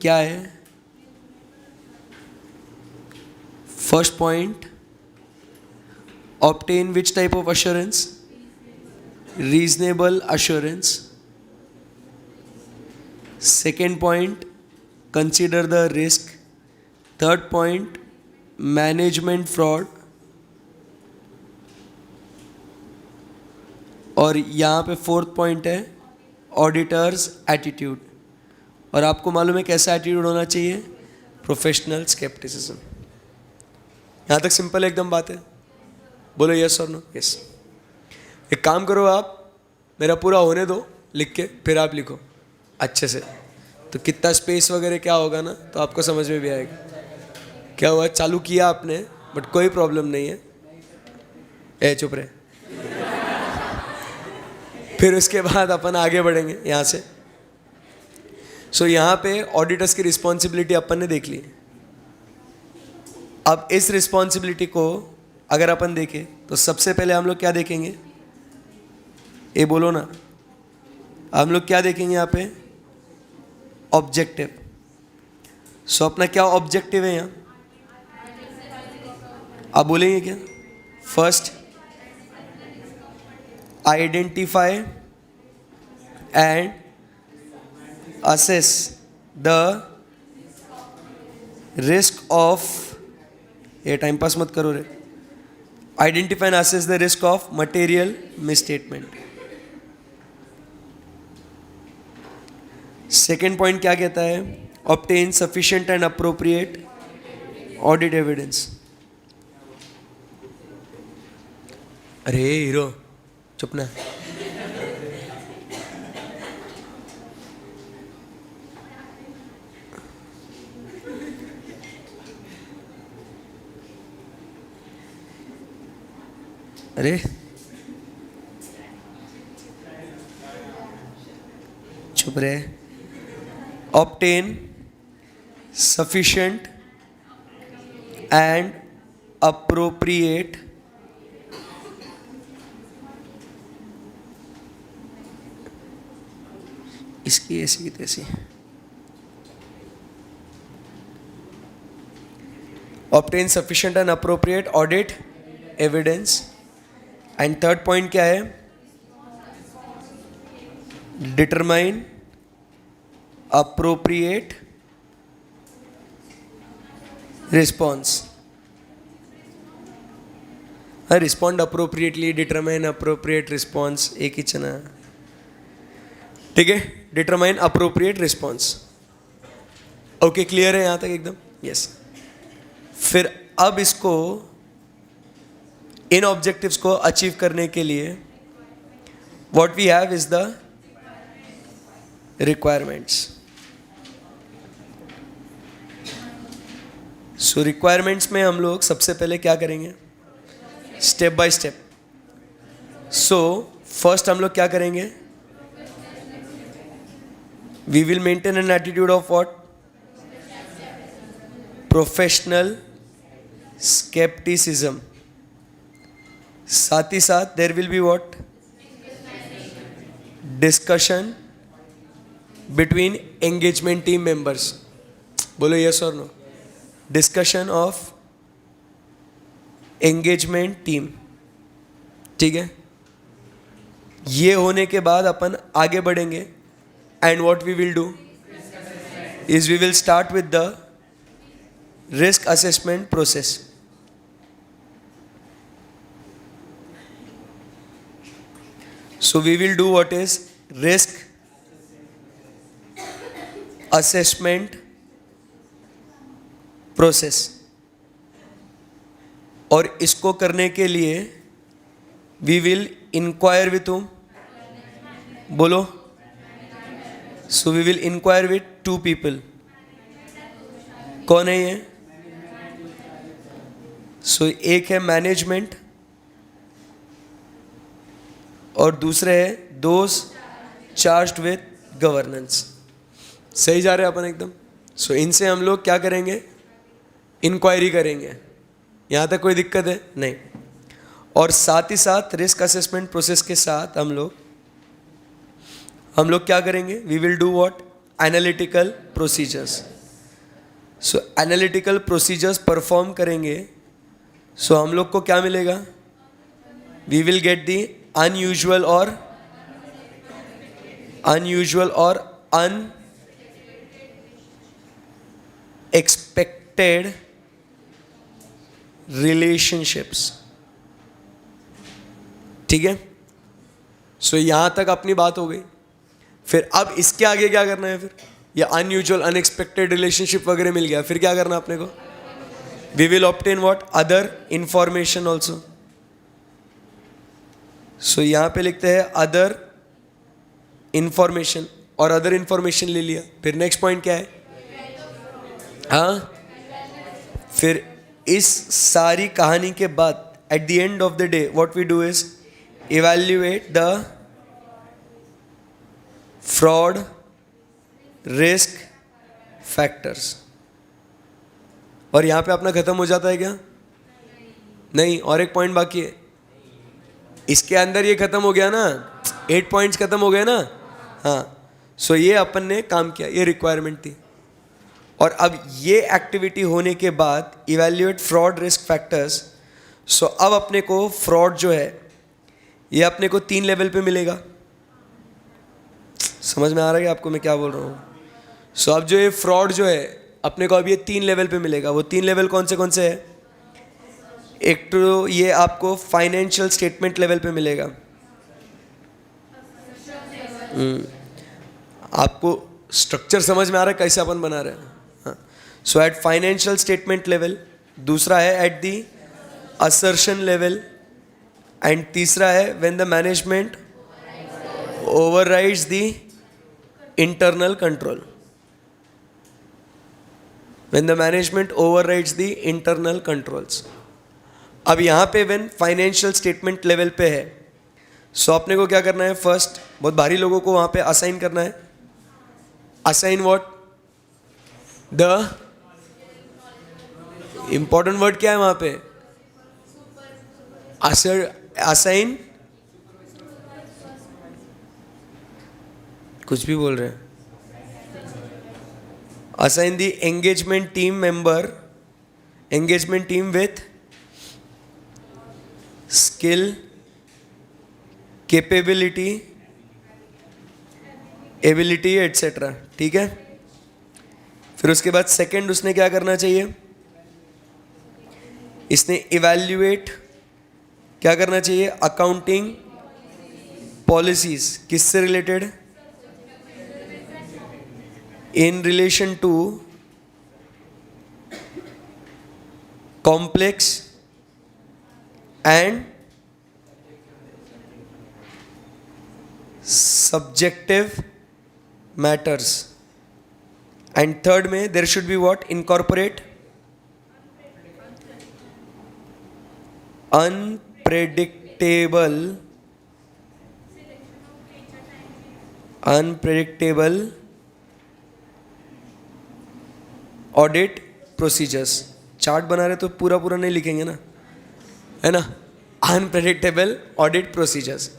Speaker 1: क्या है? First point, obtain which type of assurance? Reasonable assurance. Second point, consider the risk. Third point management fraud, और यहाँ पे fourth point है auditors attitude. और आपको मालूम है कैसा एटीट्यूड होना चाहिए? Professional scepticism. यहाँ तक सिंपल एकदम बात है, बोलो यस और नो। यस। एक काम करो, आप मेरा पूरा होने दो लिख के, फिर आप लिखो अच्छे से, तो कितना स्पेस वगैरह क्या होगा ना, तो आपको समझ में भी आएगा। क्या हुआ, चालू किया आपने बट कोई प्रॉब्लम नहीं है, ए चुप रहे। फिर उसके बाद अपन आगे बढ़ेंगे यहाँ से। सो यहाँ पे ऑडिटर्स की रिस्पॉन्सिबिलिटी अपन ने देख ली। अब इस रिस्पॉन्सिबिलिटी को अगर अपन देखें तो सबसे पहले हम लोग क्या देखेंगे? ये बोलो ना, हम लोग क्या देखेंगे यहाँ पे? ऑब्जेक्टिव। सो अपना क्या ऑब्जेक्टिव है यहाँ? आप बोलेंगे क्या? First, identify and assess the risk of, ये टाइम पास मत करो रे, identify and assess the risk of material misstatement। Second point क्या कहता है? obtain sufficient and appropriate audit evidence। अरे हीरो चुप ना। अरे चुप रहे। ऑब्टेन सफिशिएंट एंड अप्रोप्रिएट इसकी ऐसी की तैसी। Obtain sufficient and appropriate audit evidence. And third point क्या है? Determine appropriate response. Respond appropriately, determine appropriate response, एक ही चना। ठीक है, determine appropriate response. Okay, clear है यहाँ तक एकदम? यस। फिर अब इसको, इन ऑब्जेक्टिव्स को अचीव करने के लिए what we have is the requirements. So requirements में हम लोग सबसे पहले क्या करेंगे? Step by step. So first हम लोग क्या करेंगे? We will maintain an attitude of what? Professional scepticism. साथ ही साथ there will be what? Discussion between engagement team members. बोलो यस और no. Discussion of engagement team. ठीक है, ये होने के बाद अपन आगे बढ़ेंगे। And what we will do is we will start with the risk assessment process. So we will do what is risk assessment process। और इसको करने के लिए we will inquire with whom? बोलो। So we will inquire with two people। कौन है ये? So एक है मैनेजमेंट और दूसरे है दोज चार्ज्ड विद गवर्नेंस। सही जा रहे हैं अपन एकदम? सो इनसे हम लोग क्या करेंगे? इंक्वायरी करेंगे। यहाँ तक कोई दिक्कत है? नहीं। और साथ ही साथ रिस्क असेसमेंट प्रोसेस के साथ हम लोग क्या करेंगे? We will do what? Analytical procedures. So analytical procedures perform करेंगे। सो हम लोग को क्या मिलेगा? We will get the unusual or unexpected unexpected relationships. ठीक है, सो यहां तक अपनी बात हो गई. फिर अब इसके आगे क्या करना है? फिर ये अनयूजुअल अनएक्सपेक्टेड रिलेशनशिप वगैरह मिल गया, फिर क्या करना अपने को? We will obtain what? Other information also. So यहां पे लिखते हैं अदर इंफॉर्मेशन, और अदर इंफॉर्मेशन ले लिया. फिर नेक्स्ट पॉइंट क्या है? हाँ, फिर इस सारी कहानी के बाद at the end of the day what we do is evaluate the fraud risk factors. और यहां पे अपना खत्म हो जाता है क्या? नहीं, और एक पॉइंट बाकी है. इसके अंदर ये खत्म हो गया ना, 8 पॉइंट्स खत्म हो गए ना. हाँ, सो ये अपन ने काम किया, ये रिक्वायरमेंट थी. और अब ये एक्टिविटी होने के बाद इवैल्यूएट फ्रॉड रिस्क फैक्टर्स. सो अब अपने को फ्रॉड जो है ये अपने को 3 लेवल पे मिलेगा. समझ में आ रहा है आपको मैं क्या बोल रहा हूँ? सो अब जो ये फ्रॉड जो है अपने को अब ये 3 लेवल पे मिलेगा. वो 3 लेवल कौन से है? एक तो ये आपको फाइनेंशियल स्टेटमेंट लेवल पे मिलेगा. आपको स्ट्रक्चर समझ में आ रहा है कैसे अपन बना रहे हैं? सो एट फाइनेंशियल स्टेटमेंट लेवल. दूसरा है at the assertion level. And तीसरा है when the management overrides the internal control. When the management overrides the internal controls. अब यहाँ पे व्हेन फाइनेंशियल स्टेटमेंट लेवल पे है, सो अपने को क्या करना है? फर्स्ट बहुत भारी लोगों को वहाँ पे असाइन करना है. Assign what? The important word क्या है वहाँ पे? असाइन, कुछ भी बोल रहे हैं. Assign the engagement team member, engagement team with skill, capability, ability etcetera. ठीक है. फिर उसके बाद सेकंड उसने क्या करना चाहिए? इसने इवैल्यूएट क्या करना चाहिए? Accounting policies. किससे related? In relation to complex and subjective matters. And third में there should be what? Incorporate unpredictable audit procedures. Chart बना रहे तो पूरा पूरा नहीं लिखेंगे ना, है ना? Unpredictable audit procedures.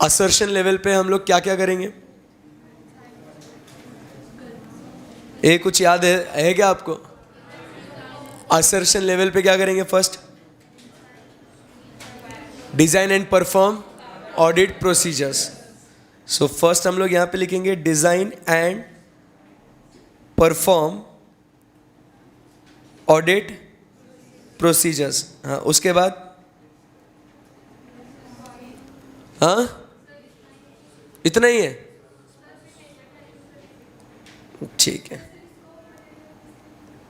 Speaker 1: Assertion level पे हम लोग क्या क्या करेंगे? ये कुछ याद है क्या आपको? असर्शन लेवल पे क्या करेंगे? First design and perform audit procedures. So first हम लोग यहां पे लिखेंगे design and perform audit procedures. हाँ, उसके बाद हाँ इतना ही है. ठीक है.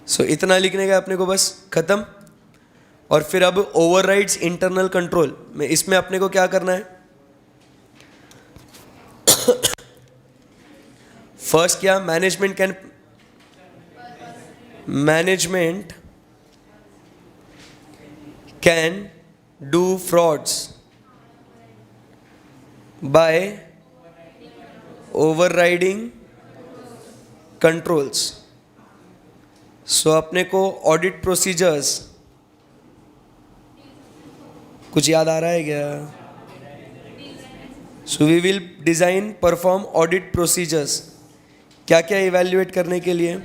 Speaker 1: सो इतना लिखने का अपने को बस खत्म. और फिर अब ओवरराइड्स इंटरनल कंट्रोल में इसमें अपने को क्या करना है? फर्स्ट क्या? Management can do frauds by overriding controls. So अपने को ऑडिट प्रोसीजर्स कुछ याद आ रहा है क्या? So we will design perform audit procedures. क्या क्या इवैल्यूएट करने के लिए?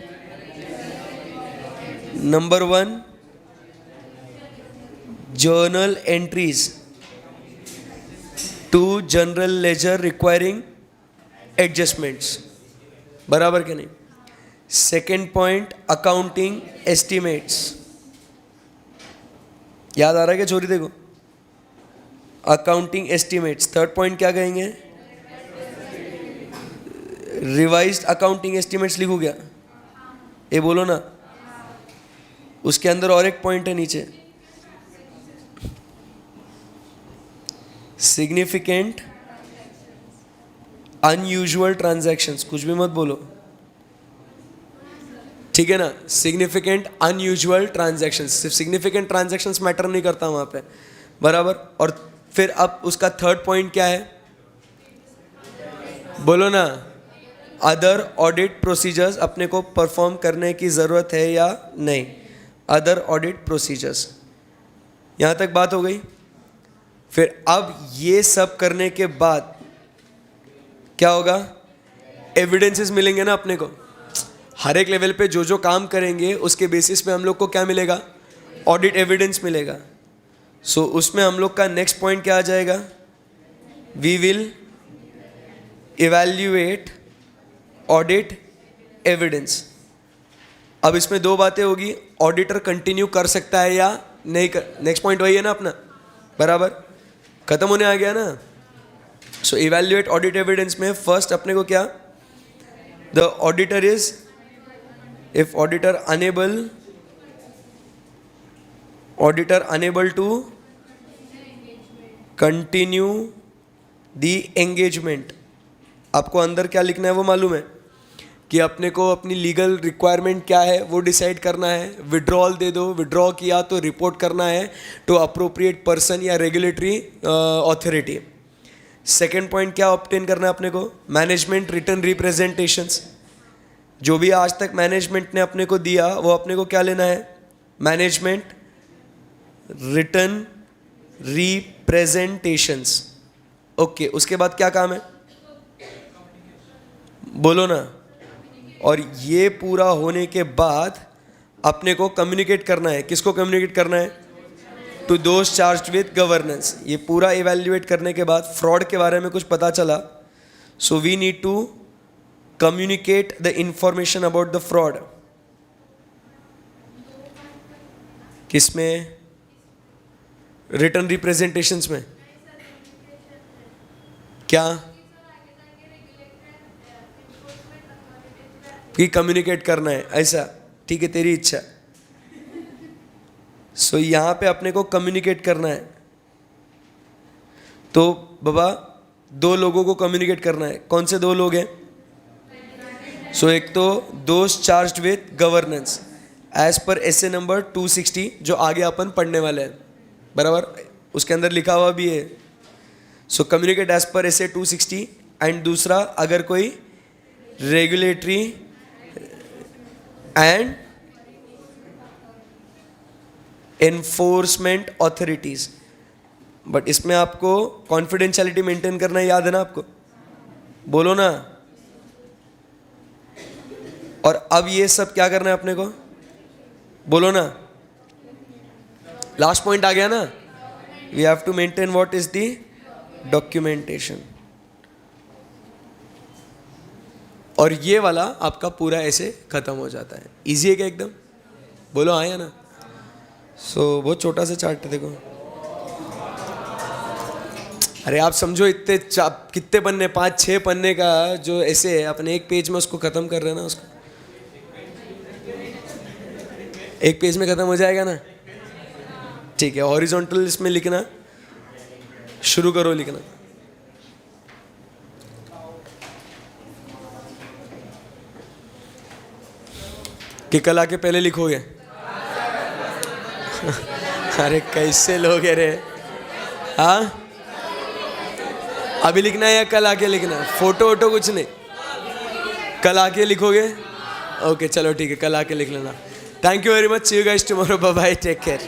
Speaker 1: Number 1 journal entries to general ledger requiring adjustments. बराबर के नहीं? सेकेंड पॉइंट अकाउंटिंग एस्टिमेट्स, याद आ रहा है क्या छोरी? देखो अकाउंटिंग एस्टिमेट्स। थर्ड पॉइंट क्या कहेंगे? रिवाइज्ड अकाउंटिंग एस्टिमेट्स लिखू क्या? ये बोलो ना। उसके अंदर और एक पॉइंट है नीचे, सिग्निफिकेंट अनयूजुअल ट्रांजैक्शंस। कुछ भी मत बोलो, ठीक है ना? सिग्निफिकेंट अनयूजुअल ट्रांजैक्शंस, सिर्फ सिग्निफिकेंट ट्रांजैक्शंस मैटर नहीं करता वहां पे, बराबर। और फिर अब उसका थर्ड पॉइंट क्या है? बोलो ना। अदर ऑडिट प्रोसीजर्स, अपने को परफॉर्म करने की जरूरत है या नहीं, अदर ऑडिट प्रोसीजर्स। यहां तक बात हो गई। फिर अब ये सब करने के बाद क्या होगा? एविडेंसेस मिलेंगे ना अपने को। हर एक लेवल पे जो जो काम करेंगे उसके बेसिस पे हम लोग को क्या मिलेगा? ऑडिट एविडेंस मिलेगा। सो उसमें हम लोग का नेक्स्ट पॉइंट क्या आ जाएगा? We will evaluate audit evidence. अब इसमें दो बातें होगी, ऑडिटर कंटिन्यू कर सकता है या नहीं कर। नेक्स्ट पॉइंट वही है ना अपना, बराबर, खत्म होने आ गया ना। सो इवैल्यूएट ऑडिट एविडेंस में फर्स्ट अपने को क्या? The auditor is, if auditor unable to continue the engagement, आपको अंदर क्या लिखना है वो मालूम है कि अपने को अपनी लीगल रिक्वायरमेंट क्या है वो डिसाइड करना है। विड्रॉल दे दो, विड्रॉ किया तो रिपोर्ट करना है टू अप्रोप्रिएट पर्सन या रेगुलेटरी अथॉरिटी। सेकेंड पॉइंट क्या ऑब्टेन करना है अपने को? Management return representations. जो भी आज तक मैनेजमेंट ने अपने को दिया वो अपने को क्या लेना है? Management return representations. ओके, उसके बाद क्या काम है? बोलो ना। और ये पूरा होने के बाद अपने को कम्युनिकेट करना है। किसको कम्युनिकेट करना है? To those charged with governance. ये पूरा इवैल्यूएट करने के बाद फ्रॉड के बारे में कुछ पता चला, so we need to communicate the information about the fraud. किसमें? रिटर्न रिप्रेजेंटेशंस में। क्या कि कम्युनिकेट करना है, ऐसा? ठीक है, तेरी इच्छा। सो यहां पे अपने को कम्युनिकेट करना है। तो बाबा दो लोगों को कम्युनिकेट करना है। कौन से दो लोग हैं? सो एक तो those charged with governance as per SA number 260 जो आगे अपन पढ़ने वाले हैं, बराबर, उसके अंदर लिखा हुआ भी है। So communicate as per SA 260। And दूसरा, अगर कोई regulatory and enforcement authorities, but इसमें आपको कॉन्फिडेंशियलिटी मेंटेन करना है, याद है ना आपको? बोलो ना। और अब ये सब क्या करना है अपने को? बोलो ना। लास्ट पॉइंट आ गया ना, we have to maintain what is the documentation. और ये वाला आपका पूरा ऐसे खत्म हो जाता है। इजी है क्या एकदम? बोलो हाँ या ना। सो बहुत छोटा सा चार्ट है, देखो। अरे आप समझो, इतने कितने पन्ने, 5-6 पन्ने का जो ऐसे है, अपने एक पेज में उसको खत्म कर रहे हैं ना, उसको एक पेज में खत्म हो जाएगा ना। ठीक है, हॉरिजॉन्टल इसमें लिखना शुरू करो, लिखना। कि कल आके पहले लिखोगे? अरे कैसे लोग है रे? हाँ, अभी लिखना है या कल आके लिखना है? फोटो वोटो कुछ नहीं, कल आके लिखोगे? ओके चलो ठीक है, कल आके लिख लेना। Thank you very much, see you guys tomorrow, bye bye, take care.